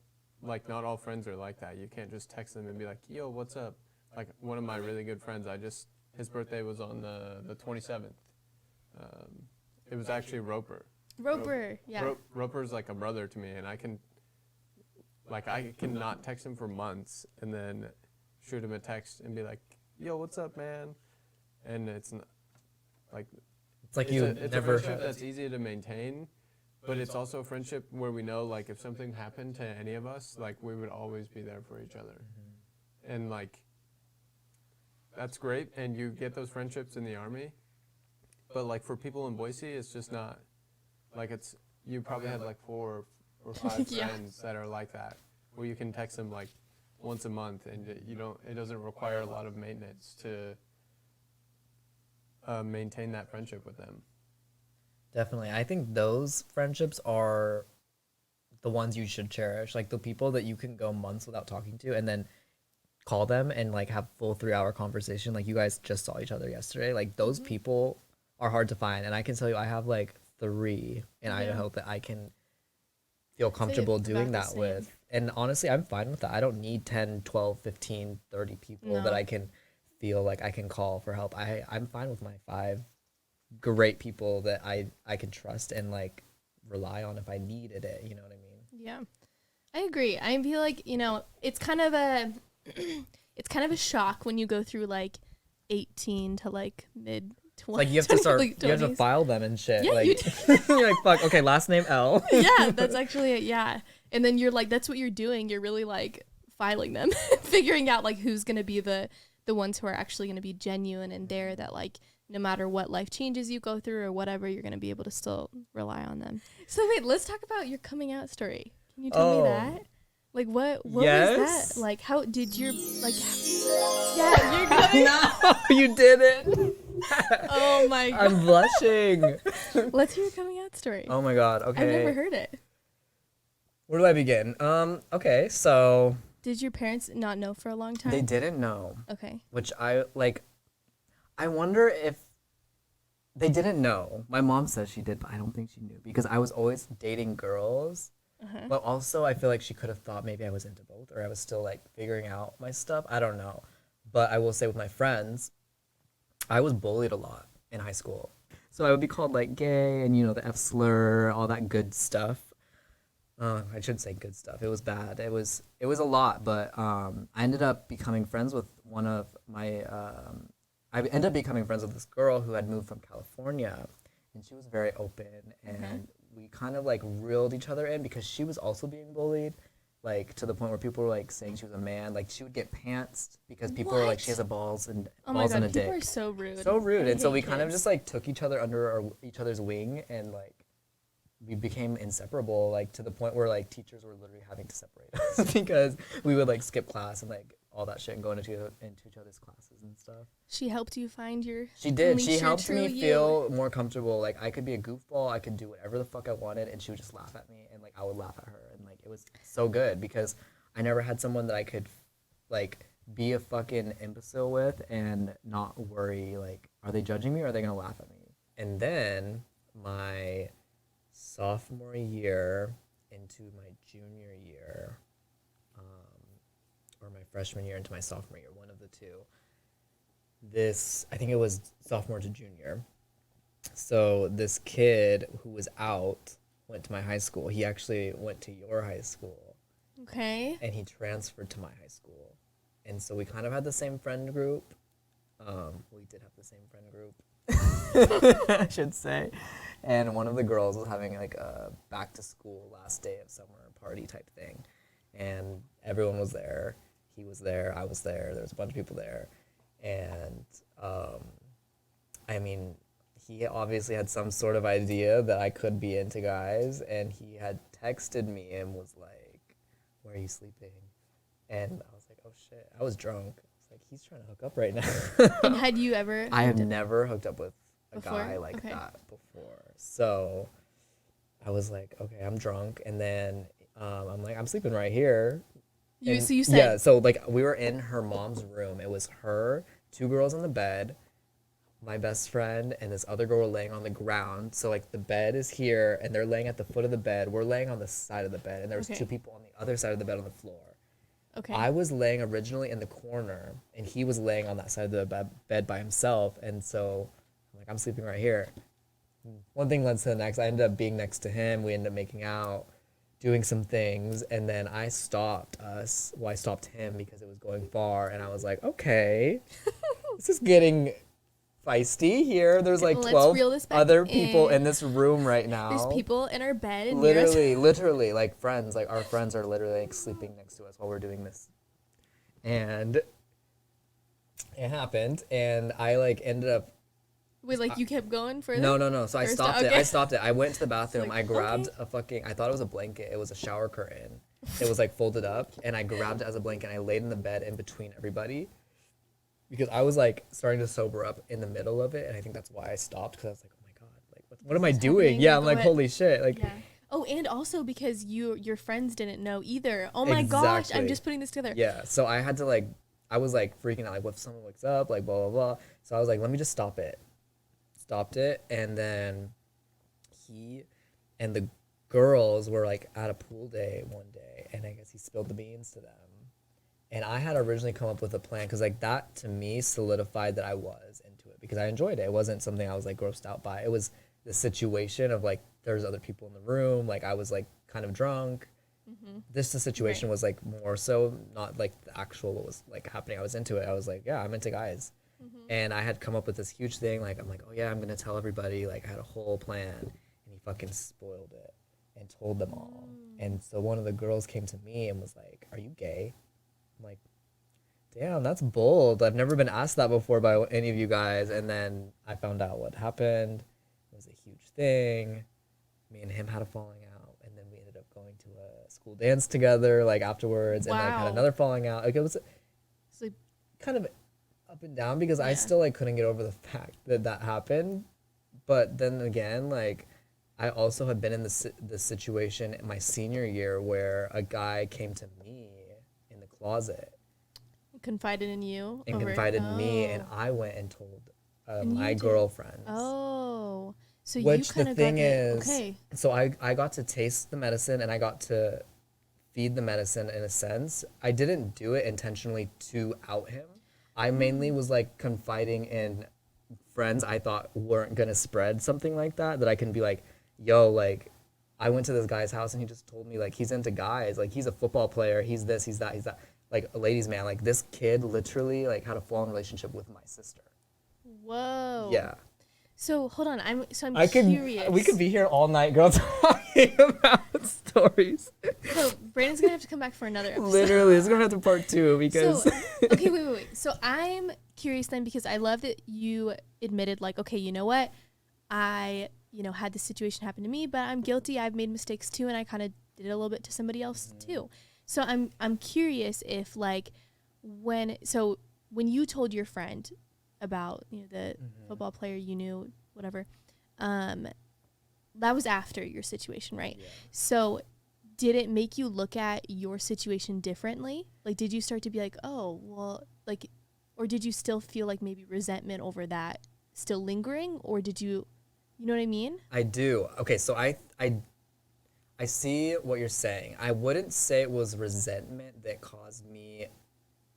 E: like not all friends are like that. You can't just text them and be like, yo, what's up? Like one of my really good friends, his birthday was on the 27th. It was actually Roper.
C: Yeah.
E: Roper's like a brother to me, and I cannot text him for months and then shoot him a text and be like, yo, what's up, man? And it's like
D: it's a
E: friendship that's easy to maintain, but it's also a friendship where we know like if something happened to any of us, like we would always be there for each other. And like that's great, and you get those friendships in the Army. But like for people in Boise, it's just not like you probably had like 4 or 5 friends that are like that, where you can text them like once a month, and it doesn't require a lot of maintenance to maintain that friendship with them.
D: Definitely. I think those friendships are the ones you should cherish. Like the people that you can go months without talking to and then call them and like have full 3 hour conversation. Like you guys just saw each other yesterday. Like those people are hard to find. And I can tell you I have like 3 in Idaho that I can feel comfortable doing
C: about the
D: that with. And honestly, I'm fine with that. I don't need 10, 12, 15, 30 people that I can feel like I can call for help. I'm fine with my 5 great people that I can trust and like rely on if I needed it. You know what I mean?
C: Yeah, I agree. I feel like, you know, it's kind of a it's kind of a shock when you go through like 18 to like mid 20s.
D: Like you have to start,
C: like
D: you have to file them and shit.
C: Yeah,
D: like,
C: you
D: you're like, fuck, okay, last name L.
C: Yeah, that's actually it. Yeah. And then you're like, that's what you're doing. You're really like filing them, figuring out like who's going to be the ones who are actually going to be genuine and there, that like no matter what life changes you go through or whatever, you're going to be able to still rely on them. So wait, let's talk about your coming out story. Can you tell me that? Like what was that? Like how did your like yeah, you're coming
D: No, you didn't.
C: Oh my god.
D: I'm blushing.
C: Let's hear your coming out story.
D: Oh my god, okay.
C: I've never heard it.
D: Where do I begin? Okay, so
C: Did your parents not know for a long time?
D: they didn't know.
C: Okay.
D: Which I wonder if they didn't know. My mom says she did, but I don't think she knew because I was always dating girls. But also I feel like she could have thought maybe I was into both or I was still like figuring out my stuff. I don't know. But I will say with my friends, I was bullied a lot in high school. So I would be called like gay and, you know, the F slur, all that good stuff. I shouldn't say good stuff. It was bad. It was a lot, but I ended up becoming friends with one of my I ended up becoming friends with this girl who had moved from California, and she was very open, and we kind of like reeled each other in because she was also being bullied, like to the point where people were like saying she was a man. Like she would get pantsed because people were like, she has a balls and
C: Oh my
D: balls
C: god,
D: and a dick.
C: people are so rude.
D: So rude,
C: I
D: and so
C: hate
D: we kind of
C: kids.
D: just like took each other under each other's wing, and like we became inseparable, like to the point where like teachers were literally having to separate us because we would like skip class and like all that shit and go into each other's classes and stuff.
C: She helped you find your
D: She did.
C: unleash
D: She
C: your
D: helped
C: true
D: me
C: you.
D: feel more comfortable. Like I could be a goofball. I could do whatever the fuck I wanted, and she would just laugh at me, and like I would laugh at her, and like it was so good because I never had someone that I could like be a fucking imbecile with and not worry like, are they judging me or are they gonna laugh at me? And then my sophomore year into my junior year, or my freshman year into my sophomore year, one of the two. I think it was sophomore to junior. So this kid who was out went to my high school. He actually went to your high school.
C: Okay.
D: And he transferred to my high school. And so we kind of had the same friend group. We did have the same friend group, I should say. And one of the girls was having like a back to school last day of summer party type thing. And everyone was there. He was there. I was there. There was a bunch of people there. And I mean, he obviously had some sort of idea that I could be into guys. And he had texted me and was like, "Where are you sleeping?" And I was like, "Oh shit." I was drunk. I was like, he's trying to hook up right now.
C: And had you ever?
D: I have never hooked up with a
C: Before?
D: guy like
C: Okay.
D: that before. So I was like, okay, I'm drunk. And then I'm like, I'm sleeping right here.
C: So you said
D: Yeah, so like we were in her mom's room. It was her, 2 girls on the bed, my best friend, and this other girl were laying on the ground. So like the bed is here and they're laying at the foot of the bed. We're laying on the side of the bed and there was
C: Okay.
D: 2 people on the other side of the bed on the floor.
C: Okay.
D: I was laying originally in the corner, and he was laying on that side of the bed by himself. And so I'm like, I'm sleeping right here. One thing led to the next. I ended up being next to him. We ended up making out, doing some things. And then I stopped us. Well, I stopped him because it was going far. And I was like, okay, this is getting feisty here. There's like
C: Let's
D: 12
C: reel this back
D: other people
C: in.
D: in this room right now.
C: There's people in our bed and you're
D: Literally, like friends, like our friends are literally like sleeping next to us while we're doing this. And it happened, and I like ended up.
C: Wait, like you kept going further?
D: No. So I
C: Or
D: stopped it.
C: okay.
D: I stopped it. I went to the bathroom.
C: like,
D: I grabbed a fucking. I thought it was a blanket. It was a shower curtain. It was like folded up, and I grabbed it as a blanket. And I laid in the bed in between everybody, because I was like starting to sober up in the middle of it, and I think that's why I stopped, because I was like, oh my god, like what what am I
C: is
D: doing?
C: happening?
D: Yeah,
C: Like,
D: I'm like,
C: what-
D: holy shit. Like,
C: Yeah. Oh, and also because your friends didn't know either. Oh my gosh, I'm
D: Exactly.
C: just putting this together.
D: yeah. So I had to like, I was like freaking out, like, what if someone wakes up, like, blah, blah, blah. So I was like, let me just stop it. Stopped it. And then he and the girls were like at a pool day one day. And I guess he spilled the beans to them. And I had originally come up with a plan because like that to me solidified that I was into it because I enjoyed it. It wasn't something I was like grossed out by. It was the situation of like there's other people in the room. Like I was like kind of drunk. The situation
C: Right.
D: was like more so not like the actual what was like happening. I was into it. I was like, yeah, I'm into guys. And I had come up with this huge thing. Like I'm like, oh yeah, I'm gonna tell everybody. Like I had a whole plan, and he fucking spoiled it and told them all. And so one of the girls came to me and was like, "Are you gay?" I'm like, damn, that's bold. I've never been asked that before by any of you guys. And then I found out what happened. It was a huge thing. Me and him had a falling out. And then we ended up going to a school dance together, like afterwards, and like had
C: Wow.
D: another falling out. Like it was
C: So,
D: kind of up and down because I
C: Yeah.
D: still like couldn't get over the fact that that happened. But then again, like I also had been in this situation in my senior year where a guy came to me in the closet
C: confided in you.
D: and
C: over-
D: confided in me, and
C: Oh.
D: I went and told
C: And you
D: my
C: did-
D: girlfriends.
C: Oh. So
D: Which
C: you kind
D: the
C: of
D: thing
C: got
D: is,
C: okay.
D: so I got to taste the medicine and I got to feed the medicine in a sense. I didn't do it intentionally to out him. I mainly was like confiding in friends I thought weren't gonna spread something like that. That I can be like, yo, like I went to this guy's house and he just told me like he's into guys, like he's a football player, he's this, he's that, he's that, like a ladies' man. Like this kid literally like had a full-on relationship with my sister.
C: Whoa.
D: Yeah.
C: So hold on. I'm
D: I could.
C: curious.
D: We could be here all night, girl, talking about stories.
C: So Brandon's gonna have to come back for another episode.
D: Literally, it's gonna have to part two because.
C: So okay, wait. So I'm curious then because I love that you admitted like, okay, you know what, I had this situation happen to me, but I'm guilty. I've made mistakes too, and I kind of did it a little bit to somebody else too. So I'm curious if like when you told your friend about the football player you knew, whatever, that was after your situation, right?
D: Yeah.
C: So did it make you look at your situation differently? Like, did you start to be like, oh, well, like, or did you still feel like maybe resentment over that still lingering, or did you know what I mean?
D: I do. Okay, so I see what you're saying. I wouldn't say it was resentment that caused me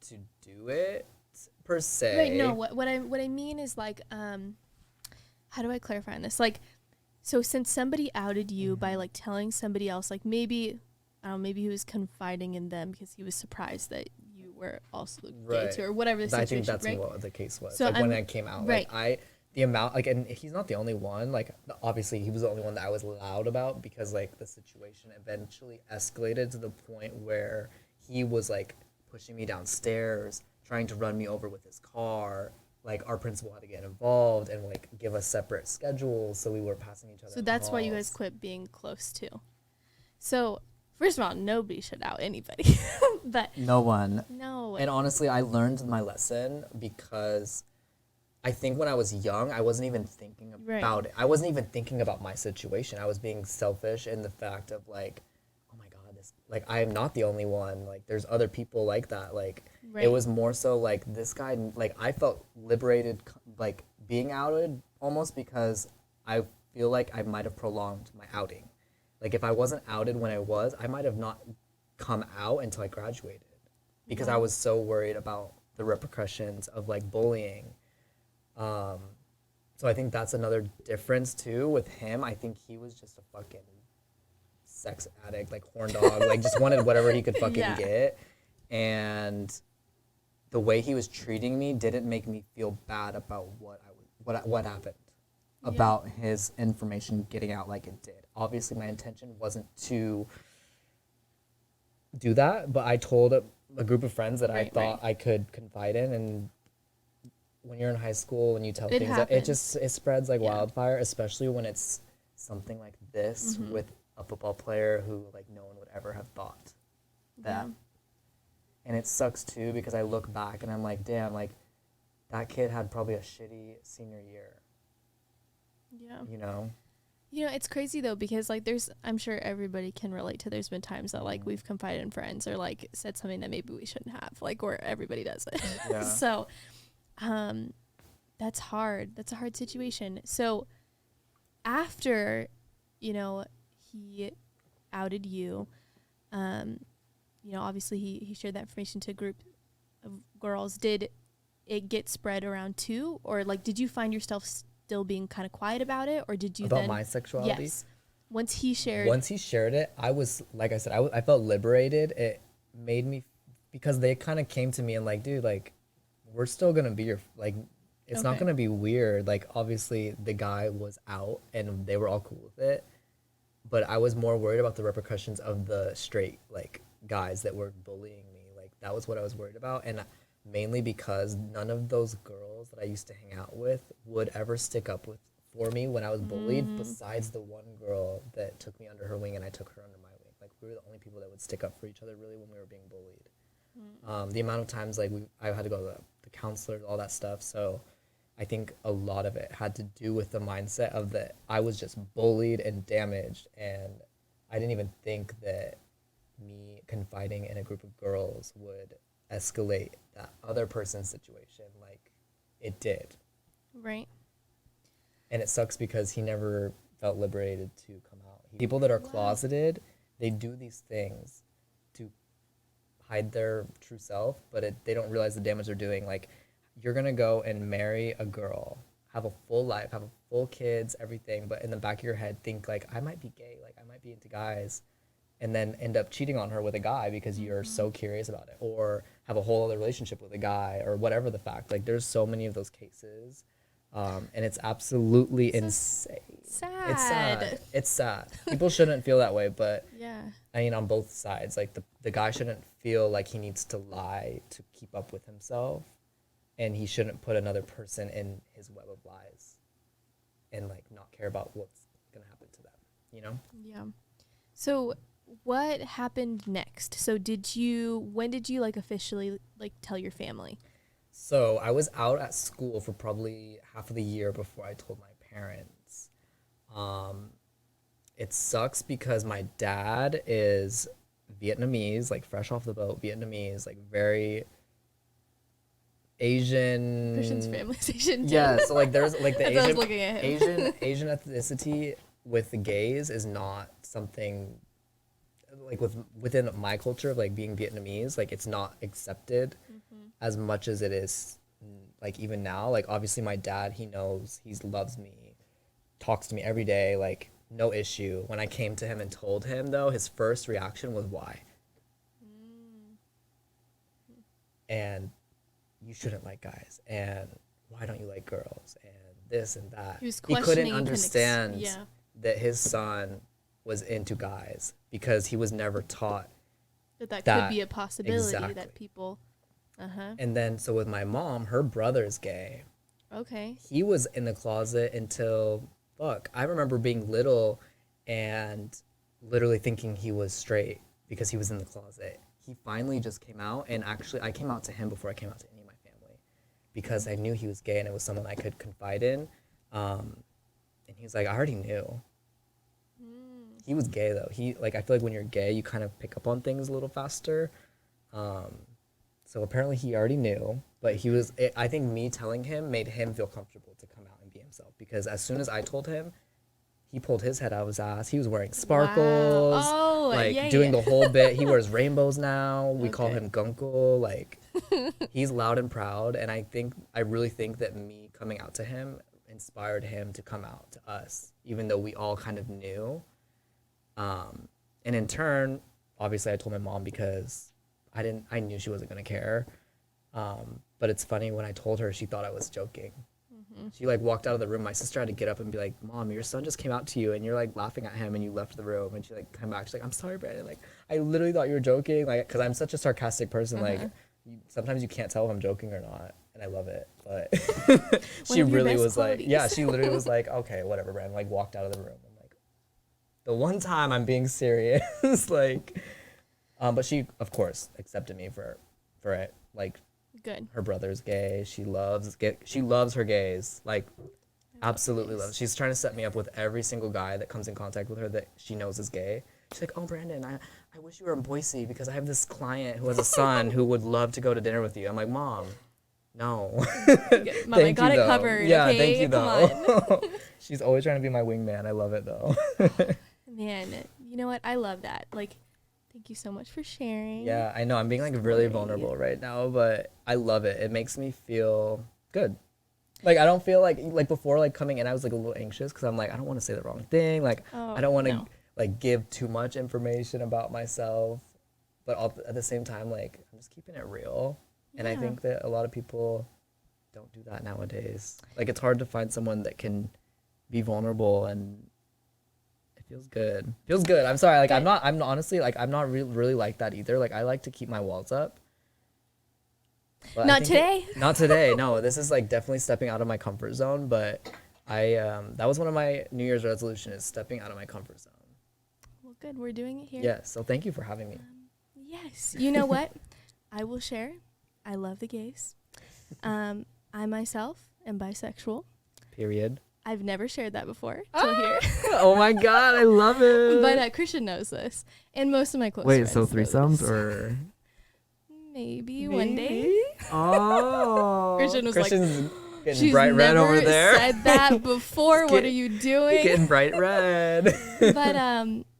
D: to do it per se.
C: Right. No. What I mean is like, how do I clarify on this? Like, so since somebody outed you by like telling somebody else, like maybe, I don't know, maybe he was confiding in them because he was surprised that you were also gay
D: Right.
C: too, or whatever the situation.
D: I think that's
C: right?
D: what the case was.
C: So
D: like when
C: I'm-
D: I came out,
C: right.
D: like the amount, like, and he's not the only one. Like, obviously, he was the only one that I was loud about because like the situation eventually escalated to the point where he was like pushing me downstairs, trying to run me over with his car. Like our principal had to get involved and like give us separate schedules, so we were passing each other.
C: So that's why you
D: calls.
C: guys quit being close too. So first of all, nobody should out anybody, but
D: No one.
C: no.
D: And honestly, I learned my lesson because I think when I was young, I wasn't even thinking
C: Right.
D: about it. I wasn't even thinking about my situation. I was being selfish in the fact of like, oh my God, this, like, I am not the only one. Like, there's other people like that. Like,
C: Right.
D: it was more so like this guy, like, I felt liberated, like, being outed almost because I feel like I might have prolonged my outing. Like, if I wasn't outed when I was, I might have not come out until I graduated because I was so worried about the repercussions of like bullying. So I think that's another difference too with him. I think he was just a fucking sex addict, like horn dog, like just wanted whatever he could fucking
C: Yeah.
D: get. And the way he was treating me didn't make me feel bad about what happened, about his information getting out like it did. Obviously, my intention wasn't to do that, but I told a group of friends that I
C: Right,
D: thought I could confide in, and when you're in high school and you tell
C: It
D: things,
C: happens.
D: it spreads like
C: Yeah.
D: wildfire, especially when it's something like this
C: Mm-hmm.
D: with a football player who like no one would ever have thought that.
C: Yeah.
D: And it sucks too because I look back and I'm like, damn, like that kid had probably a shitty senior year,
C: Yeah.
D: you know?
C: You know, it's crazy though, because like I'm sure everybody can relate to, there's been times that like we've confided in friends or like said something that maybe we shouldn't have, like, or everybody does it.
D: Yeah.
C: So, that's hard. That's a hard situation. So after, you know, he outed you, you know, obviously he shared that information to a group of girls. Did it get spread around too? Or like, did you find yourself still being kind of quiet about it? Or did you
D: About
C: then,
D: my sexuality?
C: yes, once he shared
D: it, I was, like I said, I felt liberated. It made me, because they kind of came to me and like, dude, like, we're still going to be your, like, it's not
C: Okay.
D: going to be weird. Like, obviously the guy was out and they were all cool with it. But I was more worried about the repercussions of the straight, like, guys that were bullying me. Like, that was what I was worried about. And mainly because none of those girls that I used to hang out with would ever stick up for me when I was bullied, besides the one girl that took me under her wing and I took her under my wing. Like, we were the only people that would stick up for each other really when we were being bullied. The amount of times, like, I had to go to the counselors, all that stuff. So I think a lot of it had to do with the mindset of that I was just bullied and damaged, and I didn't even think that me confiding in a group of girls would escalate that other person's situation like it did.
C: right.
D: And it sucks because he never felt liberated to come out. People that are closeted, they do these things to hide their true self, but they don't realize the damage they're doing. Like, you're going to go and marry a girl, have a full life, have a full kids, everything, but in the back of your head think like, I might be gay, like I might be into guys, and then end up cheating on her with a guy because you're so curious about it, or have a whole other relationship with a guy, or whatever the fact. Like, there's so many of those cases. And it's absolutely insane.
C: Sad.
D: It's sad. It's sad. People shouldn't feel that way, but
C: Yeah.
D: I mean, on both sides, like the guy shouldn't feel like he needs to lie to keep up with himself, and he shouldn't put another person in his web of lies and like not care about what's gonna happen to them, you know?
C: Yeah. So what happened next? So when did you like officially like tell your family?
D: So I was out at school for probably half of the year before I told my parents. It sucks because my dad is Vietnamese, like fresh off the boat, Vietnamese, like very Asian.
C: Christian's family's Asian too.
D: Yeah, so like there's like the
C: As I was looking at him.
D: Asian ethnicity with the gays is not something like within my culture of like being Vietnamese, like it's not accepted as much as it is like even now. Like obviously my dad, he knows, he loves me, talks to me every day, like no issue. When I came to him and told him though, his first reaction was why? And you shouldn't like guys, and why don't you like girls, and this and that.
C: He was
D: He couldn't
C: questioning
D: understand
C: yeah.
D: that his son was into guys because he was never taught.
C: That
D: That-
C: could be a possibility
D: exactly.
C: that people
D: And then so with my mom, her brother's gay.
C: okay.
D: He was in the closet until I remember being little and literally thinking he was straight because he was in the closet. He finally just came out, and actually I came out to him before I came out to any of my family because I knew he was gay and it was someone I could confide in. And he was like, I already knew. He was gay though. He like, I feel like when you're gay, you kind of pick up on things a little faster. So apparently he already knew, but I think me telling him made him feel comfortable to come out and be himself, because as soon as I told him, he pulled his head out of his ass. He was wearing sparkles,
C: Oh,
D: like
C: yeah,
D: doing
C: yeah.
D: the whole bit. He wears rainbows now. We call
C: Okay.
D: him Gunkle. Like he's loud and proud. And I really think that me coming out to him inspired him to come out to us, even though we all kind of knew. And in turn, obviously I told my mom because I knew she wasn't going to care. But it's funny, when I told her, she thought I was joking. She like walked out of the room. My sister had to get up and be like, Mom, your son just came out to you and you're like laughing at him and you left the room. And she like came back. She's like, I'm sorry, Brandon. Like, I literally thought you were joking. Like, cause I'm such a sarcastic person. Like sometimes you can't tell if I'm joking or not. And I love it. But she
C: of your
D: really
C: best
D: was like,
C: qualities.
D: yeah, she literally was like, okay, whatever, Brandon. Like walked out of the room. I'm like, the one time I'm being serious, like, but she of course accepted me for it. Like,
C: Good.
D: her brother's gay. She loves her gays. Like, Absolutely love it. She's trying to set me up with every single guy that comes in contact with her that she knows is gay. She's like, oh, Brandon, I wish you were in Boise because I have this client who has a son who would love to go to dinner with you. I'm like, Mom, no.
C: Mom, I got it
D: though.
C: covered.
D: Yeah,
C: okay?
D: thank you,
C: Come
D: though.
C: on.
D: She's always trying to be my wingman. I love it, though.
C: Man, you know what? I love that. Like, thank you so much for sharing.
D: Yeah, I know. I'm being, like, really vulnerable right now, but I love it. It makes me feel good. Like, I don't feel like before, like, coming in, I was, like, a little anxious because I'm like, I don't want to say the wrong thing. Like, I don't want to, like, give too much information about myself. But at the same time, like, I'm just keeping it real. And I think that a lot of people don't do that nowadays. Like, it's hard to find someone that can be vulnerable, and it feels good. Feels good. I'm sorry. Like, I'm honestly, like, I'm not really like that either. Like, I like to keep my walls up. But
C: Not today.
D: Not today. No, this is like definitely stepping out of my comfort zone. But that was one of my New Year's resolutions, is stepping out of my comfort zone.
C: Well, good. We're doing it here.
D: Yeah. So thank you for having me.
C: Yes. You know what? I will share. I love the gays. I myself am bisexual.
D: Period.
C: I've never shared that before till here.
D: Oh my God, I love it.
C: But Christian knows this, and most of my close
D: Wait,
C: friends
D: so
C: know
D: threesomes
C: this.
D: or?
C: Maybe one day.
D: Oh.
C: Christian was
D: Christian's getting
C: She's
D: bright red
C: never
D: over there.
C: said that before. What are you doing?
D: Getting bright red.
C: But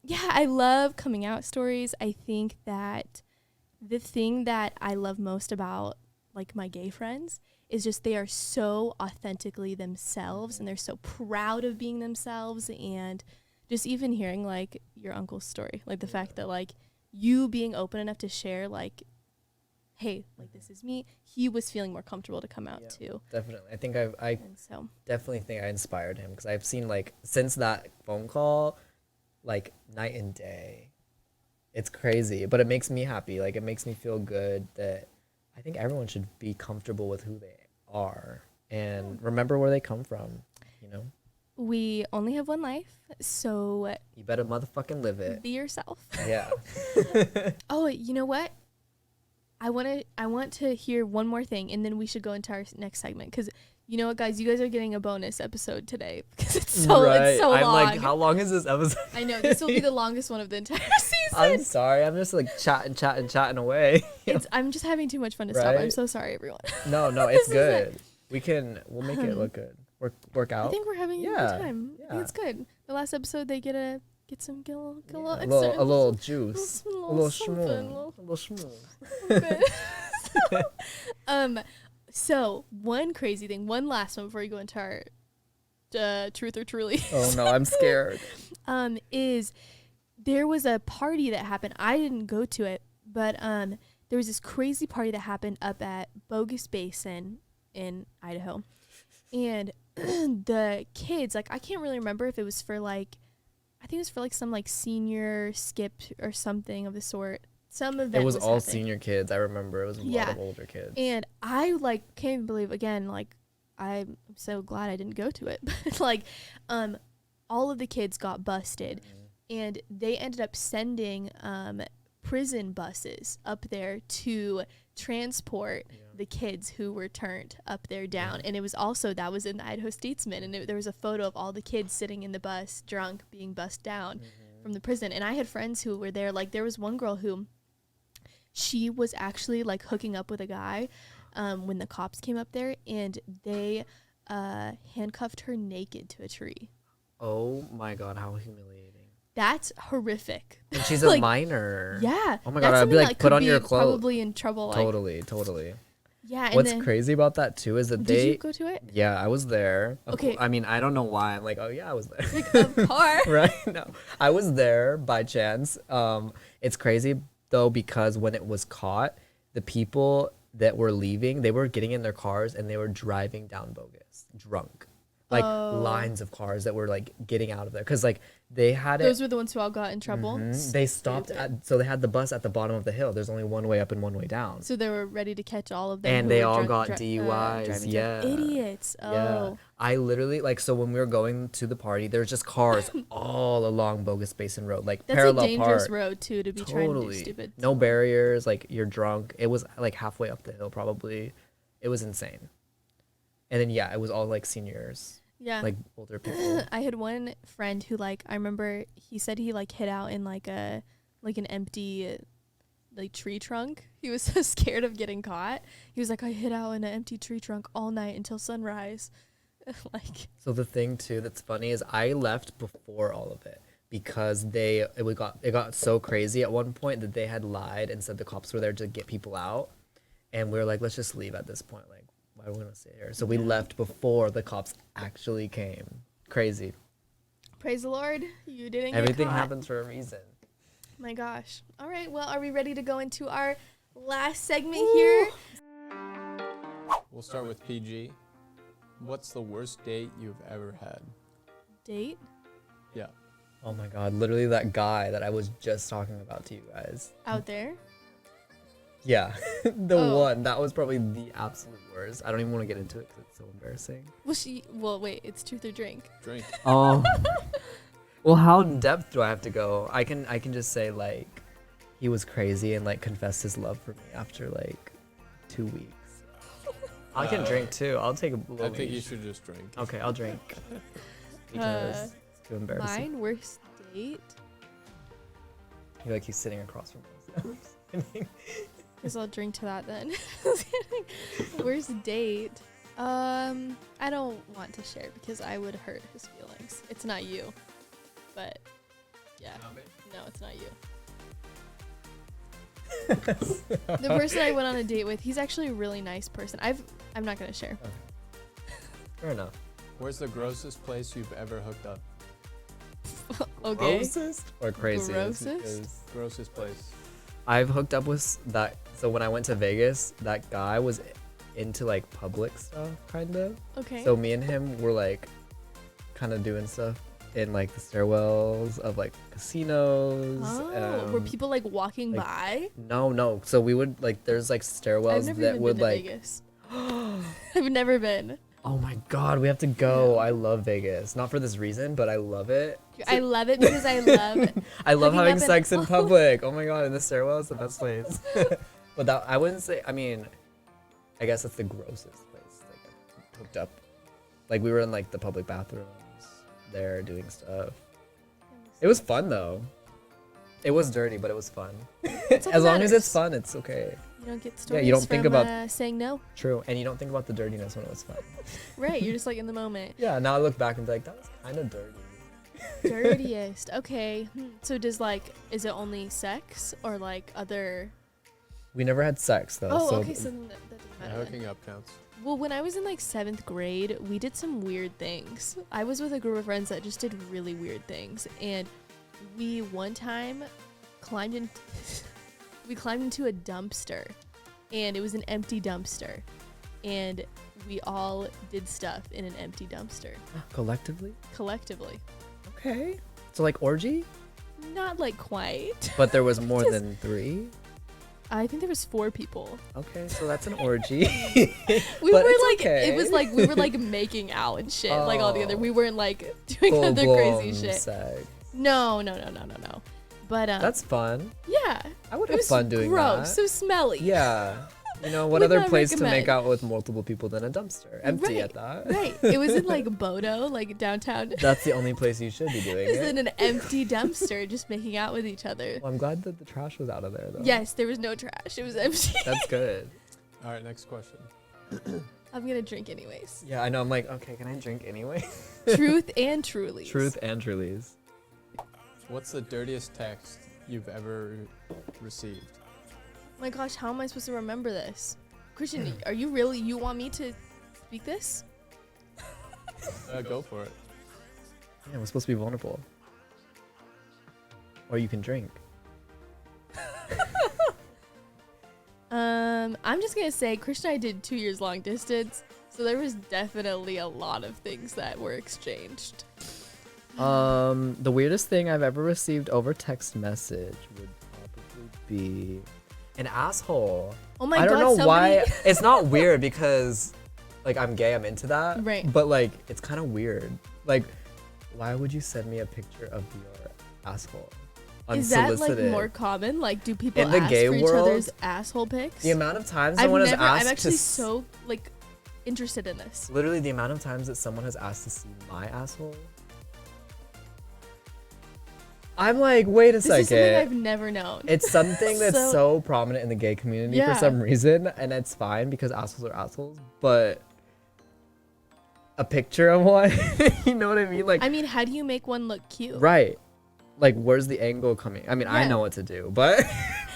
C: yeah, I love coming out stories. I think that the thing that I love most about like my gay friends is just they are so authentically themselves, and they're so proud of being themselves. And just even hearing like your uncle's story, like the fact that like you being open enough to share like, hey, like this is me, he was feeling more comfortable to come out too.
D: Definitely. I think I
C: And so
D: definitely think I inspired him, because I've seen like since that phone call, like night and day. It's crazy, but it makes me happy. Like, it makes me feel good that I think everyone should be comfortable with who they are and remember where they come from, you know?
C: we only have one life, so
D: You better motherfucking live it.
C: be yourself.
D: Yeah.
C: Oh, you know what? I want to hear one more thing, and then we should go into our next segment, because you know what, guys, you guys are getting a bonus episode today because it's so
D: right.
C: I'm
D: I'm
C: long.
D: like, how long is this episode?
C: I know this will be the longest one of the entire season.
D: I'm sorry. I'm just like chatting away.
C: I'm just having too much fun to stop. I'm
D: Right?
C: so sorry, everyone.
D: No, it's good. We'll make it look good. Work out.
C: I think we're having a
D: Yeah,
C: good time. I
D: yeah.
C: think it's good. The last episode they get a little
D: a
C: extra,
D: little juice.
C: a
D: A
C: little
D: little
C: something,
D: schmoo. A little schmoo.
C: So one crazy thing, one last one before we go into our truth or truly.
D: Oh no, I'm scared.
C: Is there was a party that happened. I didn't go to it, but there was this crazy party that happened up at Bogus Basin in Idaho, and the kids, like, I can't really remember if it was for like, I think it was for like some like senior skip or something of the sort. Some event.
D: It was all
C: happening.
D: senior kids. I remember it was a lot of older kids.
C: And I like can't even believe, again, like I'm so glad I didn't go to it. But like all of the kids got busted, and they ended up sending prison buses up there to transport the kids who were turned up there down. And it was also, that was in the Idaho Statesman, and there was a photo of all the kids sitting in the bus drunk being bussed down from the prison. And I had friends who were there. Like, there was one girl who she was actually like hooking up with a guy when the cops came up there, and they handcuffed her naked to a tree.
D: Oh my God, how humiliating.
C: That's horrific.
D: And she's a
C: Like,
D: minor.
C: Yeah.
D: Oh my
C: That's
D: God, I'd
C: something
D: be like,
C: that
D: put
C: could
D: on
C: be
D: your clothes.
C: Probably in trouble. Like,
D: Totally.
C: yeah. And
D: What's
C: then,
D: crazy about that too is that
C: did you go to it?
D: Yeah, I was there.
C: Okay.
D: I mean, I don't know why. I'm like, oh yeah, I was there.
C: Like, of course.
D: Right? No, I was there by chance. It's crazy though, because when it was caught, the people that were leaving, they were getting in their cars and they were driving down Bogus, drunk. Like lines of cars that were like getting out of there, because like they had
C: Those were the ones who all got in trouble.
D: They stopped so they had the bus at the bottom of the hill. There's only one way up and one way down.
C: So they were ready to catch all of them.
D: And
C: who
D: they
C: were
D: all
C: drunk-
D: got DUIs.
C: driving drunk.
D: Yeah.
C: Idiots.
D: Yeah.
C: Oh.
D: I literally, like, so when we were going to the party, there's just cars all along Bogus Basin Road, like
C: That's
D: parallel
C: a dangerous
D: park.
C: road too, to be trying to do stupid.
D: No barriers, like you're drunk. It was like halfway up the hill probably. It was insane. And then yeah, it was all like seniors.
C: Yeah.
D: like older people.
C: I had one friend who like I remember he said he like hid out in like an empty like tree trunk. He was so scared of getting caught. He was like, I hid out in an empty tree trunk all night until sunrise. Like,
D: So the thing too that's funny is I left before all of it because it got so crazy at one point that they had lied and said the cops were there to get people out, and we were like, let's just leave at this point. Like, why are we gonna stay here? So we left before the cops actually came. Crazy.
C: praise the Lord, you didn't
D: Everything
C: get caught.
D: happens for a reason.
C: My gosh. All right, well, are we ready to go into our last segment here?
E: We'll start with PG. What's the worst date you've ever had?
C: Date?
E: Yeah.
D: Oh my god, literally that guy that I was just talking about to you guys.
C: Out there?
D: Yeah, the
C: Oh.
D: one that was probably the absolute worst. I don't even want to get into it because it's so embarrassing.
C: Well, wait, it's truth or drink.
E: Drink.
D: Oh. Well, how in depth do I have to go? I can just say like he was crazy and like confessed his love for me after like 2 weeks. I can drink too. I'll take a little.
E: I think you
D: each.
E: should just drink.
D: Okay, I'll drink. Because it's too embarrassing.
C: Mine, worst date?
D: You're like he's sitting across from us.
C: Guess I'll drink to that then. Worst date? I don't want to share because I would hurt his feelings. It's not you. But, yeah. No, it's not you. The person I went on a date with, he's actually a really nice person. I'm not going to share.
D: Fair enough.
E: Where's the grossest place you've ever hooked up?
C: Okay.
D: Grossest or craziest?
C: Grossest?
D: Because
E: Grossest place.
D: I've hooked up with that. So when I went to Vegas, that guy was into like public stuff, kind of.
C: Okay.
D: So me and him were like kind of doing stuff in like the stairwells of like casinos.
C: Oh, were people like walking
D: like,
C: by?
D: No. So we would like, there's like
C: I've
D: stairwells
C: never
D: that
C: even
D: would
C: been to
D: like.
C: Vegas. I've never been.
D: Oh my god, we have to go. I love Vegas. Not for this reason, but I love it.
C: I love it because I love
D: I love
C: hooking
D: having
C: up in-
D: sex in public. Oh my god, in the stairwell is the best place. But that I wouldn't say. I mean, I guess that's the grossest place. Like I hooked up, like we were in like the public bathrooms there doing stuff. It was fun though. It was dirty, but it was fun.
C: That's all
D: As
C: that
D: long as it's
C: matters.
D: fun, it's okay.
C: You don't get
D: Yeah,
C: stories
D: you don't think
C: from,
D: about-
C: saying no.
D: True, and you don't think about the dirtiness when it was fun.
C: Right, you're just like in the moment.
D: Yeah, now I look back and be like, that was kind of dirty.
C: Dirtiest. Okay. So is it only sex or like other?
D: We never had sex though.
C: Oh,
D: so
C: okay. So then that doesn't
E: Yeah,
C: matter. then.
E: hooking up counts.
C: Well, when I was in like 7th grade, we did some weird things. I was with a group of friends that just did really weird things, and we one time climbed in. We climbed into a dumpster, and it was an empty dumpster, and we all did stuff in an empty dumpster
D: Collectively?
C: collectively.
D: Okay. So like orgy?
C: Not like quite.
D: But there was more
C: Just-
D: than 3?
C: I think there was 4 people.
D: Okay, so that's an orgy.
C: We
D: But
C: were
D: it's
C: like,
D: okay.
C: it was like we were like making out and shit, like all together.
D: Oh.
C: We weren't like doing other crazy
D: Full-blown
C: shit.
D: sex.
C: No. But
D: That's fun.
C: yeah,
D: I would
C: it
D: have
C: was
D: fun doing
C: gross,
D: that.
C: so smelly.
D: Yeah. You know, what
C: Would
D: other
C: not
D: place to make
C: recommend.
D: out with multiple people than a dumpster? Empty
C: Right,
D: at that.
C: Right. It was in like Bodo, like downtown.
D: That's the only place you should be doing
C: It was
D: it.
C: in an empty dumpster, just making out with each other.
D: Well, I'm glad that the trash was out of there though.
C: Yes, there was no trash. It was empty.
D: That's good.
E: All right, next question.
C: I'm gonna drink anyways.
D: Yeah, I know. I'm like, okay, can I drink anyway?
C: Truth and truly.
D: Truth and trulies.
E: What's the dirtiest text you've ever received?
C: My gosh, how am I supposed to remember this? Christian, are you really? You want me to speak this?
E: Go for it.
D: Yeah, we're supposed to be vulnerable. Or you can drink.
C: I'm just gonna say Christian and I did 2 years long distance, so there was definitely a lot of things that were exchanged.
D: The weirdest thing I've ever received over text message would probably be an asshole.
C: Oh my
D: I don't
C: god,
D: know why. It's not weird because, like, I'm gay. I'm into that.
C: Right.
D: But like, it's kind of weird. Like, why would you send me a picture of your asshole?
C: Is that
D: Unsolicited.
C: like more common? Like, do people
D: In the
C: ask
D: gay
C: for each
D: world,
C: other's asshole pics?
D: The amount of times
C: I've
D: someone
C: never.
D: has asked
C: I'm actually
D: to
C: so like. interested in this.
D: Literally, the amount of times that someone has asked to see my asshole, I'm like, wait a
C: This is something I've
D: second.
C: never known.
D: It's something that's
C: So-
D: so prominent in the gay community
C: Yeah.
D: for some reason, and it's fine because assholes are assholes, but a picture of one, you know what I mean? Like,
C: I mean, how do you make one look cute?
D: right. Like, where's the angle coming? I mean, I
C: Yeah.
D: know what to do, but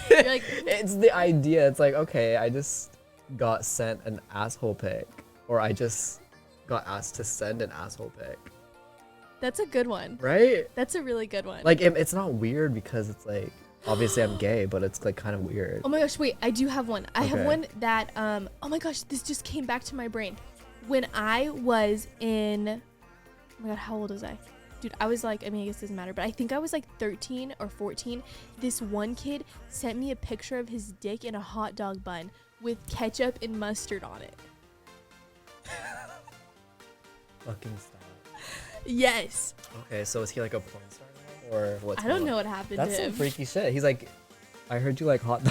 C: You're like,
D: it's the idea. It's like, okay, I just got sent an asshole pic, or I just got asked to send an asshole pic,
C: that's a good one.
D: right?
C: That's a really good one.
D: Like, it's not weird because it's like, obviously I'm gay, but it's like kind of weird.
C: Oh my gosh, wait, I do have one. I have
D: Okay.
C: one that, oh my gosh, this just came back to my brain. When I was in, oh my god, how old was I? Dude, I was like, I mean, I guess it doesn't matter, but I think I was like 13 or 14. This one kid sent me a picture of his dick in a hot dog bun with ketchup and mustard on it.
D: Fucking stop.
C: Yes.
D: Okay, so is he like a porn star now, or what's
C: I don't
D: going
C: know
D: on?
C: what happened
D: That's
C: to
D: some
C: him.
D: freaky shit. He's like, I heard you like hot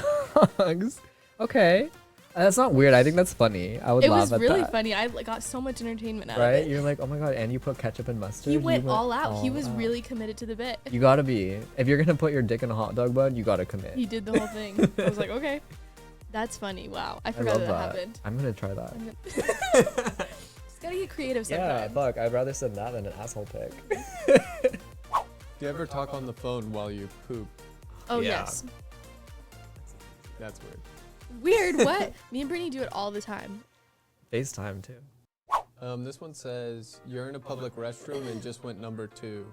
D: dogs. Okay. That's not weird. I think that's funny. I would
C: It
D: laugh
C: was
D: at
C: really
D: that.
C: funny. I like, got so much entertainment out
D: Right?
C: of it.
D: You're like, oh my god, and you put ketchup and mustard?
C: He
D: You
C: went all out. He
D: all
C: was
D: out.
C: really committed to the bit.
D: You gotta be. If you're gonna put your dick in a hot dog bun, you gotta commit.
C: He did the whole thing. I was like, okay, that's funny. Wow, I
D: I
C: forgot
D: love
C: that,
D: that.
C: happened.
D: I'm gonna try that.
C: I'm gonna- Just gotta get creative
D: Yeah,
C: sometimes.
D: fuck. I'd rather send that than an asshole pic.
E: Do you ever talk on the phone while you poop?
C: Oh
D: Yeah.
C: yes.
E: That's weird.
C: Weird. What? Me and Brittany do it all the time.
D: FaceTime too.
E: This one says, you're in a public restroom and just went number 2.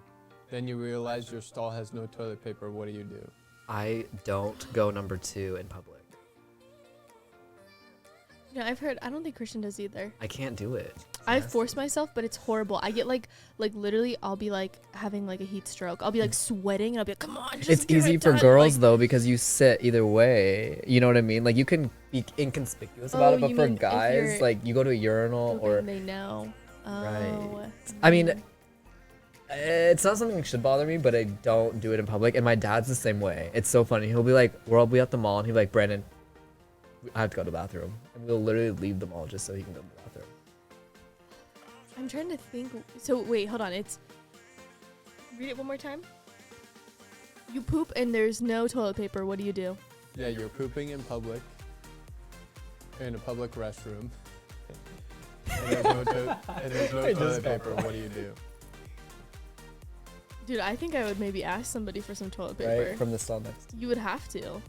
E: Then you realize your stall has no toilet paper. What do you do?
D: I don't go number 2 in public.
C: Yeah, I've heard. I don't think Christian does either.
D: I can't do it.
C: I force myself, but it's horrible. I get like literally, I'll be like having like a heat stroke. I'll be like sweating, and I'll be like, "Come on, just
D: It's
C: get
D: easy
C: it
D: for
C: done."
D: girls
C: Like,
D: though because you sit either way. You know what I mean? Like you can be inconspicuous about
C: Oh,
D: it, but
C: you
D: for
C: mean if
D: guys,
C: you're
D: like you go to a urinal
C: hoping
D: or
C: they know. Oh.
D: Right. I mean, it's not something that should bother me, but I don't do it in public. And my dad's the same way. It's so funny. He'll be like, we'll be at the mall, and he'll be like, Brandon, I have to go to the bathroom. And we'll literally leave the mall just so he can go to the bathroom.
C: I'm trying to think. So wait, hold on. It's read it one more time. You poop and there's no toilet paper. What do you do?
E: Yeah, you're pooping in public. In a public restroom. And there's no, and there's no
D: I just
E: toilet
D: got
E: paper. What do you do?
C: Dude, I think I would maybe ask somebody for some toilet paper.
D: Right? From the stall next to
C: You would have to.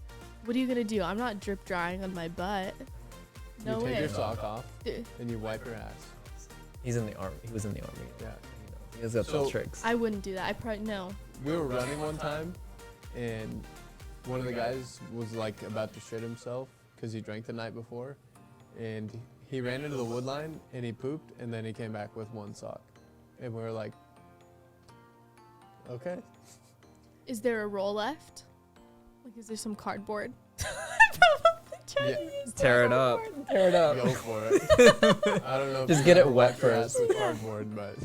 C: What are you gonna do? I'm not drip drying on my butt. No
E: you take
C: way.
E: your sock off
C: Dude,
E: and you wipe your ass.
D: He's in the army. He was in the army.
E: Yeah.
D: He has got
E: So-
D: those tricks.
C: I wouldn't do that. I probably no.
E: We were running one time, and one of the guys was like about to shit himself because he drank the night before, and he ran into the wood line and he pooped, and then he came back with one sock, and we were like, okay.
C: Is there a roll left? Like, is there some cardboard?
E: Yeah,
D: Tear it up. Tear it up.
E: go for it. I don't know. If
D: Just
E: you
D: get it
E: gotta
D: wet
E: wipe your ass
D: first.
E: with cardboard, but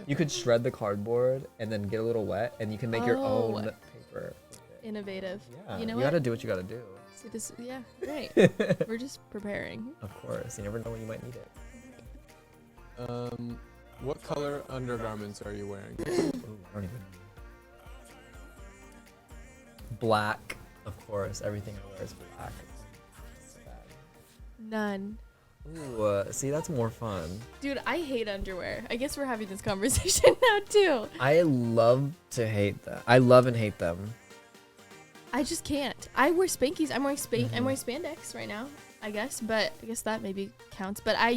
D: You could shred the cardboard and then get a little wet, and you can make your
C: Oh.
D: own paper. with it.
C: Innovative.
D: Yeah.
C: You know
D: you
C: what?
D: gotta do what you gotta do.
C: See this? Yeah, right. We're just preparing.
D: Of course. You never know when you might need it.
E: what color undergarments are you wearing?
D: Ooh, I don't even know. Black, of course. Everything I wear is black. So bad.
C: None.
D: Ooh, see, that's more fun.
C: Dude, I hate underwear. I guess we're having this conversation now too.
D: I love to hate them. I love and hate them.
C: I just can't. I wear Spankies. I'm wearing I'm wearing spandex right now, I guess, but I guess that maybe counts. But I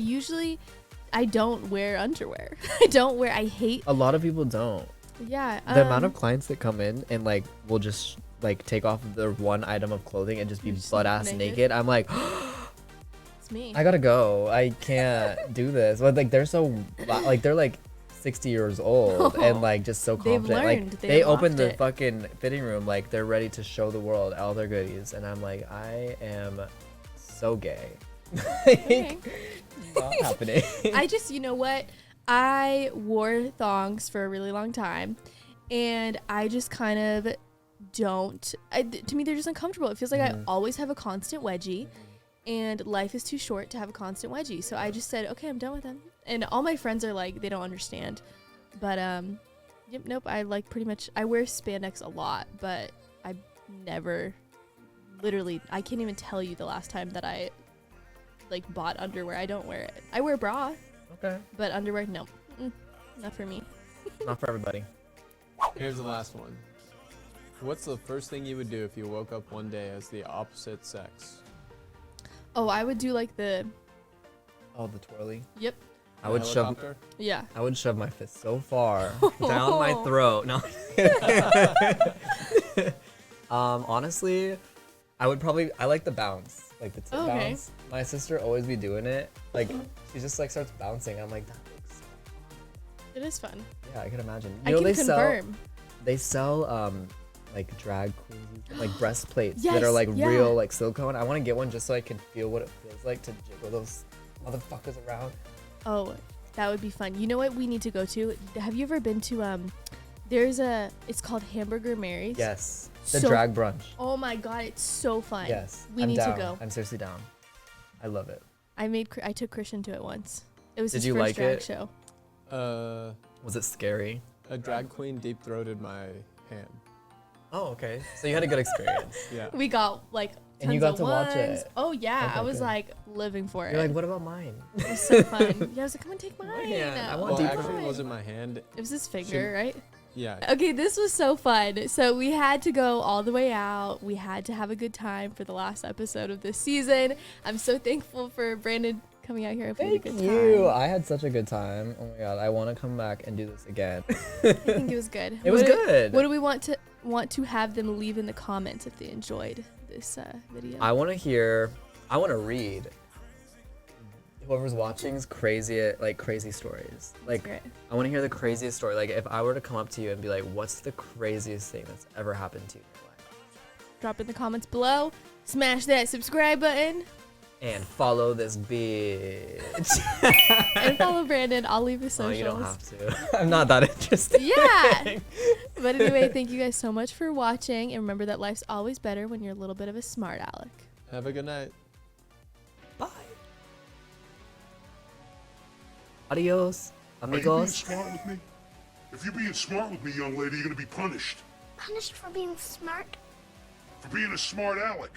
C: don't wear underwear. I hate.
D: A lot of people don't.
C: Yeah.
D: The amount of clients that come in and like will just like take off their one item of clothing and just be
C: Just
D: butt ass
C: naked?
D: naked. I'm like,
C: It's me.
D: I gotta go. I can't do this. But like they're so like they're like 60 years old and like just so
C: They've
D: confident.
C: learned.
D: Like
C: They
D: they open
C: unlocked
D: the
C: it.
D: fucking fitting room like they're ready to show the world all their goodies, and I'm like, I am so gay.
C: Okay.
D: Not happening.
C: I just, you know what? I wore thongs for a really long time, and I just kind of don't. To me, they're just uncomfortable. It feels like I always have a constant wedgie, and life is too short to have a constant wedgie. So I just said, okay, I'm done with them. And all my friends are like, they don't understand. But yep, nope. I like pretty much. I wear spandex a lot, but I never, literally, I can't even tell you the last time that I like bought underwear. I don't wear it. I wear a bra.
D: Okay.
C: But underwear, no, not for me.
D: Not for everybody.
E: Here's the last one. What's the first thing you would do if you woke up one day as the opposite sex?
C: Oh, I would do like the,
D: Oh, the twirly.
C: yep,
D: I would shove.
E: Helicopter?
C: yeah.
D: I would shove my fist so far down my throat. No. Honestly, I would probably. I like the bounce, like the tip
C: Oh, okay.
D: bounce. My sister always be doing it. Like she just like starts bouncing. I'm like, that looks so.
C: It is fun.
D: Yeah, I can imagine.
C: I can confirm.
D: They sell like drag queens, like breastplates that
C: Yes,
D: are like
C: yeah.
D: real like silicone. I want to get one just so I can feel what it feels like to jiggle those motherfuckers around.
C: Oh, that would be fun. You know what we need to go to? Have you ever been to it's called Hamburger Mary's.
D: Yes, the
C: So-
D: drag brunch.
C: Oh my god, it's so fun.
D: Yes,
C: We
D: I'm
C: need
D: down.
C: to go.
D: I'm seriously down. I love it.
C: I took Christian to it once. It was
D: Did
C: his
D: you
C: first
D: like
C: drag
D: it?
C: show.
D: Was it scary?
E: A drag queen deep-throated my hand.
D: Oh, okay. So you had a good experience.
E: Yeah.
C: We got like tons
D: And you got
C: of
D: to watch
C: ones.
D: it.
C: Oh yeah,
D: Okay,
C: I was
D: good.
C: like living for it.
D: You're like, what about mine?
C: It was so fun. Yeah, I was like, come on, take mine.
D: hand. I
C: Oh
D: want
E: Well,
C: my
D: deep
E: actually,
C: God.
E: it wasn't my hand.
C: It was his finger, right?
E: Yeah.
C: Okay, this was so fun. So we had to go all the way out. We had to have a good time for the last episode of this season. I'm so thankful for Brandon coming out here. I had a good
D: Thank you.
C: time.
D: I had such a good time. Oh my god, I want to come back and do this again.
C: I think it was good.
D: It was good.
C: What do we want to have them leave in the comments if they enjoyed this video?
D: I want to read whoever's watching's crazy stories. Like,
C: great.
D: I want to hear the craziest story. Like, if I were to come up to you and be like, what's the craziest thing that's ever happened to you in your life?
C: Drop in the comments below. Smash that subscribe button
D: And follow this bitch.
C: and follow Brandon. I'll leave the
D: Oh,
C: socials.
D: you don't have to. I'm not that interested.
C: Yeah. But anyway, thank you guys so much for watching. And remember that life's always better when you're a little bit of a smart aleck.
E: Have a good night.
D: Bye. Adios,
A: Are you being
D: amigos.
A: smart with me? If you're being smart with me, young lady, you're gonna be punished
B: Punished for being smart?
A: for being a smart Alec.